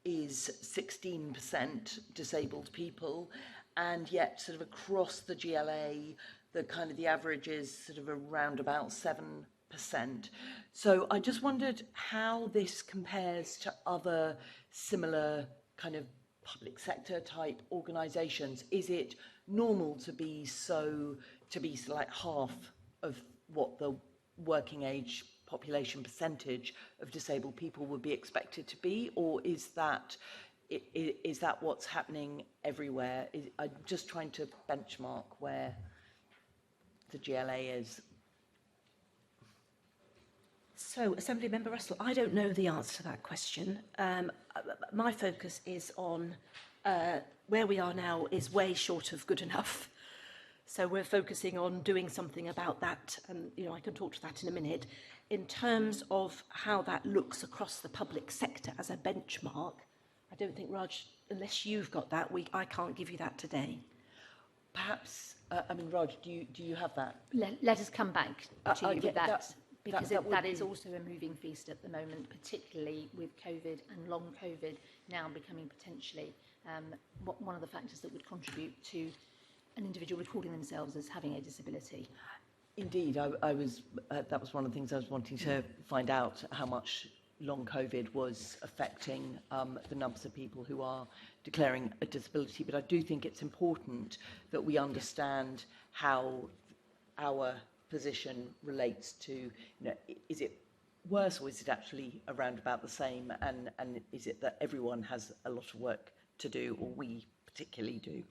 is 16% disabled people, and yet sort of across the GLA, the average is sort of around about 7%. So I just wondered how this compares to other similar kind of public sector type organisations. Is it normal to be like half of what the working age population percentage of disabled people would be expected to be, or is that what's happening everywhere? I'm just trying to benchmark where the GLA is. So, Assembly Member Russell, I don't know the answer to that question. My focus is on where we are now is way short of good enough. So we're focusing on doing something about that, and I can talk to that in a minute. In terms of how that looks across the public sector as a benchmark, I don't think, Raj, unless you've got that, I can't give you that today. Perhaps, Raj, do you have that? Let us come back to you with that. Because that is be... also a moving feast at the moment, particularly with COVID and long COVID now becoming potentially one of the factors that would contribute to an individual recording themselves as having a disability. Indeed, I was. That was one of the things I was wanting to find out, how much long COVID was affecting the numbers of people who are declaring a disability. But I do think it's important that we understand how our position relates to, is it worse or is it actually around about the same, and is it that everyone has a lot of work to do, or we particularly do.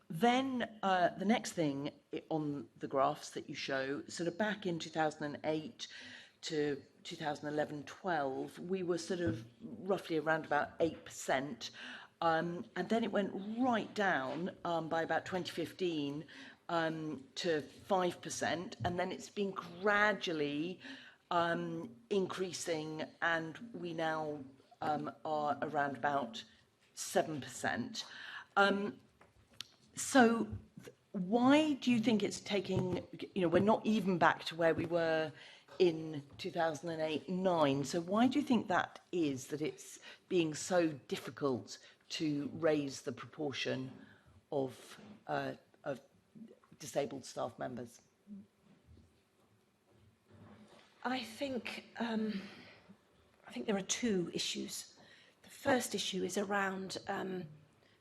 Then the next thing on the graphs that you show, sort of back in 2008 to 2011-12, we were sort of roughly around about 8%, and then it went right down by about 2015 to 5%, and then it's been gradually increasing, and we now are around about 7%. So why do you think it's taking, we're not even back to where we were in 2008-9, so why do you think that is, that it's being so difficult to raise the proportion of disabled staff members? I think there are two issues. The first issue is around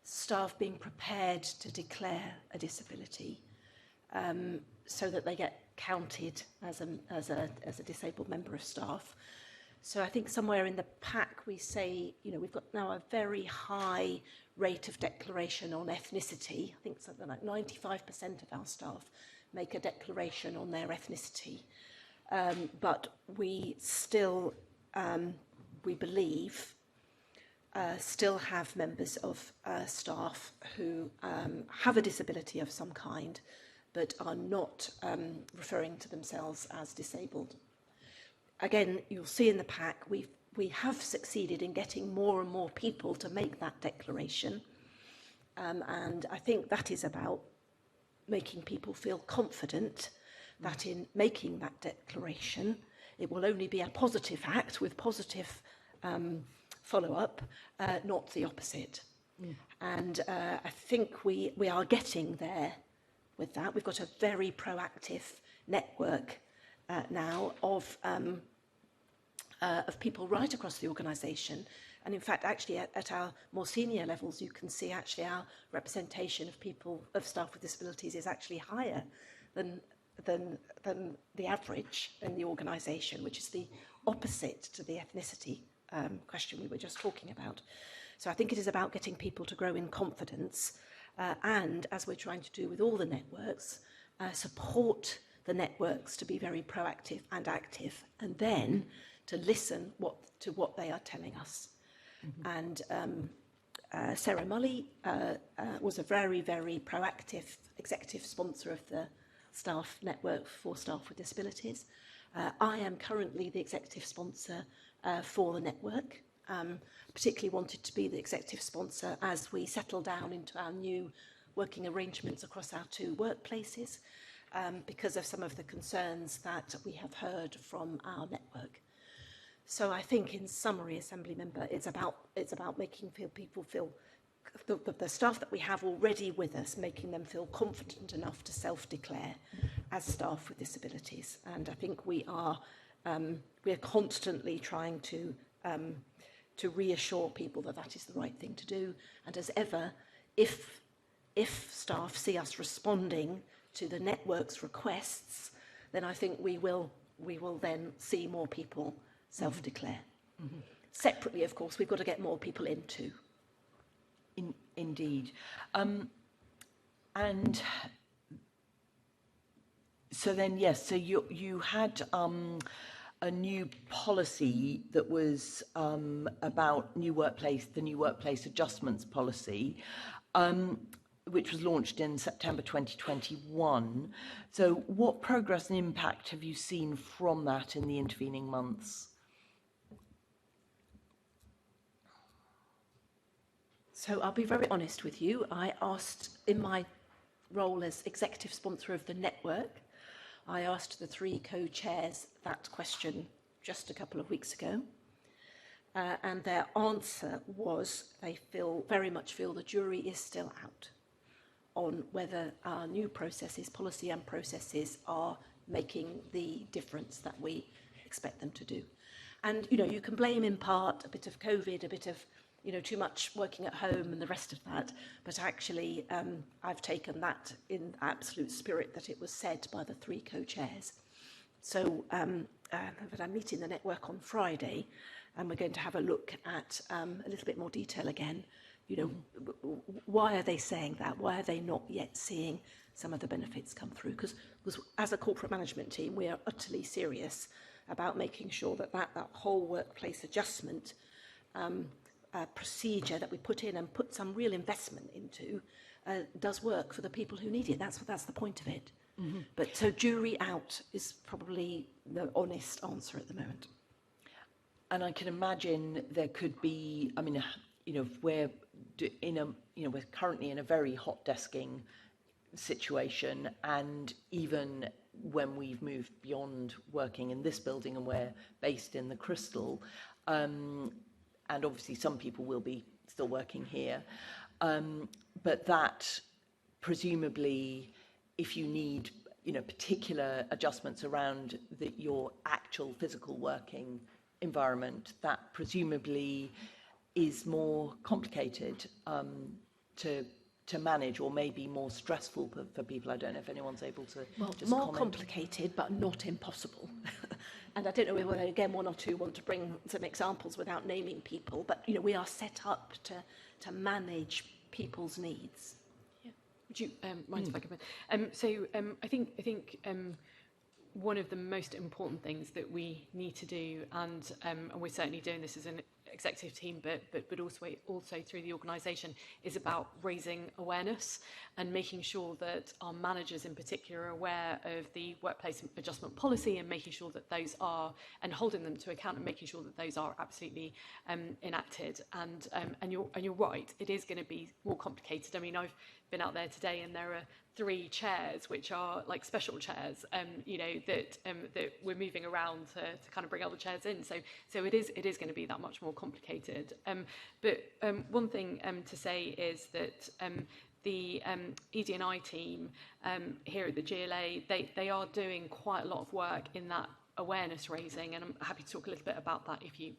staff being prepared to declare a disability, so that they get counted as a disabled member of staff. So I think somewhere in the pack we say, we've got now a very high rate of declaration on ethnicity. I think something like 95% of our staff make a declaration on their ethnicity. But we still, we believe, still have members of staff who have a disability of some kind, but are not referring to themselves as disabled. Again, you'll see in the pack, we have succeeded in getting more and more people to make that declaration. And I think that is about making people feel confident that in making that declaration, it will only be a positive act with positive follow-up, not the opposite. And I think we are getting there with that. We've got a very proactive network now of people right across the organisation. And in fact, actually at our more senior levels, you can see actually our representation of people, of staff with disabilities, is actually higher than the average in the organisation, which is the opposite to the ethnicity question we were just talking about. So I think it is about getting people to grow in confidence and, as we're trying to do with all the networks, support the networks to be very proactive and active, and then to listen to what they are telling us. And Sarah Mully was a very, very proactive executive sponsor of the staff network for staff with disabilities. I am currently the executive sponsor for the network. Particularly wanted to be the executive sponsor as we settle down into our new working arrangements across our two workplaces, because of some of the concerns that we have heard from our network. So I think, in summary, Assembly Member, it's about making people feel the staff that we have already with us, making them feel confident enough to self-declare as staff with disabilities. And I think we are constantly trying to reassure people that that is the right thing to do. And as ever, if staff see us responding to the network's requests, then I think we will then see more people self-declare. Mm-hmm. Separately, of course, we've got to get more people in too. Indeed. And so then, yes, so you had a new policy that was about the new workplace adjustments policy, which was launched in September 2021. So what progress and impact have you seen from that in the intervening months? So I'll be very honest with you. I asked, in my role as executive sponsor of the network, I asked the three co-chairs that question just a couple of weeks ago. And their answer was they very much feel the jury is still out on whether our new processes, policy and processes, are making the difference that we expect them to do. And, you can blame in part a bit of COVID, a bit of too much working at home and the rest of that. But actually, I've taken that in absolute spirit that it was said by the three co-chairs. So but I'm meeting the network on Friday, and we're going to have a look at a little bit more detail again. Why are they saying that? Why are they not yet seeing some of the benefits come through? Because as a corporate management team, we are utterly serious about making sure that whole workplace adjustment procedure that we put in and put some real investment into does work for the people who need it. That's the point of it. Mm-hmm. But so jury out is probably the honest answer at the moment. And I can imagine there could be, we're currently in a very hot desking situation, and even when we've moved beyond working in this building and we're based in the Crystal, and obviously some people will be still working here, but that presumably, if you need particular adjustments around your actual physical working environment, that presumably is more complicated to manage, or maybe more stressful for people. I don't know if anyone's able to just more comment. Complicated, but not impossible. And I don't know whether, again, one or two want to bring some examples without naming people, but we are set up to manage people's needs. Yeah. Would you mind if I come in? I think one of the most important things that we need to do, and we're certainly doing this as an executive team, but also through the organisation, is about raising awareness and making sure that our managers in particular are aware of the workplace adjustment policy, and making sure that those are, and holding them to account, and making sure that those are absolutely enacted. And you're right, it is going to be more complicated. I mean, I've been out there today, and there are 3 chairs which are like special chairs, that we're moving around to kind of bring other chairs in. So it is going to be that much more complicated. But one thing to say is that the ED&I team here at the GLA, they are doing quite a lot of work in that awareness raising, and I'm happy to talk a little bit about that if you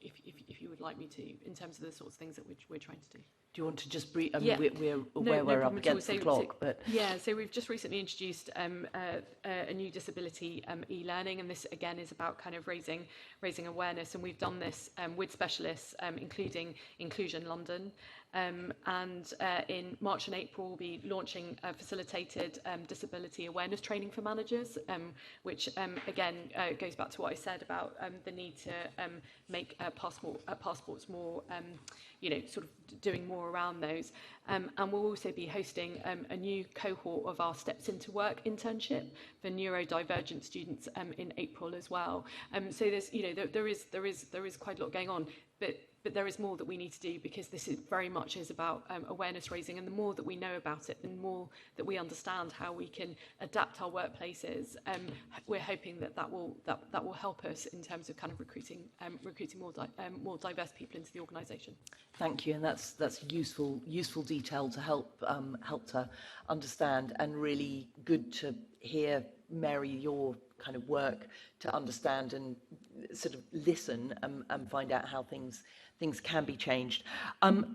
would like me to, in terms of the sorts of things that we're trying to do. Do you want to just brief? Yeah. We're aware we're up against the clock, but yeah. So we've just recently introduced a new disability e-learning, and this again is about kind of raising awareness. And we've done this with specialists, including Inclusion London, and in March and April we'll be launching facilitated disability awareness training for managers, which again goes back to what I said about the need to make passports more, sort of doing more around those. And we'll also be hosting a new cohort of our Steps into Work internship for neurodivergent students in April as well. So there's, there is quite a lot going on, but there is more that we need to do, because this is very much is about awareness raising, and the more that we know about it, the more that we understand how we can adapt our workplaces. We're hoping that will help us in terms of kind of recruiting more diverse people into the organisation. Thank you, and that's useful detail to help to understand, and really good to hear, Mary, your kind of work to understand and sort of listen and find out how things can be changed.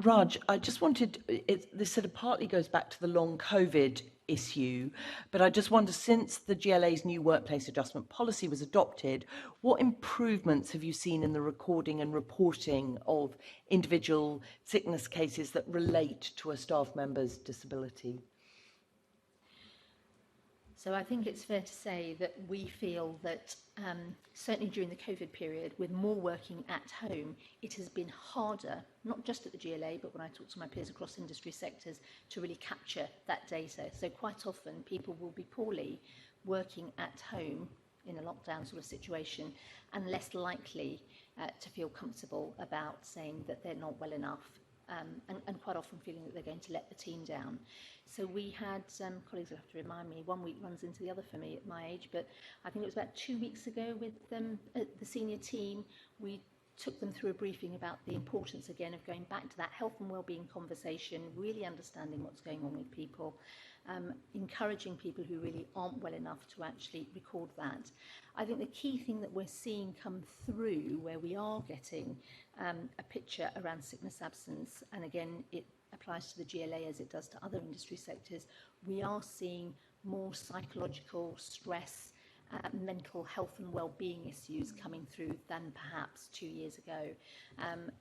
Raj, I just wanted, this sort of partly goes back to the long COVID issue, but I just wonder, since the GLA's new workplace adjustment policy was adopted, what improvements have you seen in the recording and reporting of individual sickness cases that relate to a staff member's disability? So I think it's fair to say that we feel that certainly during the COVID period, with more working at home, it has been harder, not just at the GLA, but when I talk to my peers across industry sectors, to really capture that data. So quite often people will be poorly working at home in a lockdown sort of situation, and less likely to feel comfortable about saying that they're not well enough. And quite often feeling that they're going to let the team down. So we had, colleagues will have to remind me, 1 week runs into the other for me at my age, but I think it was about 2 weeks ago with the senior team, we took them through a briefing about the importance again of going back to that health and wellbeing conversation, really understanding what's going on with people, encouraging people who really aren't well enough to actually record that. I think the key thing that we're seeing come through, where we are getting a picture around sickness absence, and again it applies to the GLA as it does to other industry sectors, we are seeing more psychological stress, mental health and well-being issues coming through than perhaps 2 years ago.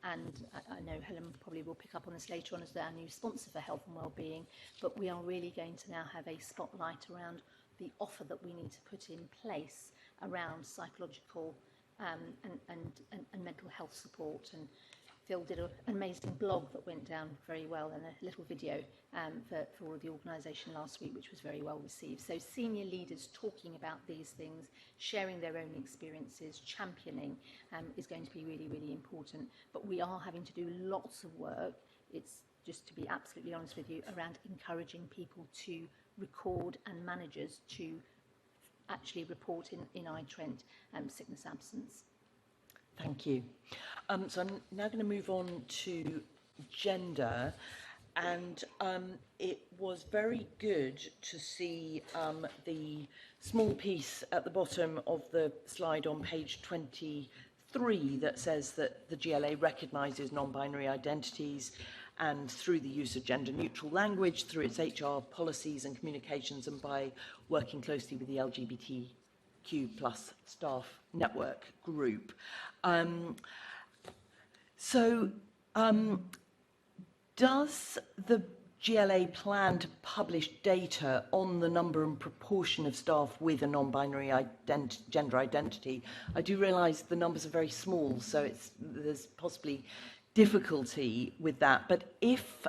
And I know Helen probably will pick up on this later on as our new sponsor for health and well-being, but we are really going to now have a spotlight around the offer that we need to put in place around psychological and mental health support. And Phil did an amazing blog that went down very well, and a little video for all of the organisation last week, which was very well received. So senior leaders talking about these things, sharing their own experiences, championing is going to be really, really important. But we are having to do lots of work. It's just, to be absolutely honest with you, around encouraging people to record and managers to actually report in iTrent sickness absence. Thank you. So I'm now going to move on to gender, and it was very good to see the small piece at the bottom of the slide on page 23 that says that the GLA recognises non-binary identities, and through the use of gender-neutral language, through its HR policies and communications, and by working closely with the LGBTQ+ staff network group. Does the GLA plan to publish data on the number and proportion of staff with a non-binary gender identity? I do realise the numbers are very small, so there's possibly difficulty with that. But if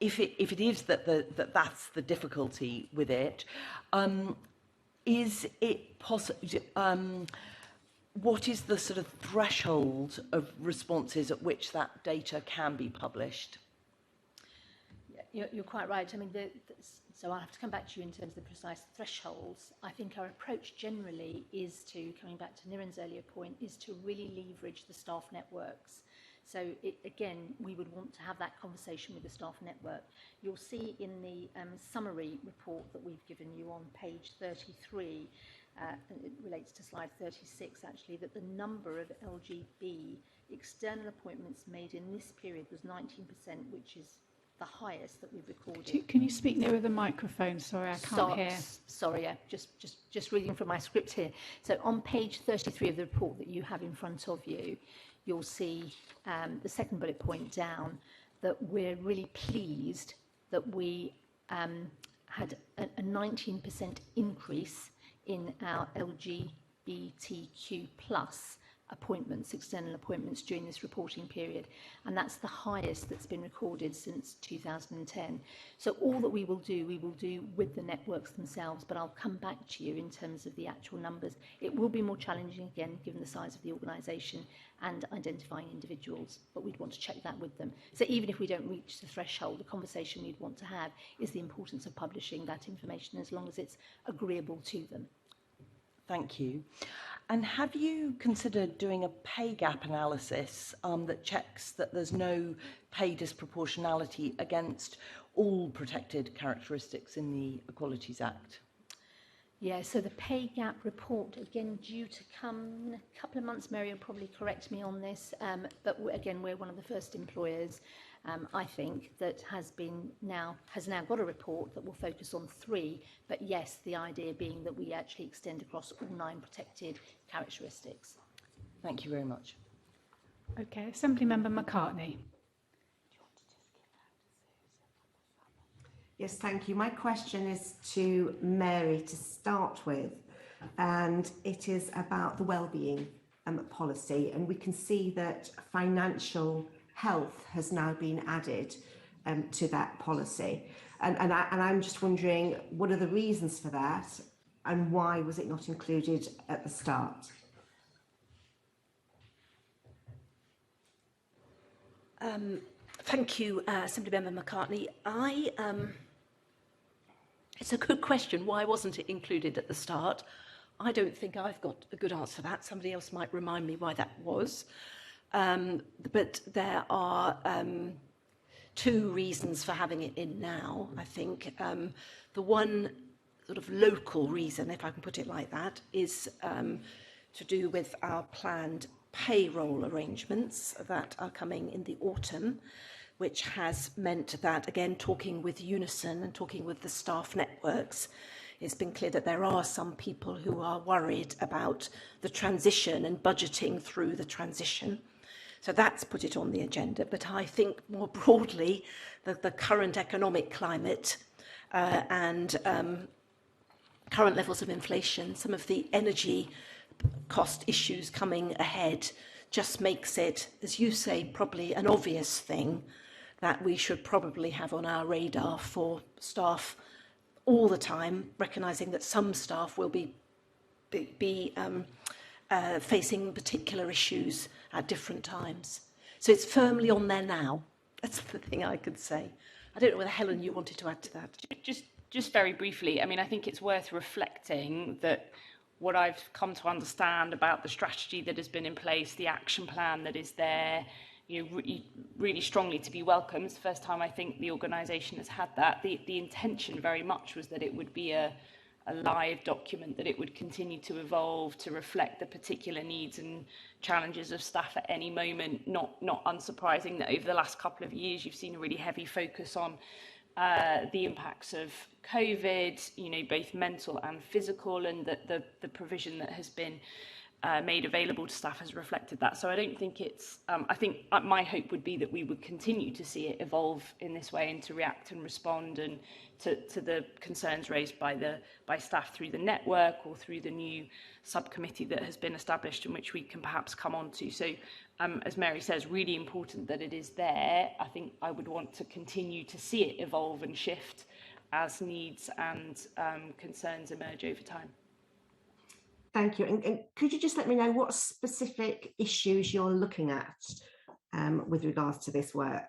it is that's the difficulty with it, is it possible? What is the sort of threshold of responses at which that data can be published? Yeah, you're quite right. I mean, so I'll have to come back to you in terms of the precise thresholds. I think our approach generally is to, coming back to Niran's earlier point, is to really leverage the staff networks. So again, we would want to have that conversation with the staff network. You'll see in the summary report that we've given you on page 33, and it relates to slide 36 actually, that the number of LGB external appointments made in this period was 19%, which is the highest that we've recorded. Can you speak nearer the microphone? Sorry, I can't hear. Sorry, yeah, just reading from my script here. So on page 33 of the report that you have in front of you, you'll see the second bullet point down that we're really pleased that we had a 19% increase in our LGBTQ plus appointments, external appointments during this reporting period, and that's the highest that's been recorded since 2010. So all that we will do with the networks themselves, but I'll come back to you in terms of the actual numbers. It will be more challenging again, given the size of the organisation and identifying individuals, but we'd want to check that with them. So even if we don't reach the threshold, the conversation we'd want to have is the importance of publishing that information as long as it's agreeable to them. Thank you. And have you considered doing a pay gap analysis that checks that there's no pay disproportionality against all protected characteristics in the Equalities Act? Yeah, so the pay gap report, again, due to come in a couple of months. Mary will probably correct me on this, but again, we're one of the first employers, I think, that has now got a report that will focus on 3, but yes, the idea being that we actually extend across all 9 protected characteristics. Thank you very much. Okay, Assemblymember McCartney. Yes, thank you. My question is to Mary to start with, and it is about the wellbeing policy. And we can see that financial health has now been added to that policy. And I'm just wondering, what are the reasons for that, and why was it not included at the start? Thank you, Assemblymember McCartney. It's a good question. Why wasn't it included at the start? I don't think I've got a good answer to that. Somebody else might remind me why that was. But there are 2 reasons for having it in now, I think. The one sort of local reason, if I can put it like that, is to do with our planned payroll arrangements that are coming in the autumn, which has meant that, again, talking with Unison and talking with the staff networks, it's been clear that there are some people who are worried about the transition and budgeting through the transition. So that's put it on the agenda. But I think more broadly, the current economic climate and current levels of inflation, some of the energy cost issues coming ahead just makes it, as you say, probably an obvious thing that we should probably have on our radar for staff all the time, recognising that some staff will be facing particular issues at different times. So it's firmly on there now. That's the thing I could say. I don't know whether, Helen, you wanted to add to that. Just very briefly, I mean, I think it's worth reflecting that what I've come to understand about the strategy that has been in place, the action plan that is there, really strongly to be welcomed. It's the first time I think the organisation has had that. The intention very much was that it would be a live document, that it would continue to evolve to reflect the particular needs and challenges of staff at any moment. Not unsurprising that over the last couple of years you've seen a really heavy focus on the impacts of COVID, both mental and physical, and the provision that has been made available to staff has reflected that. So I don't think it's, I think my hope would be that we would continue to see it evolve in this way and to react and respond and to the concerns raised by staff through the network or through the new subcommittee that has been established and which we can perhaps come on to. So as Mary says, really important that it is there. I think I would want to continue to see it evolve and shift as needs and concerns emerge over time. Thank you. And could you just let me know what specific issues you're looking at with regards to this work?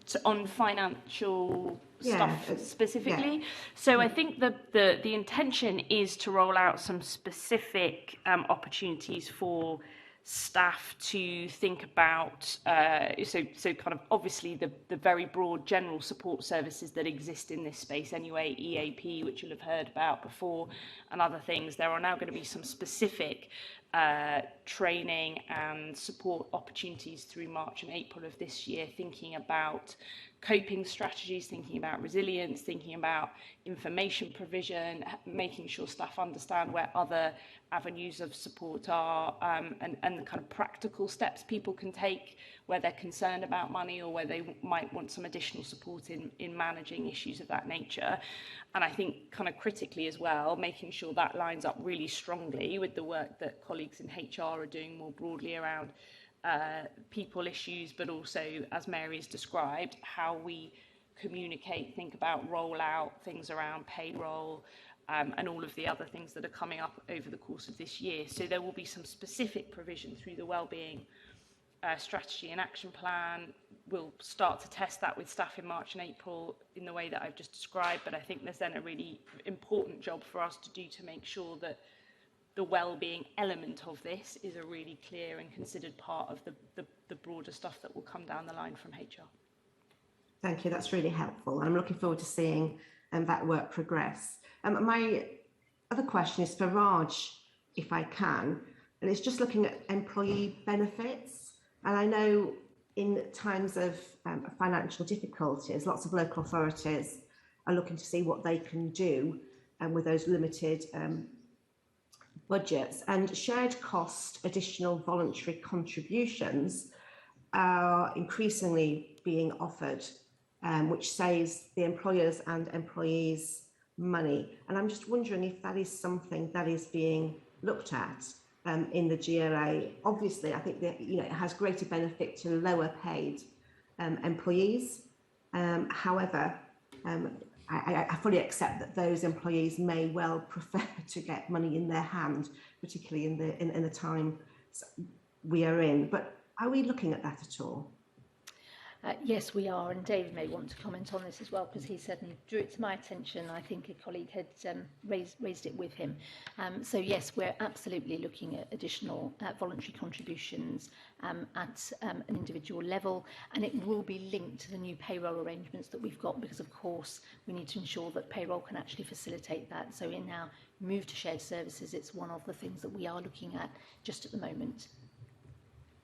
So on financial stuff specifically. Yeah. So I think the intention is to roll out some specific opportunities for staff to think about, so kind of obviously the very broad general support services that exist in this space anyway, EAP, which you'll have heard about before, and other things. There are now going to be some specific training and support opportunities through March and April of this year, thinking about coping strategies, thinking about resilience, thinking about information provision, making sure staff understand where other avenues of support are, and the kind of practical steps people can take where they're concerned about money or where they might want some additional support in managing issues of that nature. And I think kind of critically as well, making sure that lines up really strongly with the work that colleagues in HR are doing more broadly around people issues, but also, as Mary has described, how we communicate, think about rollout, things around payroll, and all of the other things that are coming up over the course of this year. So there will be some specific provision through the wellbeing strategy and action plan. We'll start to test that with staff in March and April in the way that I've just described, but I think there's then a really important job for us to do to make sure that the well-being element of this is a really clear and considered part of the broader stuff that will come down the line from HR. Thank you, that's really helpful. I'm looking forward to seeing that work progress. My other question is for Raj, if I can, and it's just looking at employee benefits. And I know in times of financial difficulties, lots of local authorities are looking to see what they can do with those limited budgets, and shared cost additional voluntary contributions are increasingly being offered, which saves the employers and employees money. And I'm just wondering if that is something that is being looked at in the GLA. Obviously, I think that it has greater benefit to lower paid employees. However, I fully accept that those employees may well prefer to get money in their hand, particularly in the time we are in. But are we looking at that at all? Yes, we are, and David may want to comment on this as well, because he certainly drew it to my attention. I think a colleague had raised it with him. So yes, we're absolutely looking at additional voluntary contributions at an individual level, and it will be linked to the new payroll arrangements that we've got, because of course we need to ensure that payroll can actually facilitate that. So in our move to shared services, it's one of the things that we are looking at just at the moment.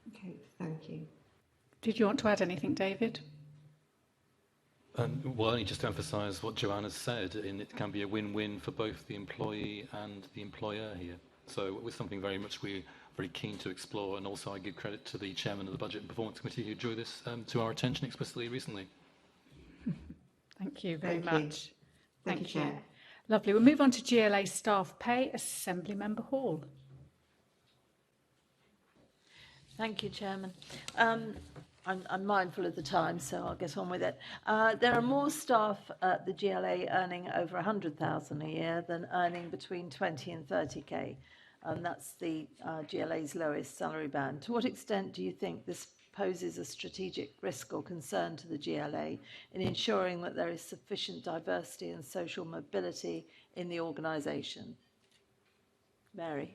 Okay, thank you. Did you want to add anything, David? Well, only just to emphasise what Joanna said, it can be a win-win for both the employee and the employer here. So it was something very much we're very keen to explore, and also I give credit to the chairman of the Budget and Performance Committee who drew this to our attention explicitly recently. Thank you very much. Thank you, Chair. Lovely. We'll move on to GLA staff pay, Assembly Member Hall. Thank you, Chairman. I'm mindful of the time, so I'll get on with it. There are more staff at the GLA earning over 100,000 a year than earning between 20 and 30k, and that's the GLA's lowest salary band. To what extent do you think this poses a strategic risk or concern to the GLA in ensuring that there is sufficient diversity and social mobility in the organisation? Mary.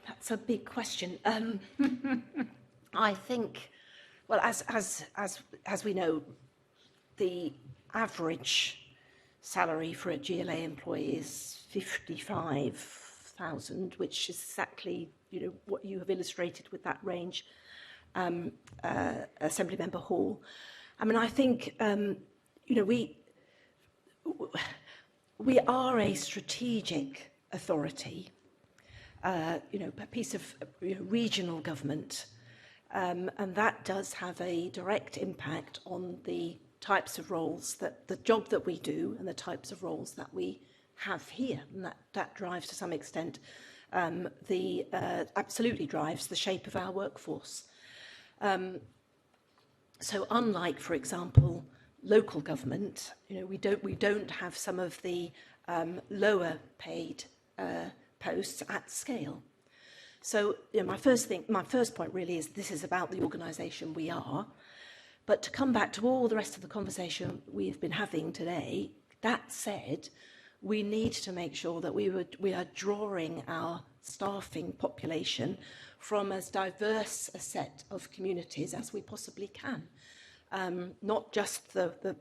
That's a big question. I think, well, as we know, the average salary for a GLA employee is 55,000, which is exactly what you have illustrated with that range, Assembly Member Hall. I mean, I think we are a strategic authority. A piece of regional government, and that does have a direct impact on the types of roles the job that we do and the types of roles that we have here, and that drives to some extent absolutely drives the shape of our workforce. So unlike, for example, local government, we don't have some of the lower paid posts at scale. So my first point really is this is about the organisation we are. But to come back to all the rest of the conversation we've been having today, that said, we need to make sure that we are drawing our staffing population from as diverse a set of communities as we possibly can. not just the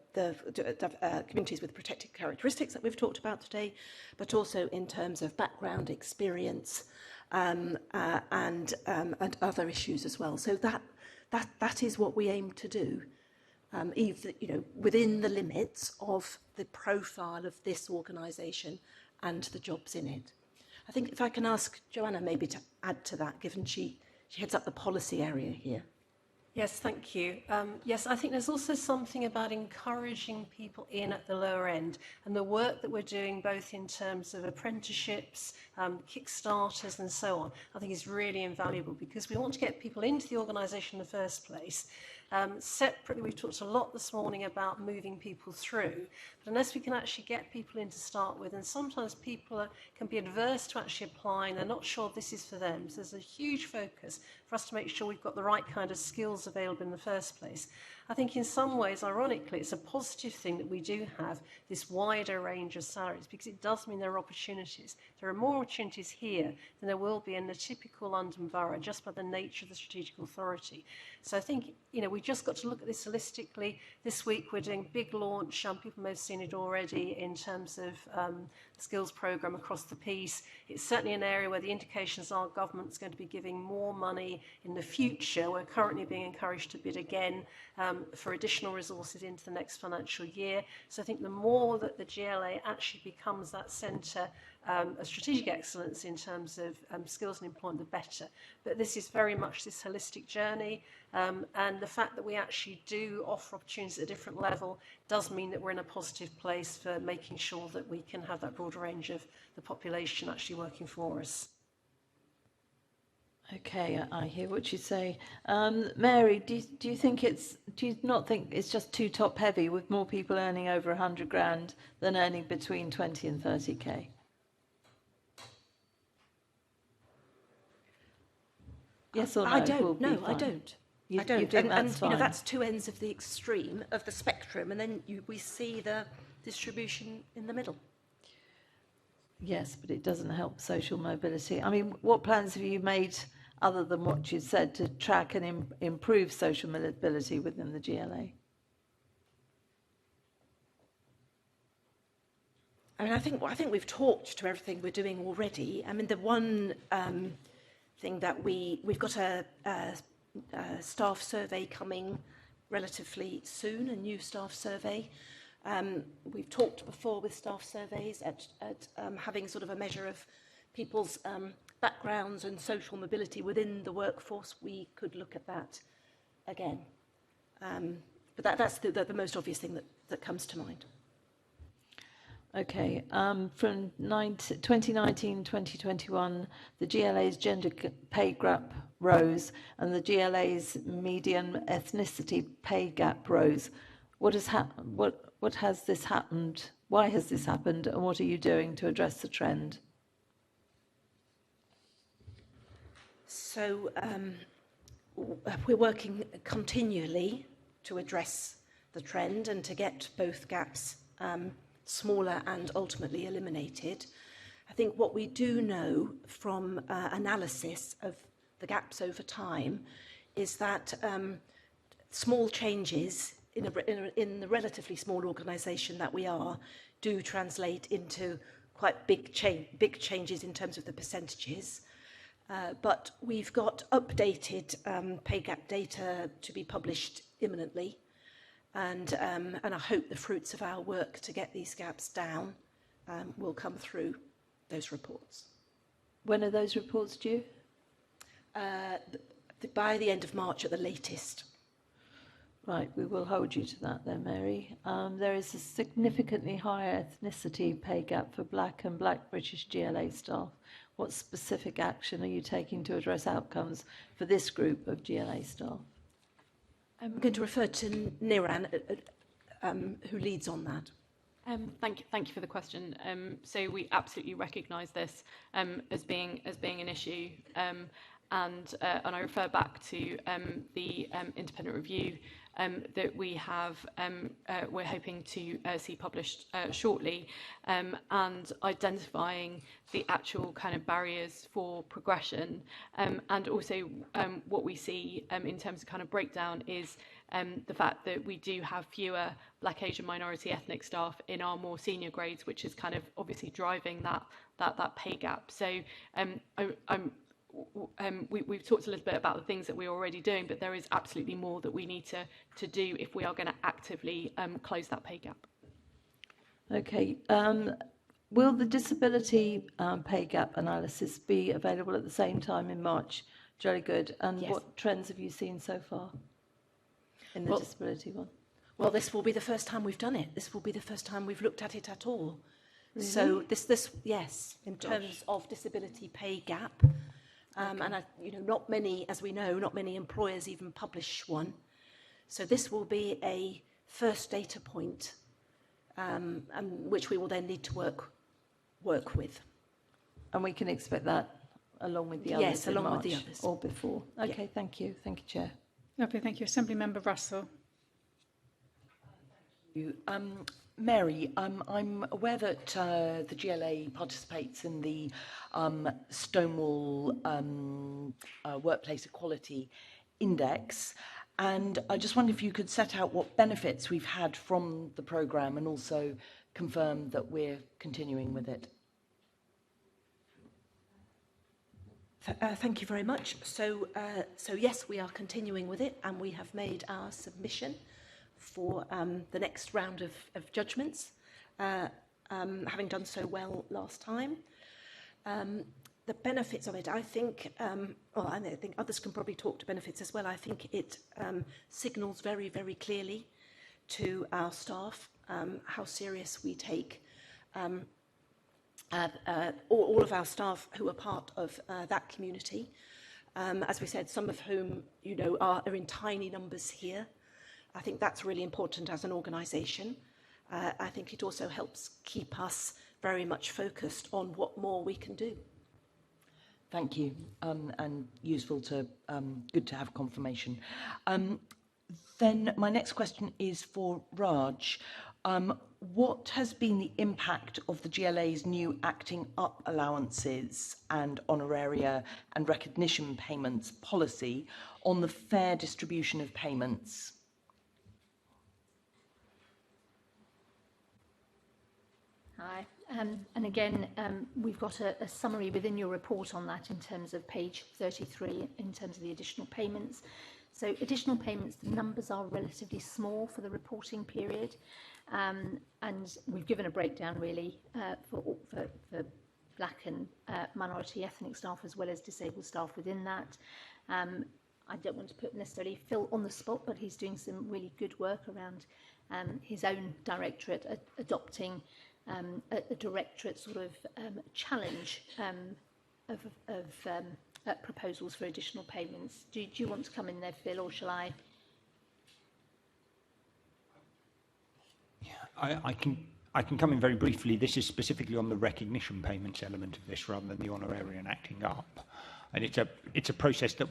communities with protected characteristics that we've talked about today, but also in terms of background, experience, and other issues as well. So that is what we aim to do, within the limits of the profile of this organisation and the jobs in it. I think if I can ask Joanna maybe to add to that, given she heads up the policy area here. Yes, thank you. Yes, I think there's also something about encouraging people in at the lower end, and the work that we're doing both in terms of apprenticeships, Kickstarters and so on, I think is really invaluable, because we want to get people into the organisation in the first place. Separately, we've talked a lot this morning about moving people through, but unless we can actually get people in to start with, and sometimes people can be adverse to actually applying, they're not sure this is for them. So there's a huge focus for us to make sure we've got the right kind of skills available in the first place. I think in some ways, ironically, it's a positive thing that we do have this wider range of salaries, because it does mean there are opportunities. There are more opportunities here than there will be in the typical London borough, just by the nature of the strategic authority. So I think, we just got to look at this holistically. This week we're doing a big launch, people may have seen it already, in terms of the skills programme across the piece. It's certainly an area where the indications are government's going to be giving more money in the future. We're currently being encouraged to bid again for additional resources into the next financial year. So I think the more that the GLA actually becomes that centre of strategic excellence in terms of skills and employment, the better. But this is very much this holistic journey, and the fact that we actually do offer opportunities at a different level does mean that we're in a positive place for making sure that we can have that broader range of the population actually working for us. Okay, I hear what you say. Mary, do you not think it's just too top heavy, with more people earning over 100 grand than earning between 20 and 30k? Yes or no? I don't. No, I fine. don't. You, I don't. You think and that's fine? that's two ends of the extreme of the spectrum, and then we see the distribution in the middle. Yes, but it doesn't help social mobility. I mean, what plans have you made, other than what you said, to track and improve social mobility within the GLA? I mean, I think we've talked to everything we're doing already. I mean, the one thing that we've got a staff survey coming relatively soon, a new staff survey. We've talked before with staff surveys at having sort of a measure of people's backgrounds and social mobility within the workforce. We could look at that again. But that's the most obvious thing that comes to mind. Okay, from 2019-2021, the GLA's gender pay gap rose and the GLA's median ethnicity pay gap rose. What has this happened? Why has this happened, and what are you doing to address the trend? So we're working continually to address the trend and to get both gaps smaller and ultimately eliminated. I think what we do know from analysis of the gaps over time is that small changes in the relatively small organisation that we are do translate into quite big changes in terms of the percentages. But we've got updated pay gap data to be published imminently. And I hope the fruits of our work to get these gaps down will come through those reports. When are those reports due? By the end of March at the latest. Right, we will hold you to that then, Mary. There is a significantly higher ethnicity pay gap for Black and Black British GLA staff. What specific action are you taking to address outcomes for this group of GLA staff? I'm going to refer to Niran, who leads on that. Thank you for the question. So we absolutely recognise this as being an issue, and I refer back to the independent review that we have, we're hoping to see published shortly, and identifying the actual kind of barriers for progression, and also what we see in terms of kind of breakdown is the fact that we do have fewer Black, Asian, minority ethnic staff in our more senior grades, which is kind of obviously driving that pay gap. So we've talked a little bit about the things that we're already doing, but there is absolutely more that we need to do if we are going to actively close that pay gap. Okay. Will the disability pay gap analysis be available at the same time in March? Jolly good. And Yes. what trends have you seen so far in the Well- disability one? Well, this will be the first time we've done it. This will be the first time we've looked at it at all. Really? So this yes, in terms of disability pay gap, and not many, as we know, not many employers even publish one. So this will be a first data point, and which we will then need to work with. And we can expect that along with the others Yes, in along March with the others. or before. Okay, Yeah. thank you. Thank you, Chair. Lovely, thank you. Assemblymember Russell. Mary, I'm aware that the GLA participates in the Stonewall Workplace Equality Index, and I just wonder if you could set out what benefits we've had from the programme and also confirm that we're continuing with it. Thank you very much. So yes, we are continuing with it, and we have made our submission for the next round of judgments, having done so well last time. The benefits of it, I think, I think others can probably talk to benefits as well. I think it signals very, very clearly to our staff how serious we take all of our staff who are part of that community. As we said, some of whom, are in tiny numbers here. I think that's really important as an organisation. I think it also helps keep us very much focused on what more we can do. Thank you, and useful to, good to have confirmation. Then my next question is for Raj. What has been the impact of the GLA's new acting up allowances and honoraria and recognition payments policy on the fair distribution of payments? Hi. And again, we've got a summary within your report on that in terms of page 33, in terms of the additional payments. So additional payments, the numbers are relatively small for the reporting period. And we've given a breakdown really for Black and minority ethnic staff as well as disabled staff within that. I don't want to put necessarily Phil on the spot, but he's doing some really good work around his own directorate adopting a directorate sort of challenge of proposals for additional payments. Do you want to come in there, Phil, or shall I? I can come in very briefly. This is specifically on the recognition payments element of this rather than the honorarium and acting up. And it's a process that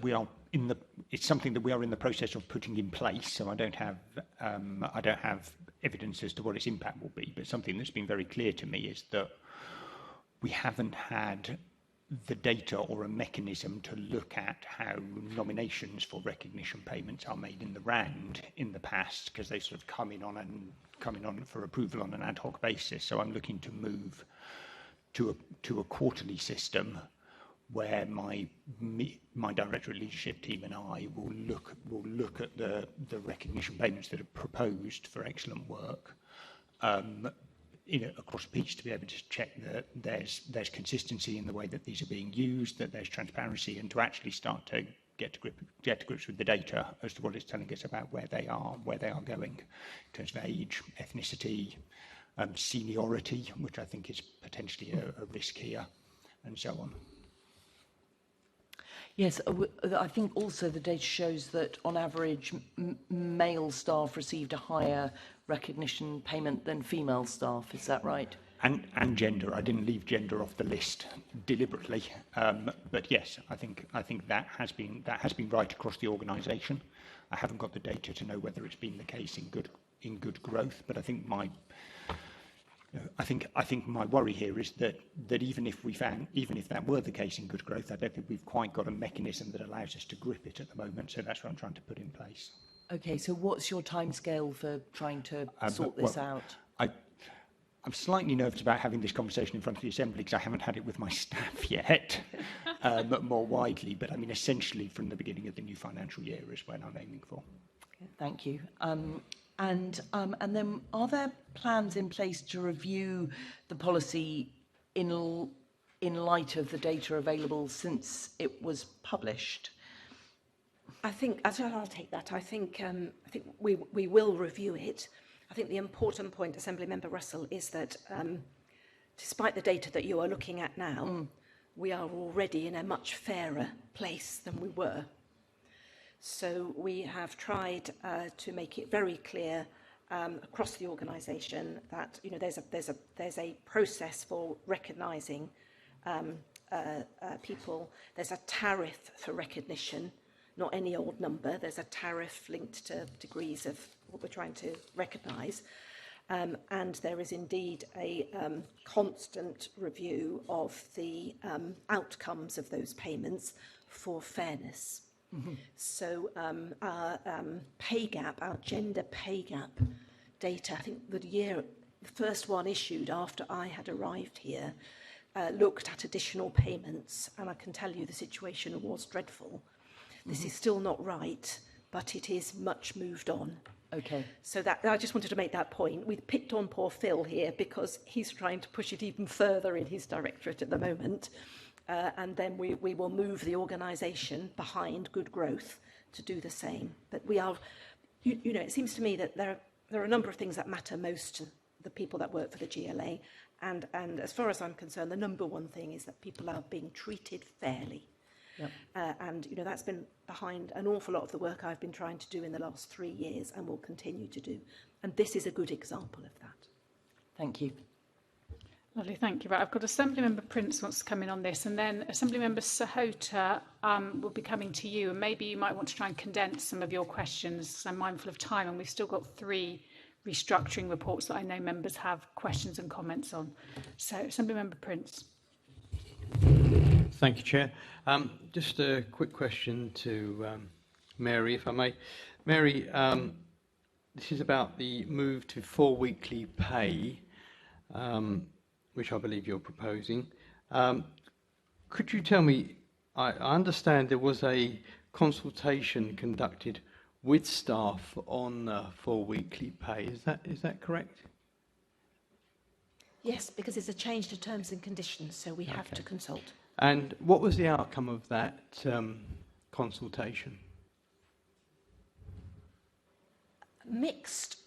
it's something that we are in the process of putting in place. So I don't have evidence as to what its impact will be. But something that's been very clear to me is that we haven't had the data or a mechanism to look at how nominations for recognition payments are made in the RAND in the past, because they sort of come in on for approval on an ad hoc basis. So I'm looking to move to a quarterly system where my directorate leadership team and I will look at the recognition payments that are proposed for excellent work across a piece, to be able to check that there's consistency in the way that these are being used, that there's transparency, and to actually start to get to grips with the data as to what it's telling us about where they are going in terms of age, ethnicity, seniority, which I think is potentially a risk here, and so on. Yes, I think also the data shows that on average male staff received a higher recognition payment than female staff. Is that right? and gender. I didn't leave gender off the list deliberately, but yes, I think that has been right across the organisation. I haven't got the data to know whether it's been the case in good growth, but I think my worry here is that even if that were the case in good growth, I don't think we've quite got a mechanism that allows us to grip it at the moment. So that's what I'm trying to put in place. Okay, so what's your timescale for trying to sort this out? I'm slightly nervous about having this conversation in front of the Assembly because I haven't had it with my staff yet, more widely. But I mean, essentially from the beginning of the new financial year is when I'm aiming for. Okay, thank you. And then are there plans in place to review the policy in light of the data available since it was published? I think, I'll take that. I think we will review it. I think the important point, Assembly Member Russell, is that despite the data that you are looking at now, we are already in a much fairer place than we were. So we have tried to make it very clear across the organisation that there's a process for recognising people. There's a tariff for recognition, not any old number. There's a tariff linked to degrees of what we're trying to recognise. And there is indeed a constant review of the outcomes of those payments for fairness. Mm-hmm. So our pay gap, our gender pay gap data, I think the first one issued after I had arrived here, looked at additional payments, and I can tell you the situation was dreadful. This is still not right, but it is much moved on. Okay. So that I just wanted to make that point. We've picked on poor Phil here because he's trying to push it even further in his directorate at the moment. And then we will move the organisation behind good growth to do the same. But we are, it seems to me that there are a number of things that matter most to the people that work for the GLA. And as far as I'm concerned, the number one thing is that people are being treated fairly. Yep. And that's been behind an awful lot of the work I've been trying to do in the last 3 years and will continue to do. And this is a good example of that. Thank you. Lovely, thank you. Right, I've got Assemblymember Prince wants to come in on this, and then Assemblymember Sahota will be coming to you, and maybe you might want to try and condense some of your questions. I'm mindful of time, and we've still got 3 restructuring reports that I know members have questions and comments on. So, Assemblymember Prince. Thank you, Chair. Just a quick question to Mary, if I may. Mary, this is about the move to 4 weekly pay, which I believe you're proposing. Could you tell me, I understand there was a consultation conducted with staff on 4 weekly pay. Is that correct? Yes, because it's a change to terms and conditions, so we have to consult. And what was the outcome of that consultation? Mixed.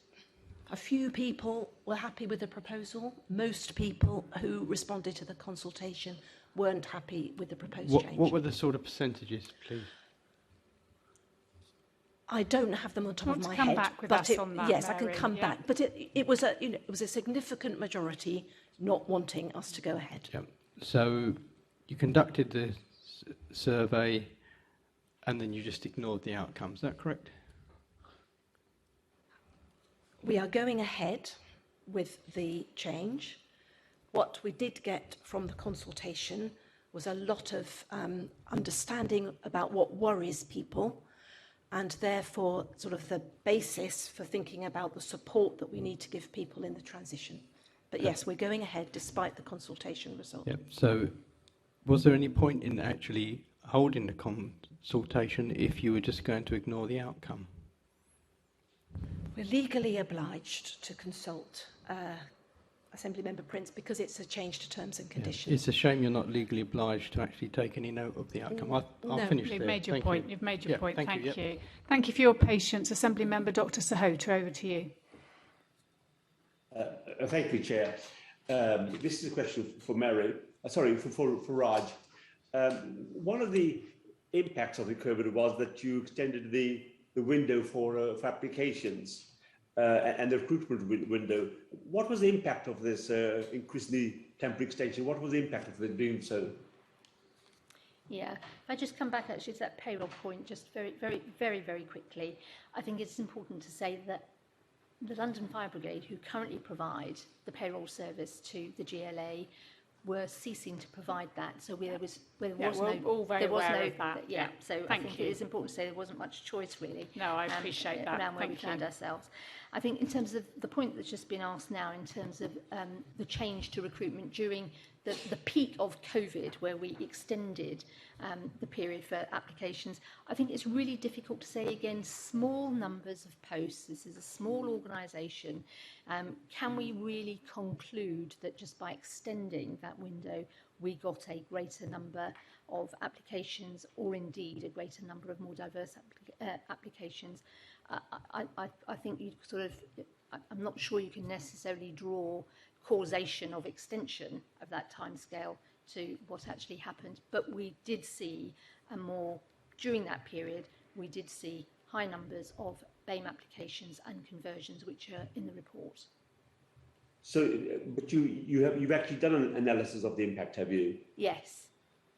A few people were happy with the proposal. Most people who responded to the consultation weren't happy with the proposed change. What were the sort of percentages, please? I don't have them on top of my come head. Back with but us on that, yes, Mary. I can come back. But it was a significant majority not wanting us to go ahead. Yep. So you conducted the survey and then you just ignored the outcome. Is that correct? We are going ahead with the change. What we did get from the consultation was a lot of understanding about what worries people, and therefore sort of the basis for thinking about the support that we need to give people in the transition. But yes, we're going ahead despite the consultation result. Yep. So was there any point in actually holding the consultation if you were just going to ignore the outcome? We're legally obliged to consult Assemblymember Prince because it's a change to terms and conditions. Yeah. It's a shame you're not legally obliged to actually take any note of the outcome. I'll finish there. You've made your point. You've made your point. Thank you. You. Thank you for your patience. Assemblymember Dr. Sahota, over to you. Thank you, Chair. This is a question for Mary. For Raj. One of the impacts of the COVID was that you extended the window for applications. and the recruitment window. What was the impact of this increase in the temporary extension? What was the impact of it doing so? Yeah, if I just come back actually to that payroll point just very quickly, I think it's important to say that the London Fire Brigade, who currently provide the payroll service to the GLA, were ceasing to provide that. So there was we're all very aware of that. Yeah, so I think you. it is important to say there wasn't much choice really. No, I appreciate that. Around where we Thank you. found ourselves. I think in terms of the point that's just been asked now, in terms of the change to recruitment during the peak of COVID, where we extended the period for applications, I think it's really difficult to say again, small numbers of posts, this is a small organisation, can we really conclude that just by extending that window we got a greater number of applications, or indeed a greater number of more diverse applications? I think you sort of, I'm not sure you can necessarily draw causation of extension of that timescale to what actually happened, but we did see during that period, we did see high numbers of BAME applications and conversions, which are in the report. So, but you've actually done an analysis of the impact, have you? Yes.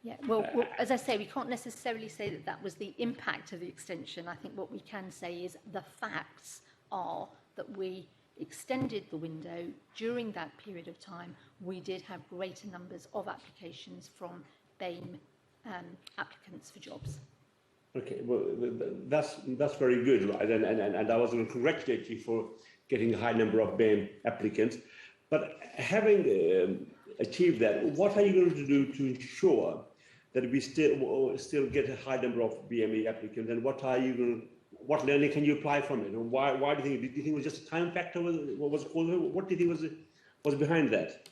Yeah. Well, as I say, we can't necessarily say that that was the impact of the extension. I think what we can say is the facts are that we extended the window during that period of time. We did have greater numbers of applications from BAME applicants for jobs. Okay, well, that's very good, right? And I was going to congratulate you for getting a high number of BAME applicants. But having achieved that, what are you going to do to ensure that we still get a high number of BME applicants? And what learning can you apply from it? And why do you think it was just a time factor? What was it called? What do you think was behind that?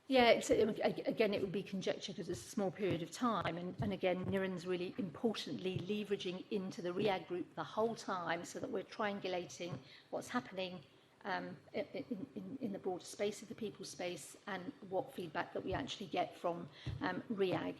Yeah, again, it would be conjecture because it's a small period of time. And again, Niran's really importantly leveraging into the REAG group the whole time so that we're triangulating what's happening in the broader space of the people space and what feedback that we actually get from REAG.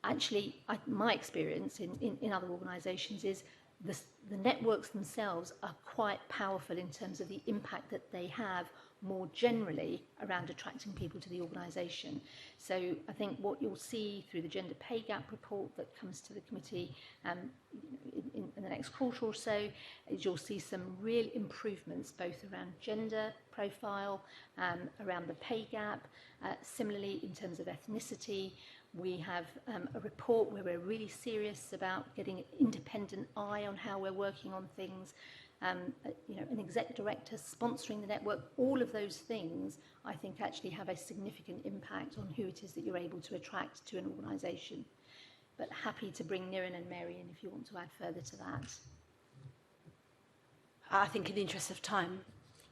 Actually, my experience in other organisations is the networks themselves are quite powerful in terms of the impact that they have more generally around attracting people to the organisation. So I think what you'll see through the gender pay gap report that comes to the committee in the next quarter or so is you'll see some real improvements both around gender profile, around the pay gap, similarly in terms of ethnicity. We have a report where we're really serious about getting an independent eye on how we're working on things. An exec director sponsoring the network, all of those things I think actually have a significant impact on who it is that you're able to attract to an organisation. But happy to bring Niran and Mary in if you want to add further to that. I think in the interest of time,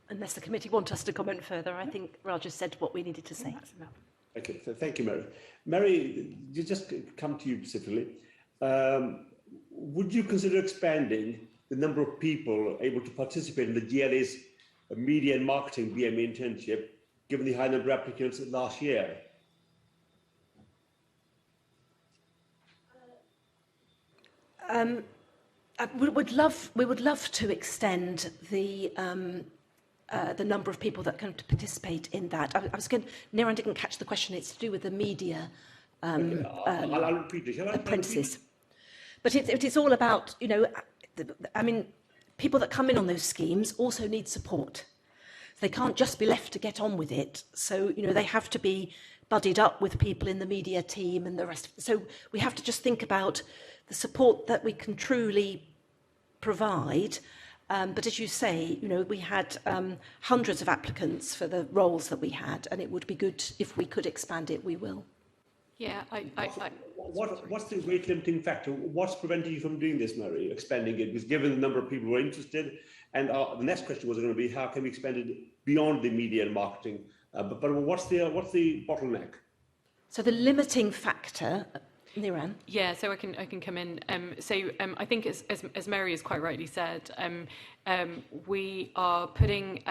unless the committee want us to comment further, I think Raj has said what we needed to say. Okay, so thank you, Mary. Mary, just come to you specifically. Would you consider expanding the number of people able to participate in the GLA's media and marketing BME internship, given the high number of applicants last year? We would love to extend the number of people that can participate in that. Niran didn't catch the question. It's to do with the media I'll repeat it. apprentices. But it is all about, people that come in on those schemes also need support. They can't just be left to get on with it. So, they have to be buddied up with people in the media team and the rest. So we have to just think about the support that we can truly provide. But as you say, we had hundreds of applicants for the roles that we had, and it would be good if we could expand it. We will. Yeah, What's the rate limiting factor? What's preventing you from doing this, Mary, expanding it? Because given the number of people who are interested, and the next question was going to be, how can we expand it beyond the media and marketing? But what's the bottleneck? So the limiting factor, Niran. Yeah, so I can come in. I think as Mary has quite rightly said, we are putting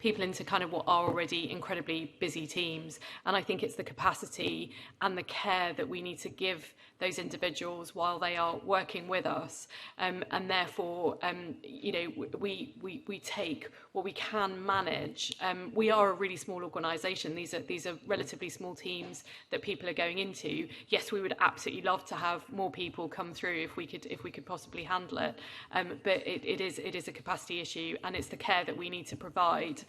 people into kind of what are already incredibly busy teams. And I think it's the capacity and the care that we need to give those individuals while they are working with us. And therefore, you know, we take what we can manage. We are a really small organisation. These are relatively small teams that people are going into. Yes, we would absolutely love to have more people come through if we could possibly handle it. But it is a capacity issue, and it's the care that we need to provide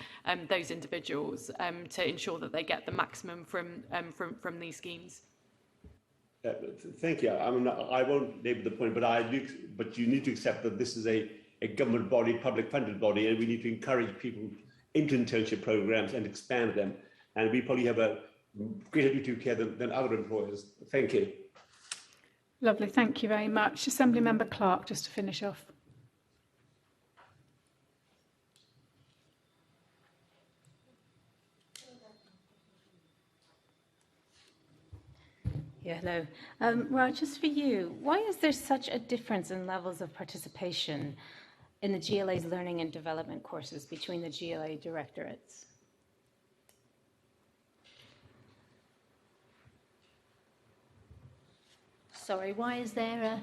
those individuals to ensure that they get the maximum from these schemes. Thank you. I mean, I won't label the point, but you need to accept that this is a government body, public funded body, and we need to encourage people into internship programs and expand them. And we probably have a greater duty of care than other employers. Thank you. Lovely, thank you very much. Assembly Member Clark, just to finish off. Yeah, hello. Well, just for you, why is there such a difference in levels of participation in the GLA's learning and development courses between the GLA directorates? Sorry, why is there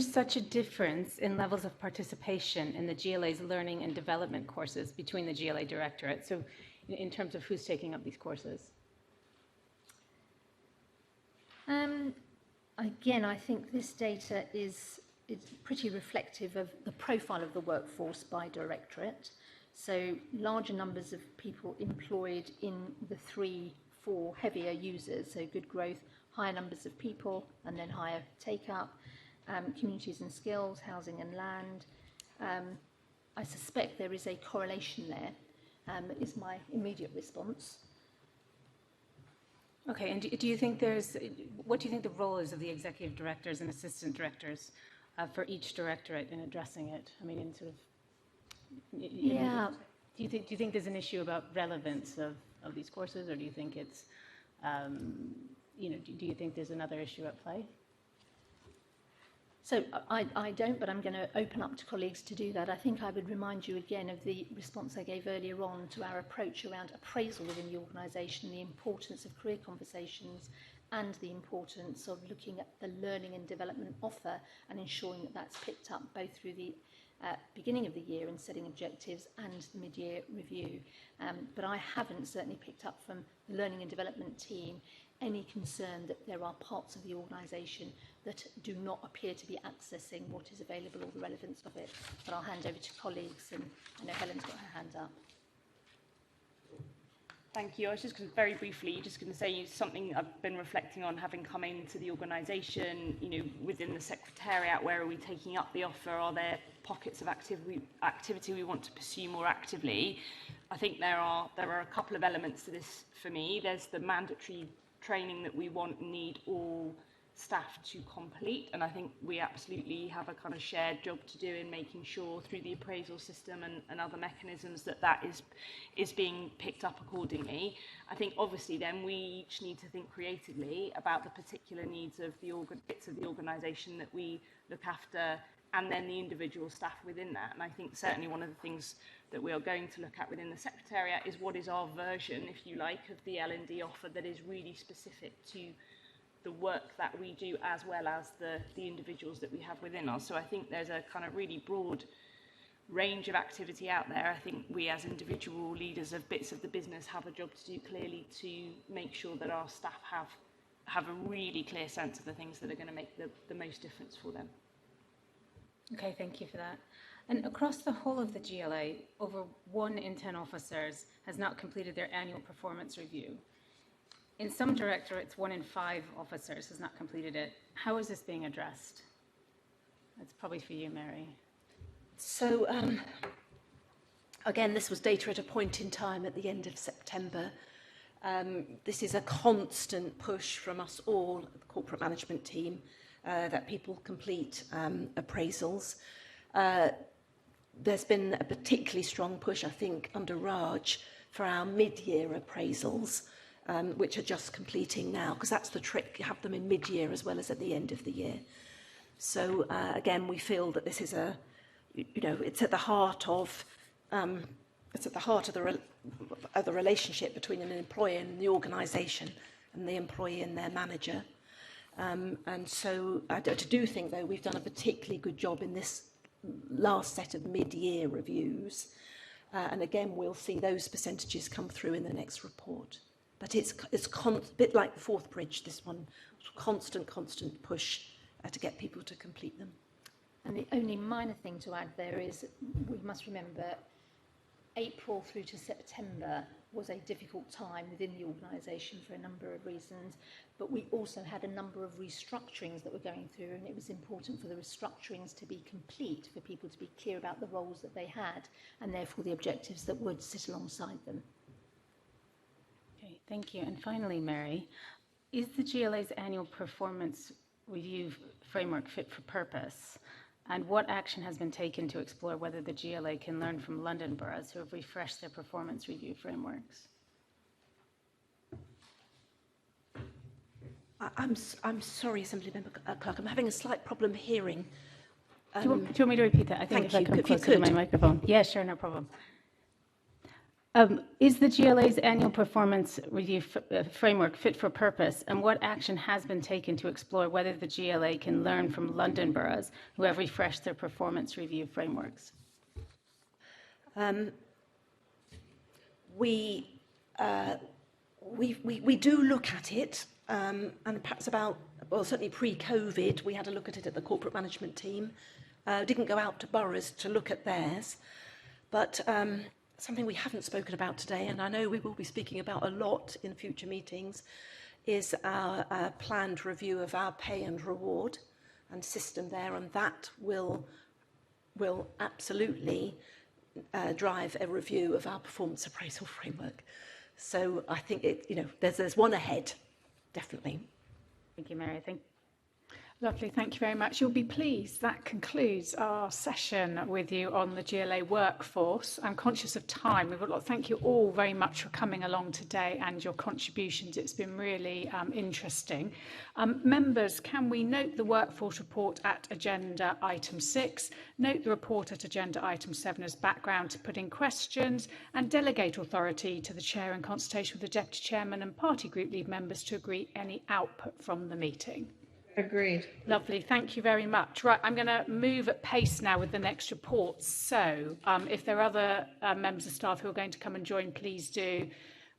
such a difference in levels of participation in the GLA's learning and development courses between the GLA directorates? So in terms of who's taking up these courses? Again, I think this data is pretty reflective of the profile of the workforce by directorate. So larger numbers of people employed in the 3-4 heavier users, so good growth, higher numbers of people, and then higher take-up, communities and skills, housing and land. I suspect there is a correlation there, is my immediate response. Okay, and do you think what do you think the role is of the executive directors and assistant directors for each directorate in addressing it? I mean, in sort of, yeah. Do you think there's an issue about relevance of these courses, or do you think it's, do you think there's another issue at play? So I don't, but I'm going to open up to colleagues to do that. I think I would remind you again of the response I gave earlier on to our approach around appraisal within the organisation, the importance of career conversations and the importance of looking at the learning and development offer and ensuring that that's picked up both through the beginning of the year and setting objectives and the mid-year review. But I haven't certainly picked up from the learning and development team any concern that there are parts of the organisation that do not appear to be accessing what is available or the relevance of it. But I'll hand over to colleagues, and I know Helen's got her hand up. Thank you. I was just going to very briefly say something I've been reflecting on having come into the organisation, within the Secretariat. Where are we taking up the offer? Are there pockets of activity we want to pursue more actively? I think there are a couple of elements to this for me. There's the mandatory training that we want and need all staff to complete, and I think we absolutely have a kind of shared job to do in making sure through the appraisal system and other mechanisms that is being picked up accordingly. I think obviously then we each need to think creatively about the particular needs of the bits of the organisation that we look after, and then the individual staff within that. And I think certainly one of the things that we are going to look at within the Secretariat is what is our version, if you like, of the L&D offer that is really specific to the work that we do, as well as the individuals that we have within us. So I think there's a kind of really broad range of activity out there. I think we as individual leaders of bits of the business have a job to do clearly to make sure that our staff have a really clear sense of the things that are going to make the most difference for them. Okay, thank you for that. And across the whole of the GLA, over 1 in 10 officers has not completed their annual performance review. In some directorates, 1 in 5 officers has not completed it. How is this being addressed? That's probably for you, Mary. So, again, this was data at a point in time at the end of September. This is a constant push from us all, the corporate management team, that people complete appraisals. There's been a particularly strong push, I think, under Raj for our mid-year appraisals, which are just completing now, because that's the trick. You have them in mid-year as well as at the end of the year. So, again, we feel that this is it's at the heart of it's at the heart of the relationship between an employer and the organisation, and the employee and their manager. And so I do think, though, we've done a particularly good job in this last set of mid-year reviews. And again, we'll see those percentages come through in the next report. But it's a bit like the Fourth Bridge, this one, constant push to get people to complete them. And the only minor thing to add there is we must remember April through to September was a difficult time within the organisation for a number of reasons, but we also had a number of restructurings that were going through, and it was important for the restructurings to be complete, for people to be clear about the roles that they had, and therefore the objectives that would sit alongside them. Okay, thank you. And finally, Mary, is the GLA's annual performance review framework fit for purpose? And what action has been taken to explore whether the GLA can learn from London boroughs who have refreshed their performance review frameworks? I'm sorry, Assemblymember Clark, I'm having a slight problem hearing. Do you want me to repeat that? I think if I come closer to my microphone. Yeah, sure, no problem. Is the GLA's annual performance review framework fit for purpose, and what action has been taken to explore whether the GLA can learn from London boroughs who have refreshed their performance review frameworks? We do look at it, and perhaps certainly pre-COVID, we had a look at it at the corporate management team. Didn't go out to boroughs to look at theirs, but something we haven't spoken about today, and I know we will be speaking about a lot in future meetings, is our planned review of our pay and reward and system there, and that will absolutely drive a review of our performance appraisal framework. So I think there's one ahead, definitely. Thank you, Mary. Lovely, thank you very much. You'll be pleased that concludes our session with you on the GLA workforce. I'm conscious of time. Thank you all very much for coming along today and your contributions. It's been really interesting. Members, can we note the workforce report at agenda item 6, note the report at agenda item 7 as background to put in questions, and delegate authority to the chair in consultation with the deputy chairman and party group lead members to agree any output from the meeting. Agreed. Lovely, thank you very much. Right, I'm going to move at pace now with the next reports. So if there are other members of staff who are going to come and join, please do.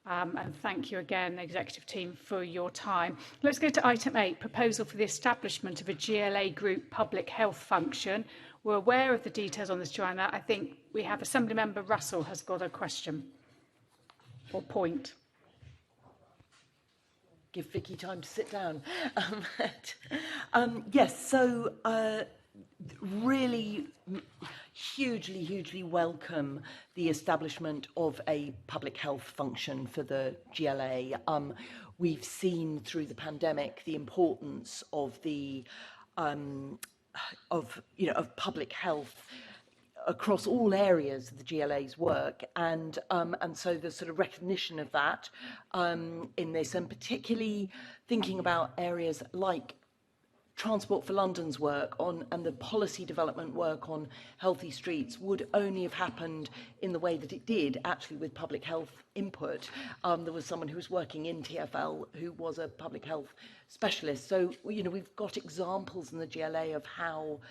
And thank you again, executive team, for your time. Let's go to item 8, proposal for the establishment of a GLA group public health function. We're aware of the details on this, Joanna. I think we have Assemblymember Russell has got a question or point. Give Vicky time to sit down. Yes, so really hugely welcome the establishment of a public health function for the GLA. We've seen through the pandemic the importance of of public health across all areas of the GLA's work, and so the sort of recognition of that in this, and particularly thinking about areas like Transport for London's work on and the policy development work on healthy streets would only have happened in the way that it did, actually with public health input. There was someone who was working in TfL who was a public health specialist. So we've got examples in the GLA of how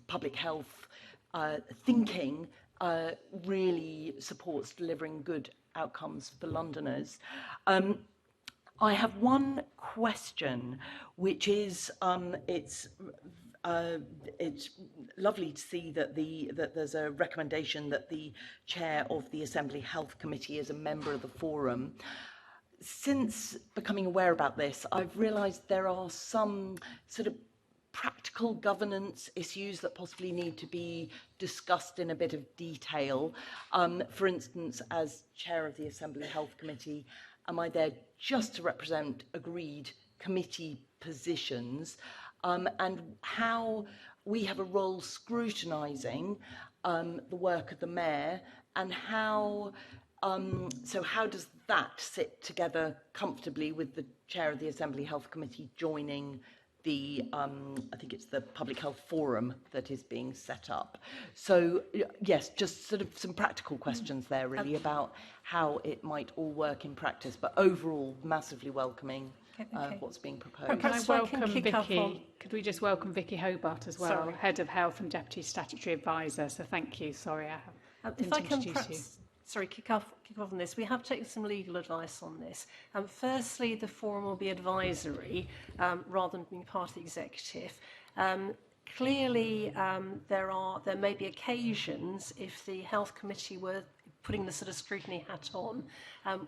public health thinking really supports delivering good outcomes for Londoners. I have one question, which is it's lovely to see that there's a recommendation that the chair of the Assembly Health Committee is a member of the forum. Since becoming aware about this, I've realised there are some sort of practical governance issues that possibly need to be discussed in a bit of detail. For instance, as chair of the Assembly Health Committee, am I there just to represent agreed committee positions, and how we have a role scrutinising the work of the mayor, and how does that sit together comfortably with the chair of the Assembly Health Committee joining the I think it's the Public Health Forum that is being set up. So yes, just sort of some practical questions there really about how it might all work in practice, but overall massively welcoming what's being proposed. Can I welcome Vicky? Could we just welcome Vicky Hobart as well, Sorry. Head of Health and Deputy Statutory Advisor. So thank you. Sorry, I If didn't I can introduce you. perhaps, sorry, kick off on this. We have taken some legal advice on this. Firstly, the forum will be advisory rather than being part of the executive. Clearly, there may be occasions if the health committee were putting the sort of scrutiny hat on,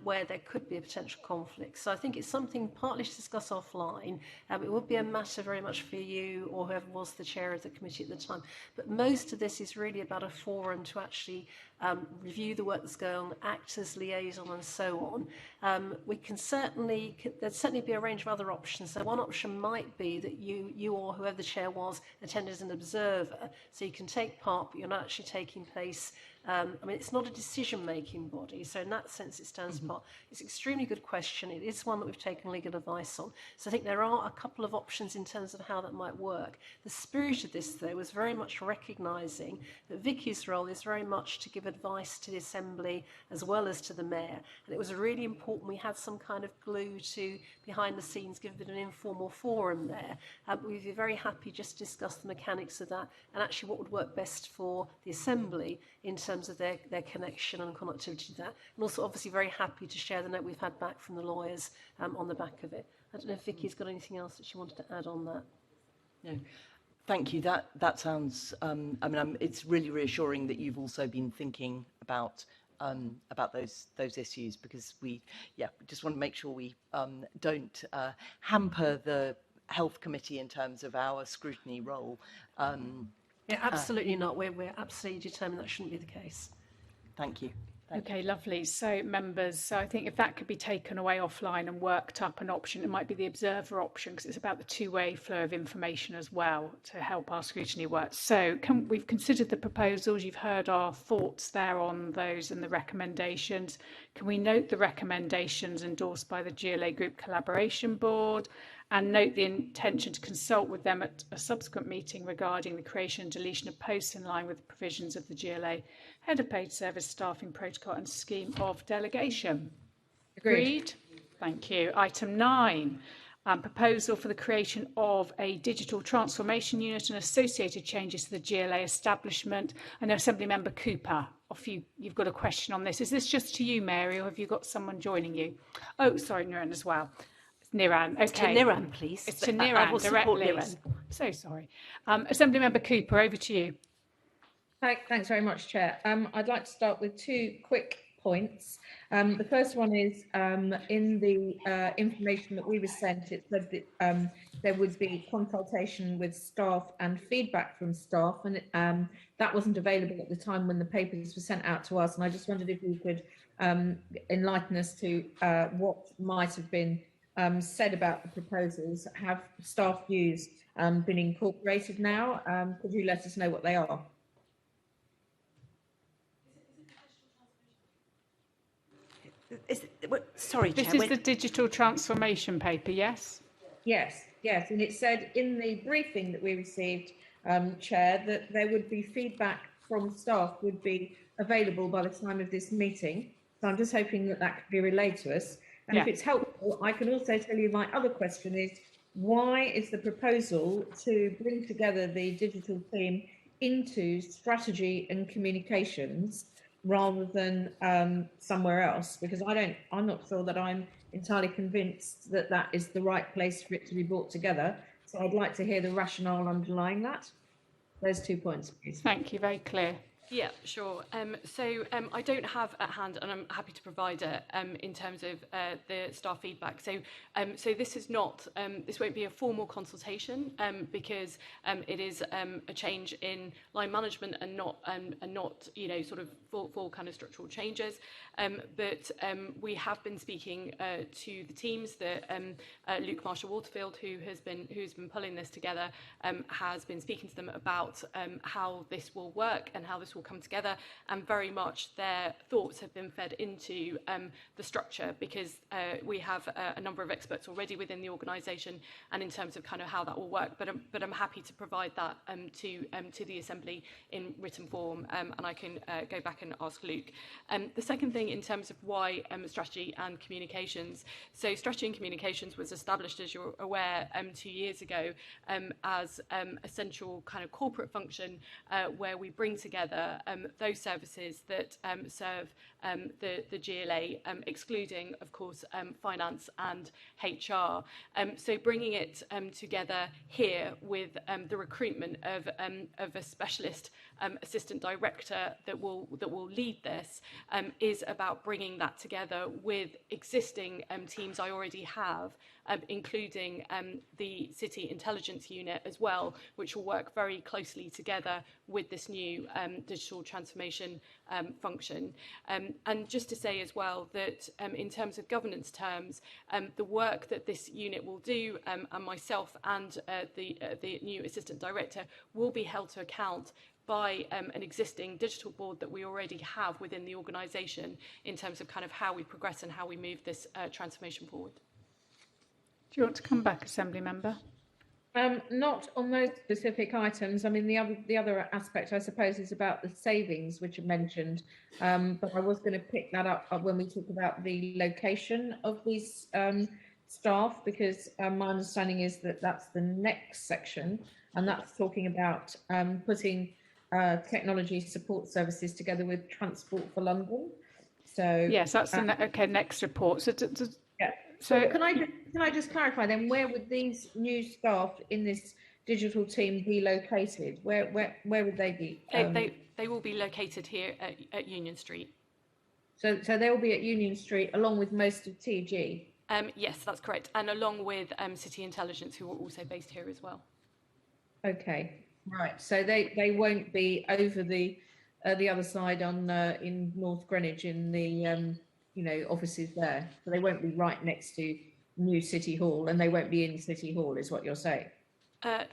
where there could be a potential conflict. So I think it's something partly to discuss offline. It would be a matter very much for you or whoever was the chair of the committee at the time. But most of this is really about a forum to actually review the work that's going on, act as liaison and so on. There'd certainly be a range of other options. So one option might be that you or whoever the chair was attend as an observer, so you can take part, but you're not actually taking place. I mean, it's not a decision-making body, so in that sense it stands apart. It's an extremely good question. It is one that we've taken legal advice on. So I think there are a couple of options in terms of how that might work. The spirit of this, though, was very much recognising that Vicky's role is very much to give advice to the Assembly as well as to the Mayor. And it was really important we had some kind of glue to, behind the scenes, give it an informal forum there. We'd be very happy just to discuss the mechanics of that and actually what would work best for the Assembly in terms of their connection and connectivity to that. And also obviously very happy to share the note we've had back from the lawyers on the back of it. I don't know if Vicky's got anything else that she wanted to add on that. No, thank you. That sounds, it's really reassuring that you've also been thinking about those issues, because we just want to make sure we don't hamper the Health Committee in terms of our scrutiny role. Yeah, absolutely not. We're absolutely determined that shouldn't be the case. Thank you. Okay, lovely. So members, so I think if that could be taken away offline and worked up an option, it might be the observer option, because it's about the two-way flow of information as well to help our scrutiny work. So we've considered the proposals, you've heard our thoughts there on those and the recommendations. Can we note the recommendations endorsed by the GLA Group Collaboration Board, and note the intention to consult with them at a subsequent meeting regarding the creation and deletion of posts in line with the provisions of the GLA Head of Paid Service Staffing Protocol and Scheme of Delegation? Agreed. Thank you. Item 9, proposal for the creation of a digital transformation unit and associated changes to the GLA establishment. I know Assembly Member Cooper, you've got a question on this. Is this just to you, Mary, or have you got someone joining you? Oh, sorry, Niran as well. Niran, okay. It's to Niran, please. It's to Niran I will support directly. Niran. So sorry. Assemblymember Cooper, over to you. Thanks very much, Chair. I'd like to start with two quick points. The first one is in the information that we were sent, it said that there would be consultation with staff and feedback from staff, and that wasn't available at the time when the papers were sent out to us. And I just wondered if you could enlighten us to what might have been said about the proposals. Have staff views been incorporated now? Could you let us know what they are? Sorry, this Chair, is the digital transformation paper, yes? Yes, and it said in the briefing that we received, Chair, that there would be feedback from staff would be available by the time of this meeting. So I'm just hoping that that could be relayed to us. And if it's helpful, I can also tell you my other question is, why is the proposal to bring together the digital team into strategy and communications rather than somewhere else? Because I'm not sure that I'm entirely convinced that that is the right place for it to be brought together. So I'd like to hear the rationale underlying that. Those 2 points, please. Thank you, very clear. Yeah, sure. I don't have at hand, and I'm happy to provide it in terms of the staff feedback. So this is not, this won't be a formal consultation because it is a change in line management and not sort of full kind of structural changes. But we have been speaking to the teams that Luke Marshall-Waterfield, who's been pulling this together, has been speaking to them about how this will work and how this will will come together, and very much their thoughts have been fed into the structure, because we have a number of experts already within the organisation, and in terms of kind of how that will work. But I'm happy to provide that to the Assembly in written form, and I can go back and ask Luke. The second thing, in terms of why strategy and communications. So strategy and communications was established, as you're aware, 2 years ago as a central kind of corporate function where we bring together those services that serve the GLA, excluding, of course, finance and HR. So bringing it together here with the recruitment of a specialist assistant director that will lead this is about bringing that together with existing teams I already have, including the City Intelligence Unit as well, which will work very closely together with this new digital transformation function. And just to say as well that in terms of governance terms, the work that this unit will do, and myself and the new Assistant Director will be held to account by an existing digital board that we already have within the organisation in terms of kind of how we progress and how we move this transformation forward. Do you want to come back, Assembly Member? Not on those specific items. I mean, the other aspect, I suppose, is about the savings, which are mentioned. But I was going to pick that up when we talk about the location of these staff, because my understanding is that that's the next section, and that's talking about putting technology support services together with Transport for London. So yes, that's the next report. So yeah. So can I just clarify then, where would these new staff in this digital team be located? Where would they be? They will be located here at Union Street. So they will be at Union Street along with most of TG. Yes, that's correct, and along with City Intelligence, who are also based here as well. Okay, right. So they won't be over the other side on in North Greenwich in the offices there. So they won't be right next to New City Hall, and they won't be in City Hall, is what you're saying?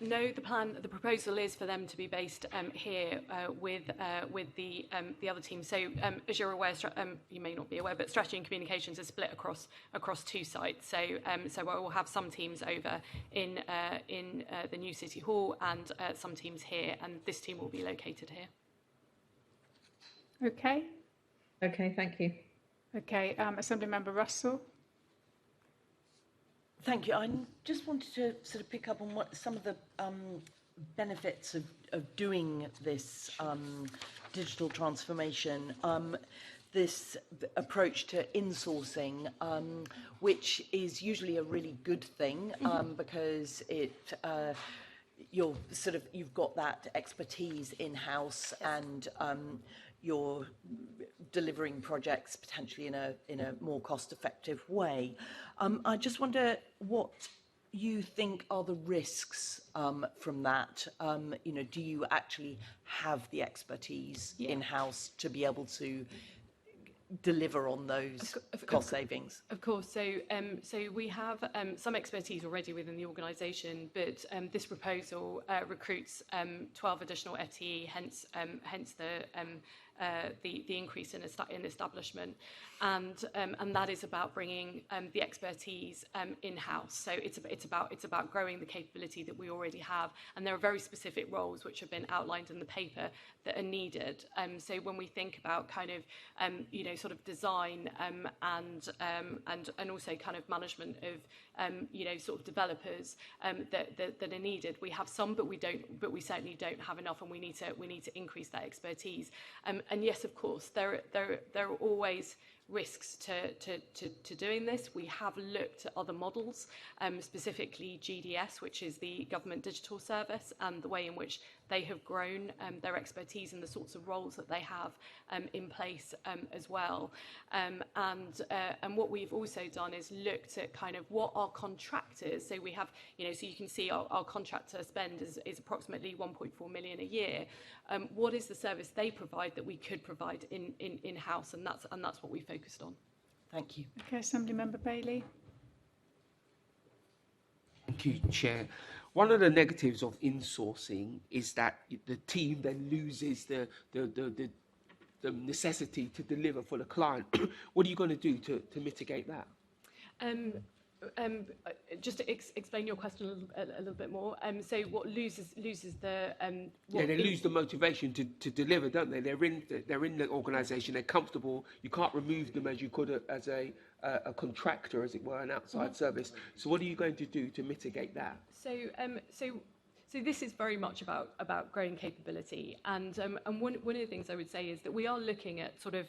No, the proposal is for them to be based here with the other team. So as you're aware, you may not be aware, but strategy and communications is split across two sites. So so I will have some teams over in the new City Hall and some teams here, and this team will be located here. Okay. Okay, thank you. Okay, Assembly Member Russell. Thank you. I just wanted to sort of pick up on what some of the benefits of doing this digital transformation, this approach to insourcing, which is usually a really good thing because it you've got that expertise in-house, and you're delivering projects potentially in a more cost-effective way. I just wonder what you think are the risks from that. Do you actually have the expertise in-house to be able to deliver on those cost savings? Of course. So we have some expertise already within the organisation, but this proposal recruits 12 additional FTE, hence the increase in establishment, and that is about bringing the expertise in-house. So it's about growing the capability that we already have, and there are very specific roles which have been outlined in the paper that are needed. So when we think about kind of sort of design and also kind of management of sort of developers that are needed, we have some, but we certainly don't have enough, and we need to increase that expertise. And yes, of course, there are always risks to doing this. We have looked at other models, specifically GDS, which is the Government Digital Service, and the way in which they have grown their expertise and the sorts of roles that they have in place as well. And what we've also done is looked at kind of what our contractors, so we have, so you can see our contractor spend is approximately 1.4 million a year. What is the service they provide that we could provide in-house, and that's what we focused on. Thank you. Okay, Assembly Member Bailey. Thank you, Chair. One of the negatives of insourcing is that the team then loses the necessity to deliver for the client. What are you going to do to mitigate that? Just to explain your question a little bit more. So what loses the They lose the motivation to deliver, don't they? They're in the organisation. They're comfortable. You can't remove them as you could as a contractor, as it were, an outside service. So what are you going to do to mitigate that? So this is very much about growing capability, and one of the things I would say is that we are looking at sort of.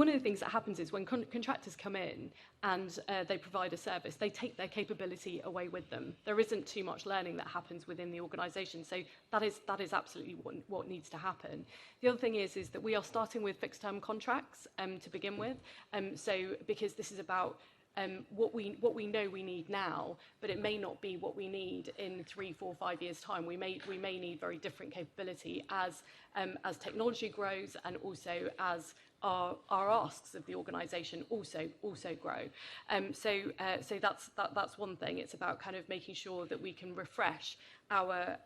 One of the things that happens is when contractors come in and they provide a service, they take their capability away with them. There isn't too much learning that happens within the organisation, so that is absolutely what needs to happen. The other thing is that we are starting with fixed-term contracts to begin with, so because this is about what we know we need now, but it may not be what we need in 3, 4, 5 years' time. We may need very different capability as technology grows and also as our asks of the organisation also grow. So that's one thing. It's about kind of making sure that we can refresh our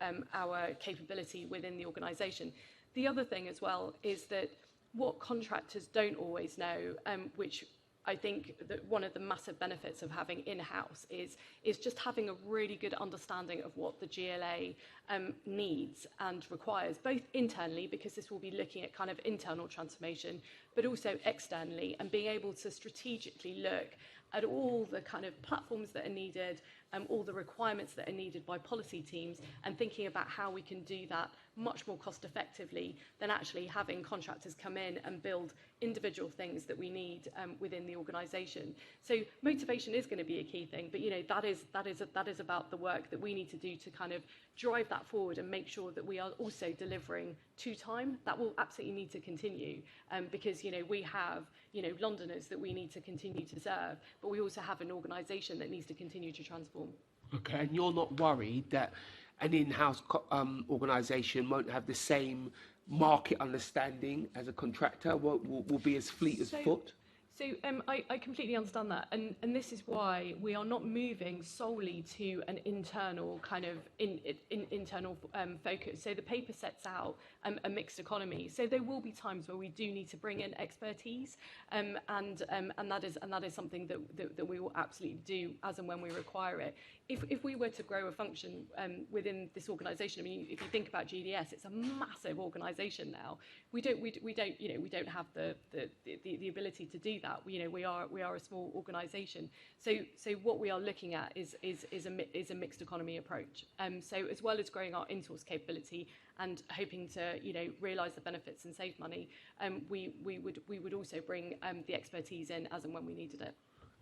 capability within the organisation. The other thing as well is that what contractors don't always know, which I think that one of the massive benefits of having in-house is just having a really good understanding of what the GLA needs and requires, both internally, because this will be looking at kind of internal transformation, but also externally, and being able to strategically look at all the kind of platforms that are needed, all the requirements that are needed by policy teams, and thinking about how we can do that much more cost effectively than actually having contractors come in and build individual things that we need within the organisation. So motivation is going to be a key thing, but that is about the work that we need to do to kind of drive that forward and make sure that we are also delivering to time. That will absolutely need to continue because we have Londoners that we need to continue to serve, but we also have an organisation that needs to continue to transform. Okay, and you're not worried that an in-house organisation won't have the same market understanding as a contractor, will be as fleet as foot? So I completely understand that, and this is why we are not moving solely to an internal kind of internal focus. So the paper sets out a mixed economy. So there will be times where we do need to bring in expertise, and that is something that we will absolutely do as and when we require it. If we were to grow a function within this organisation, I mean, if you think about GDS, it's a massive organisation now. We don't have the ability to do that. We are a small organisation. So what we are looking at is a mixed economy approach. So as well as growing our in-source capability and hoping to realise the benefits and save money, we would also bring the expertise in as and when we needed it.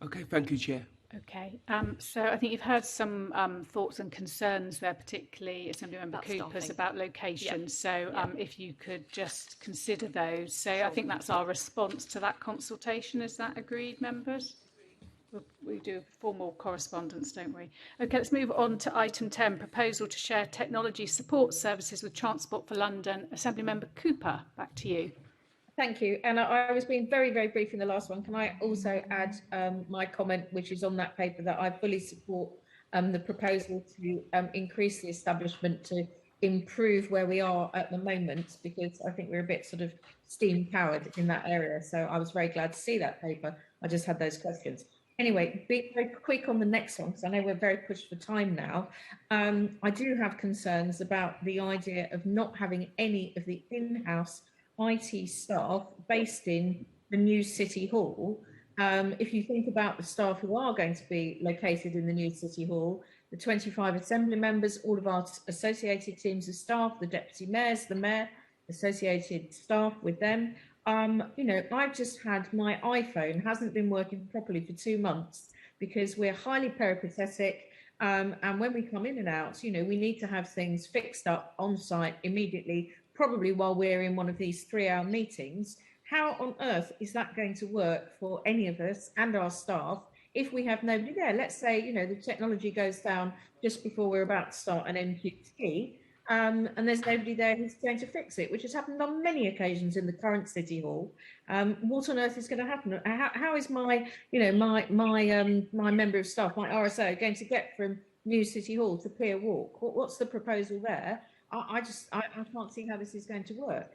Okay, thank you, Chair. Okay, so I think you've heard some thoughts and concerns there, particularly Assemblymember Cooper's about locations. So if you could just consider those. So I think that's our response to that consultation. Is that agreed, members? We do formal correspondence, don't we? Okay, let's move on to item 10, proposal to share technology support services with Transport for London. Assemblymember Cooper, back to you. Thank you. And I was being very, very brief in the last one. Can I also add my comment, which is on that paper, that I fully support the proposal to increase the establishment to improve where we are at the moment, because I think we're a bit sort of steam powered in that area. So I was very glad to see that paper. I just had those questions. Anyway, being very quick on the next one, because I know we're very pushed for time now. I do have concerns about the idea of not having any of the in-house IT staff based in the new City Hall. If you think about the staff who are going to be located in the new City Hall, the 25 Assembly members, all of our associated teams of staff, the deputy mayors, the mayor, associated staff with them. I've just had my iPhone hasn't been working properly for 2 months because we're highly peripatetic. And when we come in and out, we need to have things fixed up on site immediately, probably while we're in one of these 3-hour meetings. How on earth is that going to work for any of us and our staff if we have nobody there? Let's say, the technology goes down just before we're about to start an MQT, and there's nobody there who's going to fix it, which has happened on many occasions in the current City Hall. What on earth is going to happen? How is my member of staff, my RSO, going to get from New City Hall to Pier Walk? What's the proposal there? I can't see how this is going to work.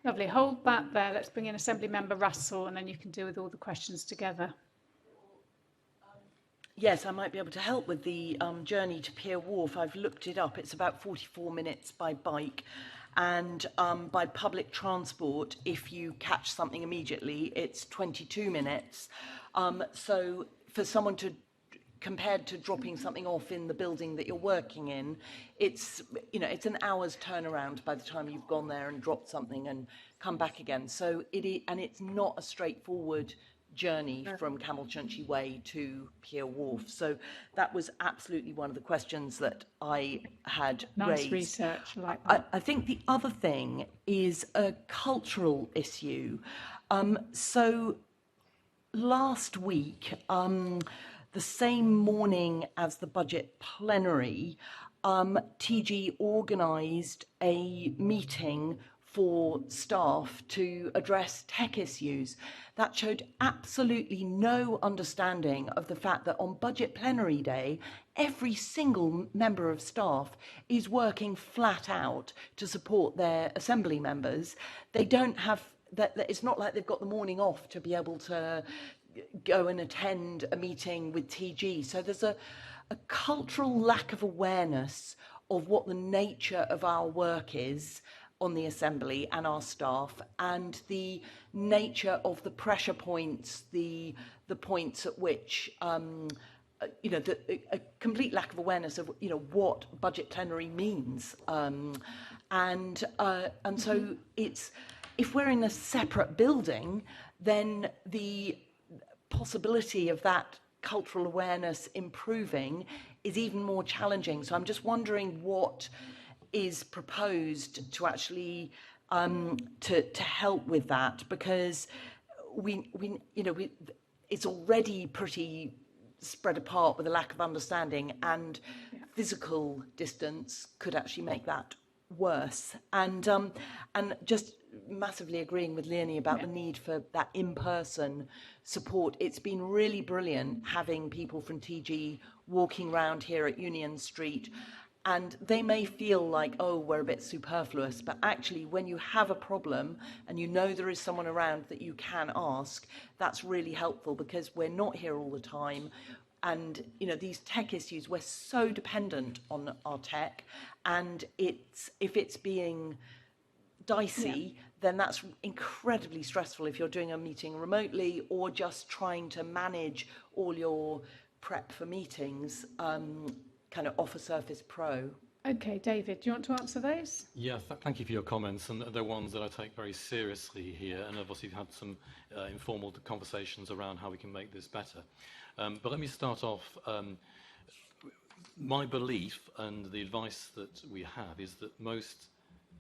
Lovely. Hold that there. Let's bring in Assembly Member Russell, and then you can deal with all the questions together. Yes, I might be able to help with the journey to Pier Wharf. I've looked it up. It's about 44 minutes by bike. And by public transport, if you catch something immediately, it's 22 minutes. So for someone to, compared to dropping something off in the building that you're working in, it's, you know, it's an hour's turnaround by the time you've gone there and dropped something and come back again. So it's not a straightforward journey from Camelchurchy Way to Pier Wharf. So that was absolutely one of the questions that I had Nice raised. research, like that. I think the other thing is a cultural issue. So last week, the same morning as the budget plenary, TG organised a meeting for staff to address tech issues. That showed absolutely no understanding of the fact that on budget plenary day, every single member of staff is working flat out to support their assembly members. They don't have that. It's not like they've got the morning off to be able to go and attend a meeting with TG. So there's a cultural lack of awareness of what the nature of our work is on the Assembly and our staff, and the nature of the pressure points, the points at which, you know, a complete lack of awareness of, you know, what budget plenary means. And so it's, if we're in a separate building, then the possibility of that cultural awareness improving is even more challenging. So I'm just wondering what is proposed to actually to help with that, because we you know, it's already pretty spread apart with a lack of understanding, and physical distance could actually make that worse. And just massively agreeing with Leonie about the need for that in-person support. It's been really brilliant having people from TG walking around here at Union Street. And they may feel like, oh, we're a bit superfluous, but actually when you have a problem and you know there is someone around that you can ask, that's really helpful, because we're not here all the time. And, you know, these tech issues, we're so dependent on our tech, and if it's being dicey, then that's incredibly stressful if you're doing a meeting remotely or just trying to manage all your prep for meetings, kind of off a Surface Pro. Okay, David, do you want to answer those? Yeah, thank you for your comments, and they're ones that I take very seriously here, and obviously we've had some informal conversations around how we can make this better. But let me start off. My belief and the advice that we have is that most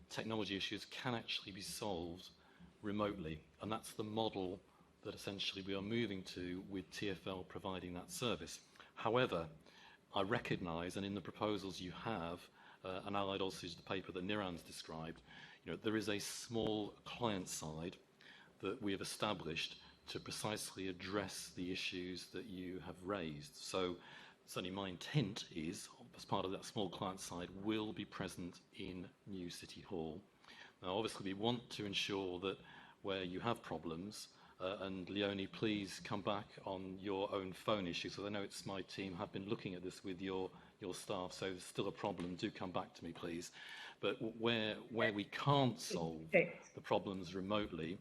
technology issues can actually be solved remotely, and that's the model that essentially we are moving to, with TfL providing that service. However, I recognise, and in the proposals you have, and allied also to the paper that Niran's described, you know, there is a small client side that we have established to precisely address the issues that you have raised. So certainly my intent is, as part of that small client side, will be present in New City Hall. Now, obviously, we want to ensure that where you have problems, and Leonie, please come back on your own phone issue. So I know it's my team have been looking at this with your staff, so there's still a problem. Do come back to me, please. But where we can't solve the problems remotely,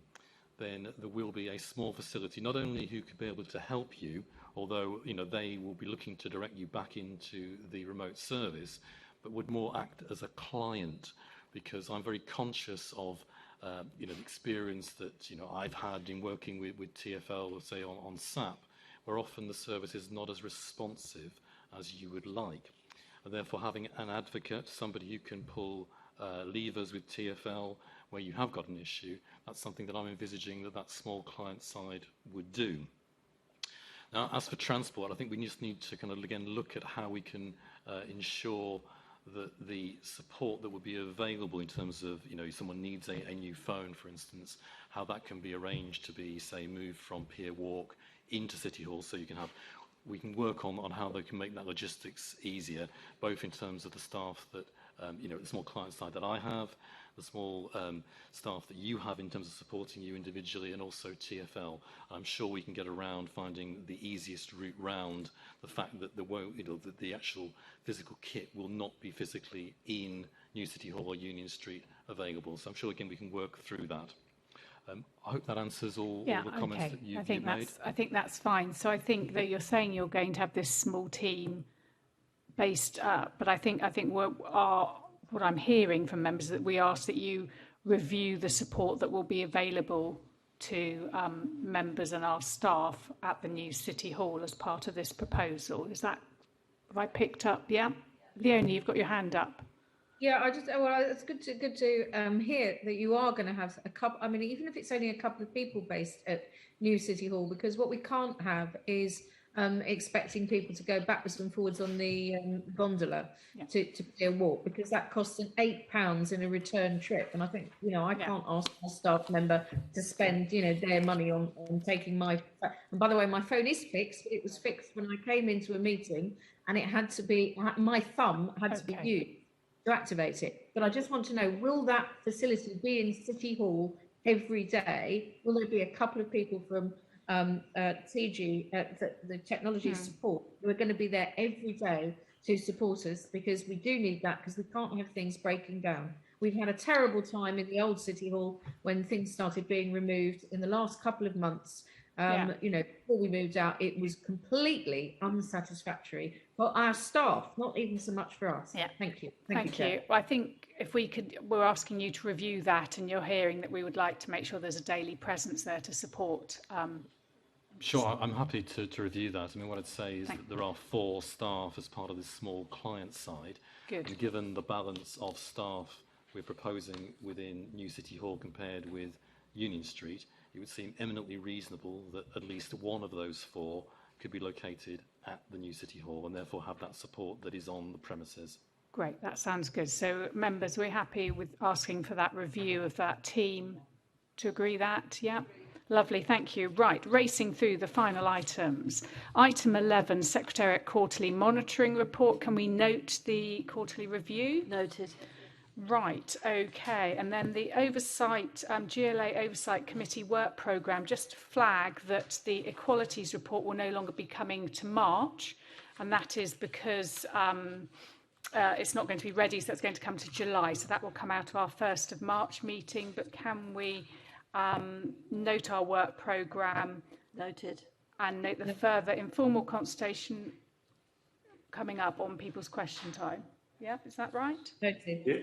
then there will be a small facility, not only who could be able to help you, although, you know, they will be looking to direct you back into the remote service, but would more act as a client, because I'm very conscious of you know, the experience that, you know, I've had in working with TfL, say on SAP, where often the service is not as responsive as you would like. And therefore, having an advocate, somebody who can pull levers with TfL where you have got an issue, that's something that I'm envisaging that small client side would do. Now, as for transport, I think we just need to kind of, again, look at how we can ensure that the support that would be available in terms of, you know, someone needs a new phone, for instance, how that can be arranged to be, say, moved from Pier Walk into City Hall, so you can have we can work on how they can make that logistics easier, both in terms of the staff that, the small client side that I have, the small staff that you have in terms of supporting you individually, and also TfL. I'm sure we can get around finding the easiest route round the fact that that the actual physical kit will not be physically in New City Hall or Union Street available. So I'm sure, again, we can work through that. I hope that answers all the comments that you've made. I think that's fine. So I think that you're saying you're going to have this small team based up, but I think what I'm hearing from members is that we ask that you review the support that will be available to members and our staff at the new City Hall as part of this proposal. Is that, have I picked up? Yeah? Leonie, you've got your hand up. Yeah, it's good to hear that you are going to have a couple. I mean, even if it's only a couple of people based at New City Hall, because what we can't have is expecting people to go backwards and forwards on the gondola to play a walk, because that costs them £8 in a return trip. And I think, I can't ask a staff member to spend, their money on taking my. And by the way, my phone is fixed. It was fixed when I came into a meeting, and it had to be, my thumb had to be used to activate it. But I just want to know, will that facility be in City Hall every day? Will there be a couple of people from TG, the technology support, who are going to be there every day to support us, because we do need that, because we can't have things breaking down. We've had a terrible time in the old City Hall when things started being removed in the last couple of months. Before we moved out, it was completely unsatisfactory for our staff, not even so much for us. Yeah. Thank you. Thank you. Well, I think if we could, we're asking you to review that, and you're hearing that we would like to make sure there's a daily presence there to support. Sure, I'm happy to review that. I mean, what I'd say is that there are 4 staff as part of this small client side. Good. And given the balance of staff we're proposing within New City Hall compared with Union Street, it would seem eminently reasonable that at least one of those 4 could be located at the New City Hall, and therefore have that support that is on the premises. Great, that sounds good. So members, we're happy with asking for that review of that team to agree that, yeah? Lovely, thank you. Right, racing through the final items. Item 11, Secretariat Quarterly Monitoring Report. Can we note the quarterly review? Noted. Right, okay. And then the Oversight, GLA Oversight Committee work programme, just to flag that the Equalities Report will no longer be coming to March, and that is because it's not going to be ready, so it's going to come to July. So that will come out of our 1st of March meeting. But can we note our work programme? Noted. And note the further informal consultation coming up on people's question time. Yeah, is that right? Noted. Yeah.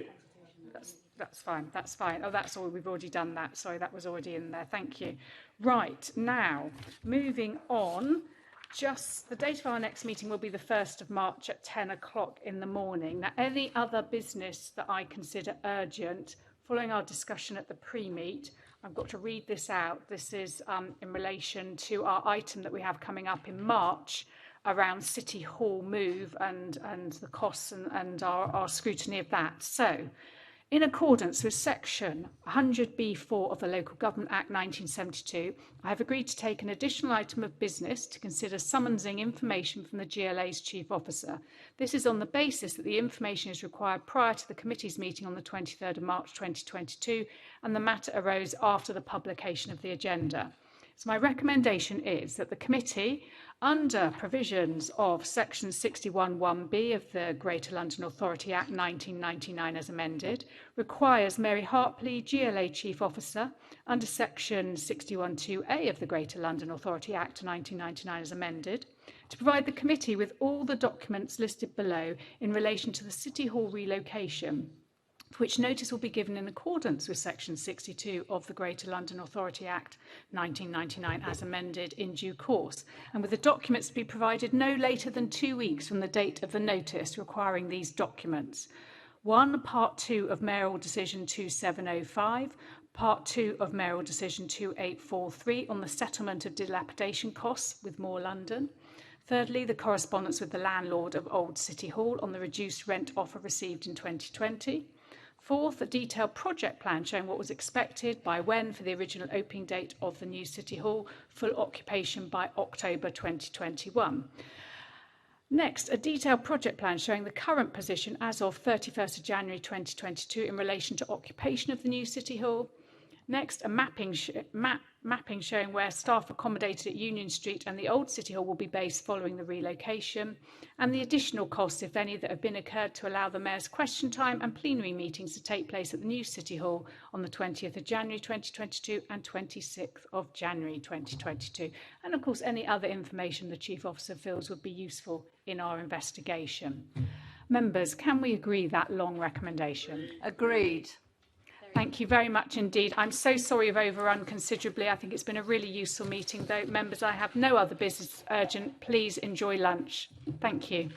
That's fine. That's fine. Oh, that's all. We've already done that. Sorry, that was already in there. Thank you. Right, now, moving on. Just the date of our next meeting will be the 1st of March at 10 o'clock in the morning. Now, any other business that I consider urgent, following our discussion at the pre-meet, I've got to read this out. This is in relation to our item that we have coming up in March around City Hall move and the costs and our scrutiny of that. So, in accordance with Section 100B4 of the Local Government Act 1972, I have agreed to take an additional item of business to consider summonsing information from the GLA's Chief Officer. This is on the basis that the information is required prior to the committee's meeting on the 23rd of March 2022, and the matter arose after the publication of the agenda. So my recommendation is that the committee, under provisions of Section 61(1)(b) of the Greater London Authority Act 1999 as amended, requires Mary Harpley, GLA Chief Officer, under Section 61(2)(a) of the Greater London Authority Act 1999 as amended, to provide the committee with all the documents listed below in relation to the City Hall relocation, for which notice will be given in accordance with Section 62 of the Greater London Authority Act 1999 as amended in due course, and with the documents to be provided no later than 2 weeks from the date of the notice requiring these documents. 1. Part 2 of Mayoral Decision 2705, Part 2 of Mayoral Decision 2843 on the settlement of dilapidation costs with More London. Thirdly, the correspondence with the landlord of Old City Hall on the reduced rent offer received in 2020. Fourth, a detailed project plan showing what was expected by when for the original opening date of the new City Hall, full occupation by October 2021. Next, a detailed project plan showing the current position as of 31st of January 2022 in relation to occupation of the new City Hall. Next, a mapping showing where staff accommodated at Union Street and the old City Hall will be based following the relocation, and the additional costs, if any, that have been incurred to allow the Mayor's question time and plenary meetings to take place at the new City Hall on the 20th of January 2022 and 26th of January 2022. And of course, any other information the Chief Officer feels would be useful in our investigation. Members, can we agree that long recommendation? Agreed. Thank you very much indeed. I'm so sorry I've overrun considerably. I think it's been a really useful meeting, though. Members, I have no other business urgent. Please enjoy lunch. Thank you.